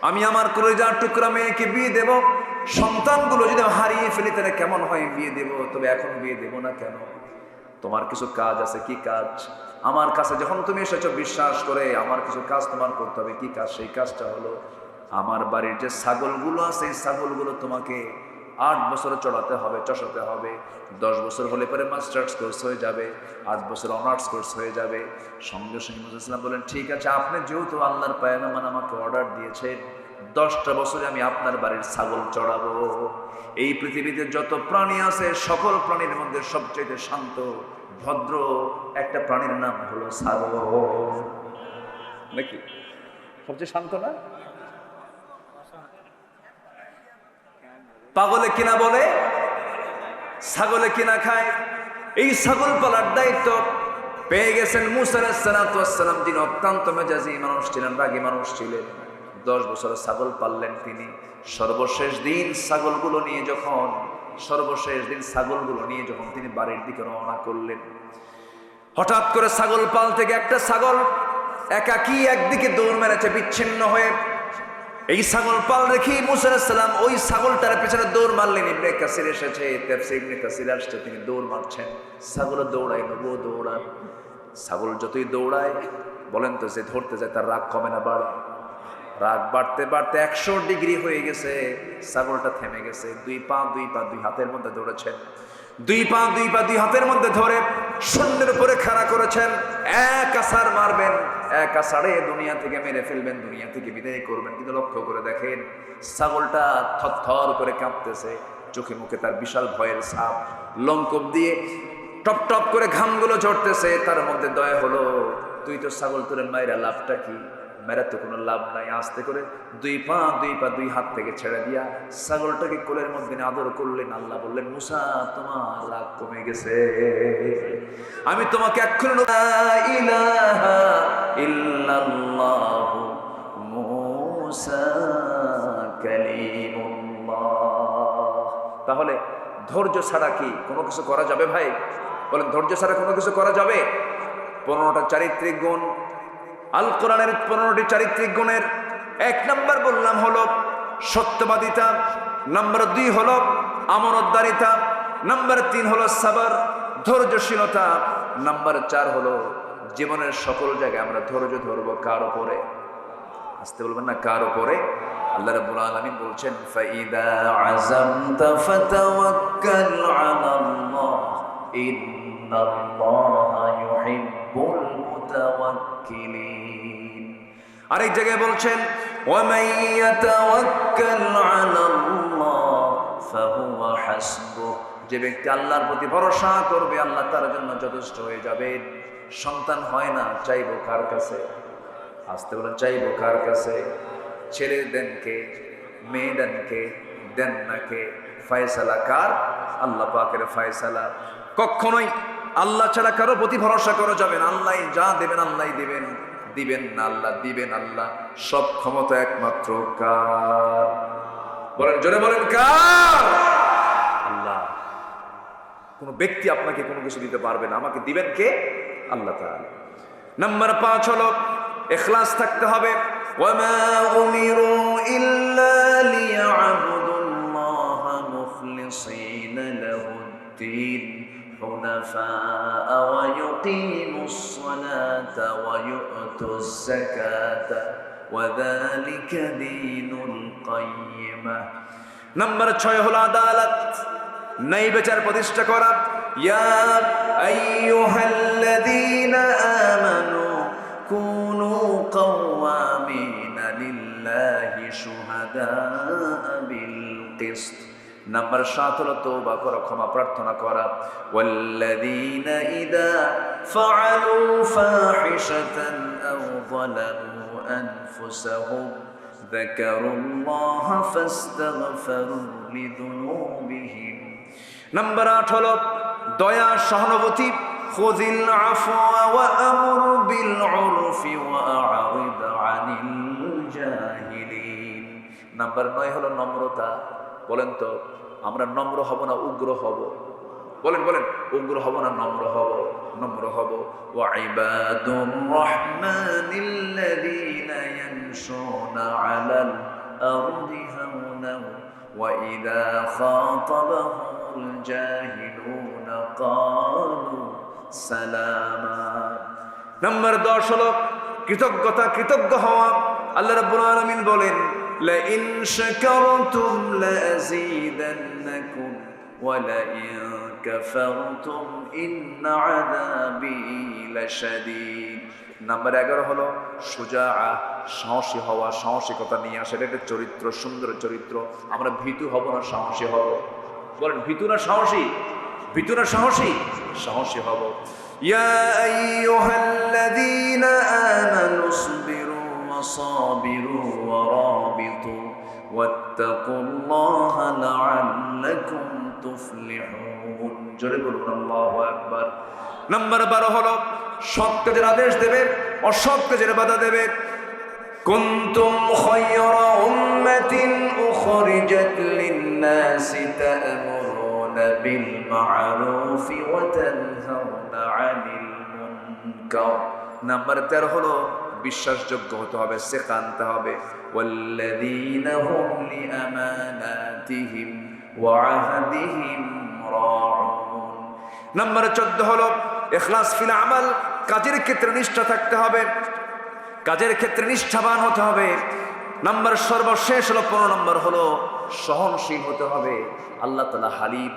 আমি আমার কলিজার টুকরা মেয়েকে বিয়ে দেব, সন্তানগুলো যদি হারিয়ে ফেলি তাহলে কেমন হয়? বিয়ে দেব, তবে এখন বিয়ে দেব না কেন? তোমার কিছু কাজ আছে। কি কাজ? আমার কাছে যখন তুমি এসেছো বিশ্বাস করে, আমার কিছু কাজ তোমার করতে হবে। কি কাজ? সেই কাজটা হলো আমার বাড়ির যে ছাগলগুলো আছে এই ছাগলগুলো তোমাকে 8 বছর চড়াতে হবে, চষাতে হবে। 10 বছর হলে পরে মাস্টার্স কোর্স হয়ে যাবে, 8 বছর অনার্স কোর্স হয়ে যাবে। সঙ্গে সঙ্গে মুসা ইসলাম বলেন, ঠিক আছে, আপনি যেহেতু আল্লাহর পয়গম্বর আমাকে অর্ডার দিয়েছেন, 10টা বছরে আমি আপনার বাড়ির ছাগল চড়াবো। এই পৃথিবীতে যত প্রাণী আছে সকল প্রাণীর মধ্যে সবচেয়ে শান্ত ভদ্র একটা প্রাণীর নাম হলো ছাগল। নাকি সবচেয়ে শান্ত না? পাগলে কিনা বলে, ছাগলে কিনা খায়। এই ছাগল পালার দায়িত্ব পেয়ে গেছেন মুসা আলাইহিস সালাতু ওয়াস সালাম, যিনি অত্যন্ত মেজাজি মানুষ ছিলেন, রাগী মানুষ ছিলেন। 10 বছর ছাগল পাললেন তিনি। সর্বশেষ দিন ছাগলগুলো নিয়ে যখন তিনি বাড়ির দিকে রওনা করলেন, হঠাৎ করে ছাগল পাল থেকে একটা ছাগল একাকী একদিকে দৌড় মেরেছে বিচ্ছিন্ন হয়ে। এই ছাগল পাল রেখে মুসা আলাইহিস সালাম ওই ছাগলটার পেছনে দৌড় মারলেন। ইবনে কাসির এসেছে, তাফসীর ইবনে কাসির আসছে, তিনি দৌড় মারছেন। ছাগল দৌড়ায়, নবুও দৌড়ান। ছাগল যতই দৌড়ায়, বলেন তো, যে ধরতে যায় তার রাগ কমে না বাড়ে? রাগ বাড়তে বাড়তে 100 ডিগ্রি হয়ে গেছে। ছাগলটা থেমে গেছে। দুই পা দুই হাতের মধ্যে ধরেছেন, দুই পা দুই হাতের মধ্যে ধরে শূন্যের উপরে খাড়া করেছেন। এক আছাড় মারবেন, এক আছাড়ে দুনিয়া থেকে মেরে ফেলবেন, দুনিয়া থেকে বিদায় করবেন। কিন্তু লক্ষ্য করে দেখেন, ছাগলটা থরথর করে কাঁপতেছে, চোখে মুখে তার বিশাল ভয়ের ছাপ, লঙ্কব দিয়ে টপ টপ করে ঘামগুলো ঝরতেছে। তার মধ্যে দয়া হলো, তুই তো ছাগল, তোর মায়েরা লাভটা কি? মেরা তো কোনো লাভ নাই। আস্তে করে দুই পা দুই হাত থেকে ছেড়ে দিয়া ছাগলটাকে কোলের মধ্যে আদর করলেন। আল্লাহ বললেন, মুসা, তোমার রাগ কমে গেছে, আমি তোমাকে এক্ষুনি লা ইলাহা ইল্লাল্লাহু মুসা কালিমুল্লাহ। তাহলে ধৈর্য ছাড়া কি কোনো কিছু করা যাবে ভাই? বলেন, ধৈর্য ছাড়া কোনো কিছু করা যাবে? 15টা চারিত্রিক গুণ, আল কোরআনের 15টি চারিত্রিক গুণের 1 নম্বর বললাম হলো সত্যবাদিতা, নাম্বার 2 হলো আমানতদারিতা, নাম্বার 3 হলো সাবর, ধৈর্যশীলতা, নাম্বার 4 হলো জীবনের সকল জায়গায় আমরা ধৈর্য ধরবো। কার উপরে? আসতে বলবেন না, কার উপরে? আল্লাহ রাব্বুল আলামিন বলছেন, ফাইদা আযামতা ফাতাওয়াক্কাল আলাল্লাহ ইন্নাল্লাহা ইউহিব্বুল মুতাওয়াক্কিলিন। আরেক জায়গায় বলছেন, ওয়া মান ইয়াতাওয়াক্কাল আলাল্লাহ ফাহুয়া হাসবুহ। যে ব্যক্তি আল্লাহর প্রতি ভরসা করবে, আল্লাহ তার জন্য যথেষ্ট হয়ে যাবে। সন্তান হয় না, চাইবো কার কাছে? আসতে বলেন, চাইবো কার কাছে? ছেলে দেন কে? মেয়ে দেন কে? দেন না কে? ফয়সালা কার? আল্লাহ পাকের ফয়সালা। কখনোই আল্লাহ ছাড়া কারো প্রতি ভরসা করা যাবে না। আল্লাহ যা দেবেন আল্লাহ দিবেন, দিবেন না আল্লাহ দিবেন। আল্লাহ সব ক্ষমতা একমাত্র কার? বলেন, জোরে বলেন, কার? আল্লাহ। কোনো ব্যক্তি আপনাকে কোনো কিছু দিতে পারবে না, আমাকে দিবেন কে? আল্লাহ তাআলা। নাম্বার 5 হলো ইখলাস থাকতে হবে। ওয়ামা উমিরু ইল্লা লিয়াবুদুল্লাহা মুখলিসিনা লাহুদ্দীন হুনাফাআ ওয়া ইউকিমুস সালাতা ওয়া ইউতুজ যাকাতা وذلك دين القيمة নাম্বার 6 হলো আদালত ন্যায় বিচার প্রতিষ্ঠা করা ইয়া আইয়ুহাল্লাযীনা আমানু কুনু কাওয়ামিনা লিল্লাহি শুহাদাআ বিল কিসত নাম্বার 7 হলো তওবা করা ক্ষমা প্রার্থনা করা ওয়াল্লাযীনা ইযা ফাআলু ফাহিশাতান আও যালামু আনফুসাহুম ذكروا الله فاستغفروا لذنوبهم নাম্বার 8 হলো দয়া সহানুভূতি খুযিল আফওয়া ওয়া আমর বিল উরফি ওয়া আ'রিদ আনিল জাহিলিন নাম্বার 9 হলো নম্রতা বলেন তো আমরা নম্র হব না উগ্র হব বলেন বলেন উগ্র হব না নম্র হব ওয়া ইবাদুর রাহমানিল্লাযীনা ইয়ামশুনা আলাল আরদি হাওনাও ওয়া ইযা খাতাবাহুমুল জাহিলুনা ক্বালু সালামা নাম্বার 10 হলো কৃতজ্ঞ হওয়া আল্লাহ রাব্বুল আলামিন বলেন লা ইন শাকারতুম লা আযীদান্নাকুম ওয়া লা ইন কাফারতুম ইন্না আযাবি লাশাদীদ নাম্বার 11 হলো সুজাআ সাহসী হওয়া সাহসিকতা নিয়ে আসে এটা একটা চরিত্র সুন্দর চরিত্র আমরা ভীতু হব না সাহসী হব বলেন ভীতু না সাহসী হব ইয়া আইয়ুহাল্লাযীনা আমানুসবিরু ওয়াসাবিরু ওয়ারাবিতু ওয়াত্তাকুল্লাহা লাআল্লাকুম তুফলিহুন জোরে বলুন আল্লাহু আকবার নাম্বার 12 হলো সৎ কাজের আদেশ দেবে অসৎ কাজের বাধা দেবে কুনতুম খায়রা উম্মাতিন উখরিজাত লিন-নাসি তা'মুরুনা বিল মা'রুফি ওয়া তানহাউনা 'আনিল মুনকার নাম্বার 13 হলো বিশ্বাসযোগ্য হতে হবে সিকা আনতে হবে ওয়াল্লাযীনা হুম লিআমানাতিহিম ওয়া আহদিহিম রাউন নাম্বার 14 হলো ইখলাস ফিল আমাল কাজের ক্ষেত্রে নিষ্ঠা থাকতে হবে কাজের ক্ষেত্রে নিষ্ঠাবান হতে হবে নাম্বার সর্বশেষ হলো 15 নম্বর হলো সহনশীল হতে হবে আল্লাহ তাআলা হালিম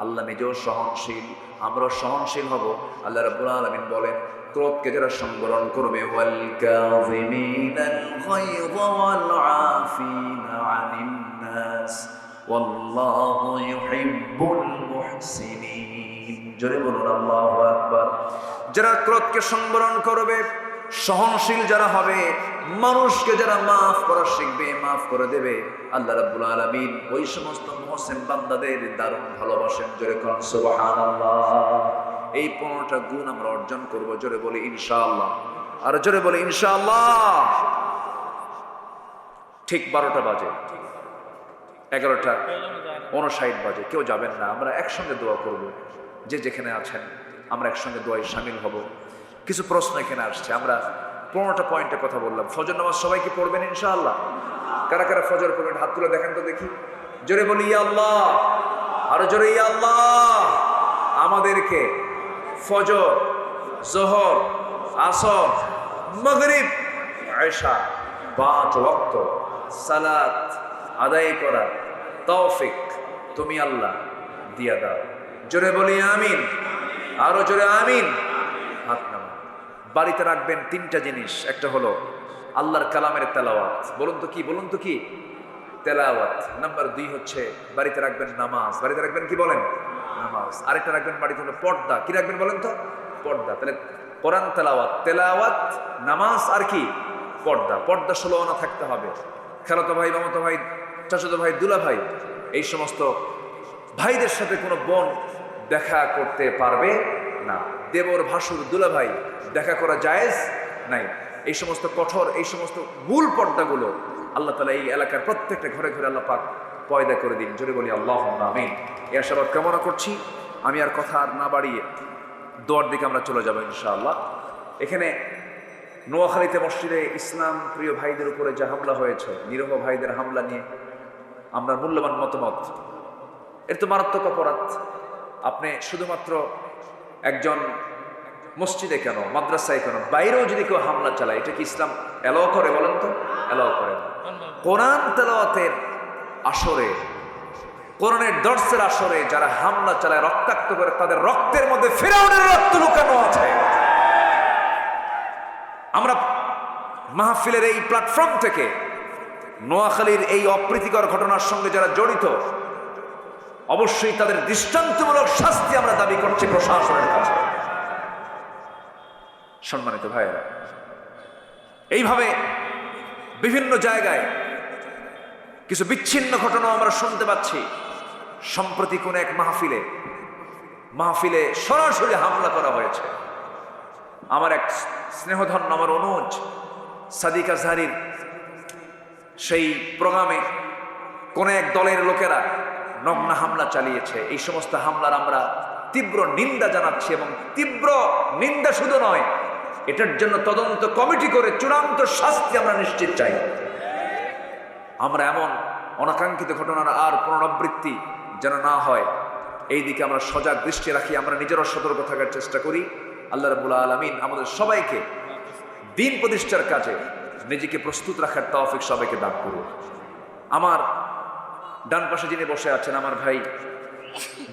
আল্লাহ নিজেও সহনশীল আমরা সহনশীল হব আল্লাহ রাব্বুল আলামিন বলেন ক্রোধকে যারা সংবরণ করবে ওয়াল কাযিমিনাল গায়যা ওয়াল আফিনা আনিন নাস ওয়াল্লাহু ইউহিব্বুল মুহসিনিন জোরে বলুন আল্লাহু আকবার যারা ক্রোধকে সংবরণ করবে সহনশীল যারা হবে মানুষকে যারা মাফ করা শিখবে মাফ করে দেবে আল্লাহ রাব্বুল আলামিন ওই সমস্ত মুহসিন বান্দাদের দারুণ ভালোবাসেন জোরে কোন সুবহানাল্লাহ এই 15টা গুণ আমরা অর্জন করব জোরে বলি ইনশাআল্লাহ আর জোরে বলি ইনশাআল্লাহ ঠিক 12টা বাজে 11টা 59 বাজে কেউ যাবেন না আমরা একসঙ্গে দোয়া করব যে যেখানে আছেন আমরা একসঙ্গে দোয়ায় শামিল হব কিছু প্রশ্ন এখানে আসছে আমরা 15টা পয়েন্টে কথা বললাম ফজর নামাজ সবাই কি পড়বেন ইনশাআল্লাহ কারা কারা ফজর পড়বেন হাত তুলে দেখেন তো দেখি জোরে বলি ইয়া আল্লাহ আর জোরে ইয়া আল্লাহ আমাদেরকে ফজর যোহর আসর মাগরিব ইশা 5 ওয়াক্ত সালাত আদায় করা তৌফিক তুমি আল্লাহ দিয়া দাও জোরে বলি আমিন আরো জোরে আমিন হাত নামান বাড়িতে রাখবেন 3টা জিনিস একটা হলো আল্লাহর কালামের তেলাওয়াত বলুন তো কি তেলাওয়াত নাম্বার 2 হচ্ছে বাড়িতে রাখবেন নামাজ বাড়িতে রাখবেন কি বলেন নামাজ আরেকটা রাখবেন বাড়িতে হলো পর্দা কি রাখবেন বলেন তো পর্দা তাহলে কোরআন তেলাওয়াত নামাজ আর কি পর্দা 16 আনা থাকতে হবে খালাতো ভাই মামাতো ভাই চাচাতো ভাই দুলা ভাই এই সমস্ত ভাইদের সাথে কোনো বোন দেখা করতে পারবে না দেবর ভাসুর দুলা ভাই দেখা করা জায়েজ নাই এই সমস্ত কঠোর এই সমস্ত মূল পর্দাগুলো আল্লাহ তাআলা এই এলাকার প্রত্যেকটা ঘরে ঘরে আল্লাহ পাক পয়দা করে দিন জোরে বলি আল্লাহুম্মা আমিন এই আশাবাদ কামনা করছি আমি আর কথা না বাড়িয়ে দোয়ার দিকে আমরা চলে যাব ইনশাআল্লাহ এখানে নোয়াখালীতে মসজিদে ইসলাম প্রিয় ভাইদের উপরে যে হামলা হয়েছে নিরীহ ভাইদের হামলা নিয়ে আমরা মূল্যবান মতামত এর তো মারাত্মক অপরাধ আপনি শুধুমাত্র একজন মসজিদে কেন, মাদ্রাসায় কেন, বাইরেও যদি কেউ হামলা চালায়, এটা কি ইসলাম এলাও করে? বলেন তো, এলাও করে না। কোরআন তেলাওয়াতের আসরে, কোরআনের দর্শের আসরে যারা হামলা চালায়, রক্তাক্ত করে, তাদের রক্তের মধ্যে ফিরআউনের রক্ত লুকানো আছে। আমরা মাহফিলের এই প্ল্যাটফর্ম থেকে নোয়াখালীর এই অপ্রীতিকর ঘটনার সঙ্গে যারা জড়িত, অবশ্যই তাদের দৃষ্টান্তমূলক শাস্তি আমরা দাবি করছি প্রশাসনের কাছে। সম্মানিত ভাইয়েরা, এইভাবে বিভিন্ন জায়গায় কিছু বিচ্ছিন্ন ঘটনা আমরা শুনতে পাচ্ছি। সম্প্রতি কোন এক মাহফিলে সরাসরি হামলা করা হয়েছে। আমার এক স্নেহধন্য, আমার অনুজ সাদিক আজহারির সেই প্রোগ্রামে কোন এক দলের লোকেরা নগ্ন হামলা চালিয়েছে। এই সমস্ত হামলার আমরা তীব্র নিন্দা জানাচ্ছি, এবং তীব্র নিন্দা শুধু নয়, এটার জন্য তদন্ত কমিটি করে চূড়ান্ত শাস্তি আমরা নিশ্চিত চাই। আমরা এমন অনাকাঙ্ক্ষিত ঘটনার আর পুনরাবৃত্তি যেন না হয়, এই দিকে আমরা সজাগ দৃষ্টি রাখি, আমরা নিজেরা সতর্ক থাকার চেষ্টা করি। আল্লাহ রাব্বুল আলামিন আমাদের সবাইকে দ্বীন প্রতিষ্ঠার কাজে নিজেকে প্রস্তুত রাখার তৌফিক সবাইকে দান করুন। আমার ডান পাশে যিনি বসে আছেন, আমার ভাই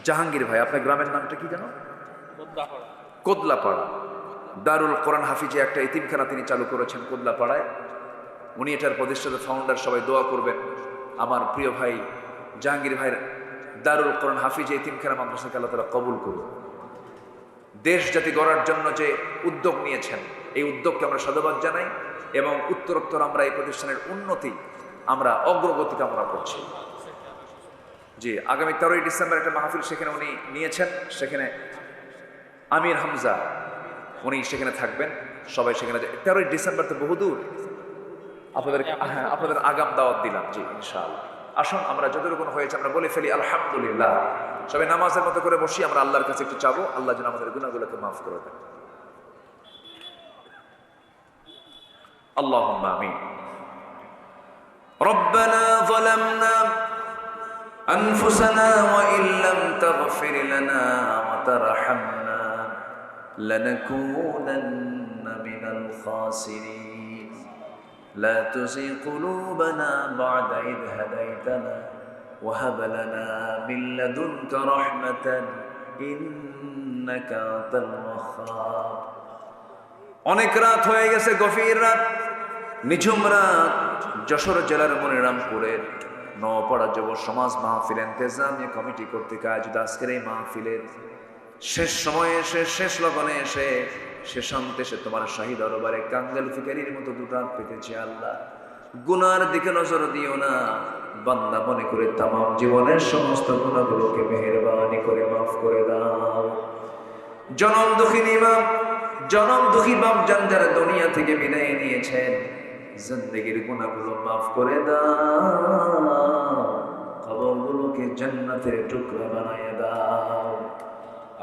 জাহাঙ্গীর ভাই, আপনার গ্রামের নামটা কি জানো? কোদলাপাড়া। দারুল কোরআন হাফিজে একটা এতিমখানা তিনি চালু করেছেন কোদলাপাড়ায়। উনি এটার প্রতিষ্ঠাতা, ফাউন্ডার। সবাই দোয়া করবেন আমার প্রিয় ভাই জাহাঙ্গীর ভাইয়ের দারুল কোরআন হাফিজে এতিমখানা মাদ্রাসাকে আল্লাহ তাআলা কবুল করুন। দেশ জাতি গড়ার জন্য যে উদ্যোগ নিয়েছেন, এই উদ্যোগকে আমরা সাধুবাদ জানাই, এবং উত্তরোত্তর আমরা এই প্রতিষ্ঠানের উন্নতি, আমরা অগ্রগতি কামনা করছি। জি, আগামী 13ই ডিসেম্বর একটা মাহফিল সেখানে উনি নিয়েছেন, সেখানে আমির হামজা উনি সেখানে থাকবেন। সবাই সেখানে 13ই ডিসেম্বর তো বহুদূর, আপনাদের আগাম দাওয়াত দিলাম। জি, ইনশাআল্লাহ আসুন, আমরা যতটুকু হয়েছে আমরা বলে ফেলি আলহামদুলিল্লাহ। সবাই নামাজের মতো করে বসি, আমরা আল্লাহর কাছে একটু চাবো, আল্লাহ যেন আমাদের গুনাহগুলোকে মাফ করে দেন। আল্লাহুম্মা আমিন। রব্বানা যালামনা আনফুসানা ওয়া ইল্লাম তাগফির লানা ওয়া তারহামনা লানাকুনান্না মিনাল খাসিরিন। لا تزغ قلوبنا بعد إذ هديتنا وهب لنا من لدنك رحمة إنك أنت الوهاب। অনেক রাত হয়ে গেছে, গভীর রাত, নিঝুম রাত। যশোর জেলার মনিরামপুরের নওপাড়া যুব সমাজ মাহফিল ইন্তেজামিয়া কমিটি কর্তৃক আয়োজিত আজকের এই মাহফিলের শেষ সময়ে এসে, শেষ লগনে এসে, শেষান্তে সে তোমার শাহী দরবারে কাঙ্গাল ফিকারির মতো দুটো হাত পেতেছে। আল্লাহ, গুনার দিকে নজর দিও না, বান্দা মনে করে তামাম জীবনের সমস্ত গুনাহগুলোকে মেহেরবানি করে মাফ করে দাও। জনম দুঃখিনী মা, জনম দুঃখী বাপ জান যারা দুনিয়া থেকে বিদায় নিয়েছেন, জিন্দেগির গুনাহগুলো মাফ করে দাও, কবরগুলোকে জান্নাতের টুকরা বানায় দাও।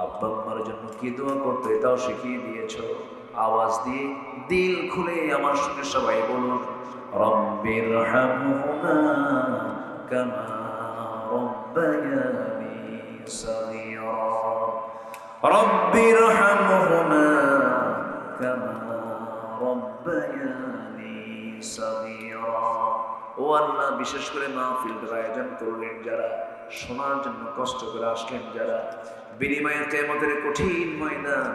আব্বা আম্মার জন্য কি দোয়া করতে তাও শিখিয়ে দিয়েছো। আওয়াজ দিয়ে দিল খুলে আমার সঙ্গে সবাই বলুন, রব্বিরহামহুমা কামা রব্বায়ানি সগীরা, রব্বিরহামহুমা কামা রব্বায়ানি সগীরা। ও আল্লাহ, বিশেষ করে মাহফিলের আয়োজন করলেন যারা, শোনার জন্য কষ্ট করে আসলেন যারা, বিনিময়ে কিয়ামতের কঠিন ময়দান,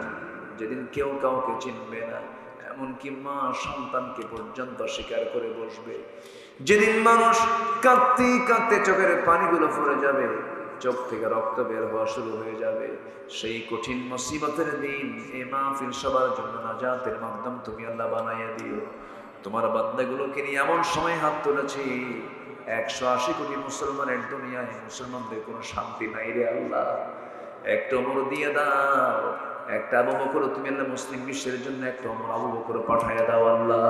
যেদিন কেউ কাউকে চিনবে না, এমনকি মা সন্তানকে পর্যন্ত স্বীকার করে বসবে, যেদিন মানুষ কাঁদতে কাঁদতে চোখের পানিগুলো পড়ে যাবে, চোখ থেকে রক্ত বের হওয়া শুরু হয়ে যাবে, সেই কঠিন মুসিবতের দিন এই মাহফিল সবার জন্য নাজাতের মাধ্যম তুমি আল্লাহ বানাইয়া দিও। তোমার বান্দাগুলোকে নিয়ে এমন সময় হাত তুলেছি, 180 কোটি মুসলমানের দুনিয়ায় মুসলমানদের কোনো শান্তি নাই রে আল্লাহ। একটা ওমর দিয়ে দাও, একটা আবু বকর, তুমি আল্লাহ মুসলিম বিশ্বের জন্য একটা ওমর আবু বকর পাঠাইয়া দাও আল্লাহ।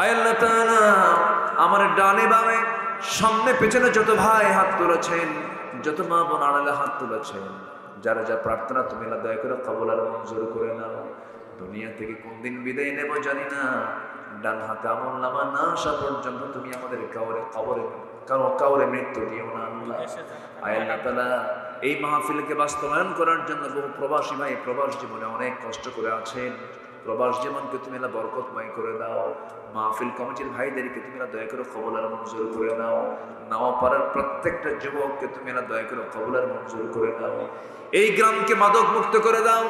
আয় আল্লাহ তাআলা, আমার ডানে বামে সামনে পেছনে যত ভাই হাত তুলেছেন, যত মা বোন আড়ালে হাত তুলেছেন, যারা যা প্রার্থনা তুমি আল্লাহ দয়া করে কবুল আর মঞ্জুর করে নাও। দুনিয়া থেকে কোন দিন বিদায় নেব জানি না, ডান হাতে আমলনামা না আসা পর্যন্ত তুমি আমাদের কাউরে মৃত্যু দিও না আল্লাহ। আয় আল্লাহ তাআলা এই মাহফিলকে বাস্তবায়ন করার জন্য বহু প্রবাসী ভাই প্রবাস জীবনে অনেক কষ্ট করে আছেন। প্রবাস জীবনকে তুমি আল্লাহ বরকতময় করে দাও। মাহফিল কমিটির ভাইদেরকে তুমি আল্লাহ দয়া করে কবুল আর মঞ্জুর করে নাও। নওয়াপাড়ার প্রত্যেকটা যুবককে তুমি আল্লাহ দয়া করে কবুল আর মঞ্জুর করে দাও। এই গ্রামকে মাদক মুক্ত করে দাও।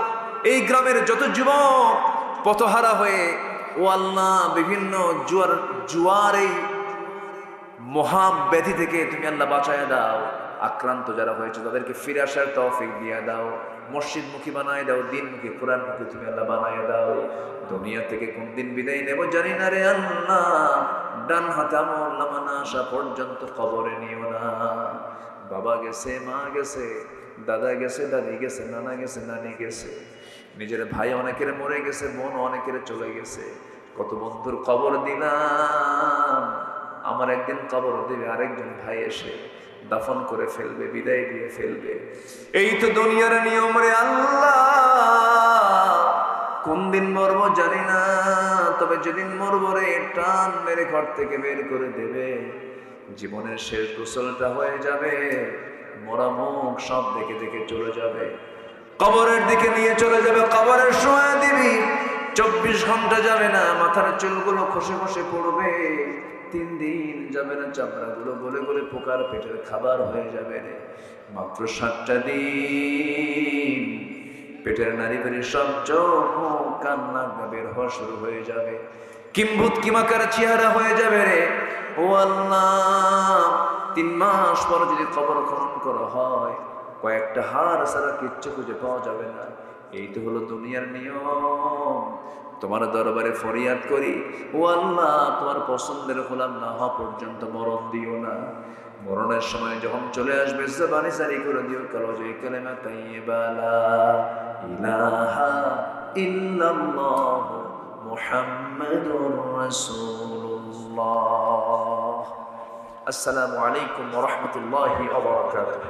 এই গ্রামের যত যুবক পথহারা হয়ে ও আল্লাহ বিভিন্ন জুয়ার এই মহাব্যাধি থেকে তুমি আল্লাহ বাঁচায় দাও। আক্রান্ত যারা হয়েছে তাদেরকে ফিরে আসার তৌফিক দিয়ে দাও। মসজিদমুখী বানায় দাও, দিনমুখী কোরআনমুখী তুমি আল্লাহ বানায় দাও। দুনিয়া থেকে কোন দিন বিদায় নেব জানি না রে আল্লাহ, ডান হাতে আমল নামা না আসা পর্যন্ত কবরে নিও না। বাবা গেছে, মা গেছে, দাদা গেছে, দাদি গেছে, নানা গেছে, নানি গেছে, নিজের ভাই অনেকের মরে গেছে, বোন অনেকের চলে গেছে। কত বন্ধুর কবর দিলাম, আমার একদিন কবর দেবে আরেকজন ভাই এসে দাফন করে ফেলবে, বিদায় দিয়ে ফেলবে। এই তো দুনিয়ার নিয়ম রে আল্লাহ। কোন দিন মরবো জানি না, তবে যেদিন মরবো রে টান মেরে ঘর থেকে বের করে দেবে। জীবনের শেষ গোসলটা হয়ে যাবে, মরা মুখ সব দেখে দেখে চলে যাবে, কবরের দিকে নিয়ে চলে যাবে। কবরের শোয়া দিবি, 24 ঘন্টা যাবে না, মাথার চুলগুলো খসে খসে পড়বে। 3 দিন যাবে না, চামড়াগুলো গলে গলে পোকার পেটের খাবার হয়ে যাবে রে। মাত্র 7টা দিন পেটের নারী বেরি সব চোখ কান নাক বের হওয়া শুরু হয়ে যাবে। কিম্ভূত কিমাকার চেহারা হয়ে যাবে রে। ও আল্লাহ, 3 মাস পর যদি কবর খনন করা হয়, কয়েকটা হাড় ছাড়া কিচ্ছু খুঁজে পাওয়া যাবে না। এই তো হলো দুনিয়ার নিয়ম। তোমার দরবারে ফরিয়াদ করি, ও আল্লাহ, তোমার পছন্দের গোলাম না হওয়া পর্যন্ত মরণ দিও না। মরণের সময় যখন চলে আসবে, জবানি জারি করে দিও কালেমা কালেমা তাইয়্যিবা লা ইলাহা ইল্লাল্লাহ মুহাম্মাদুর রাসূলুল্লাহ। আসসালামু আলাইকুম ওয়া রাহমাতুল্লাহি ওয়া বারাকাতুহু।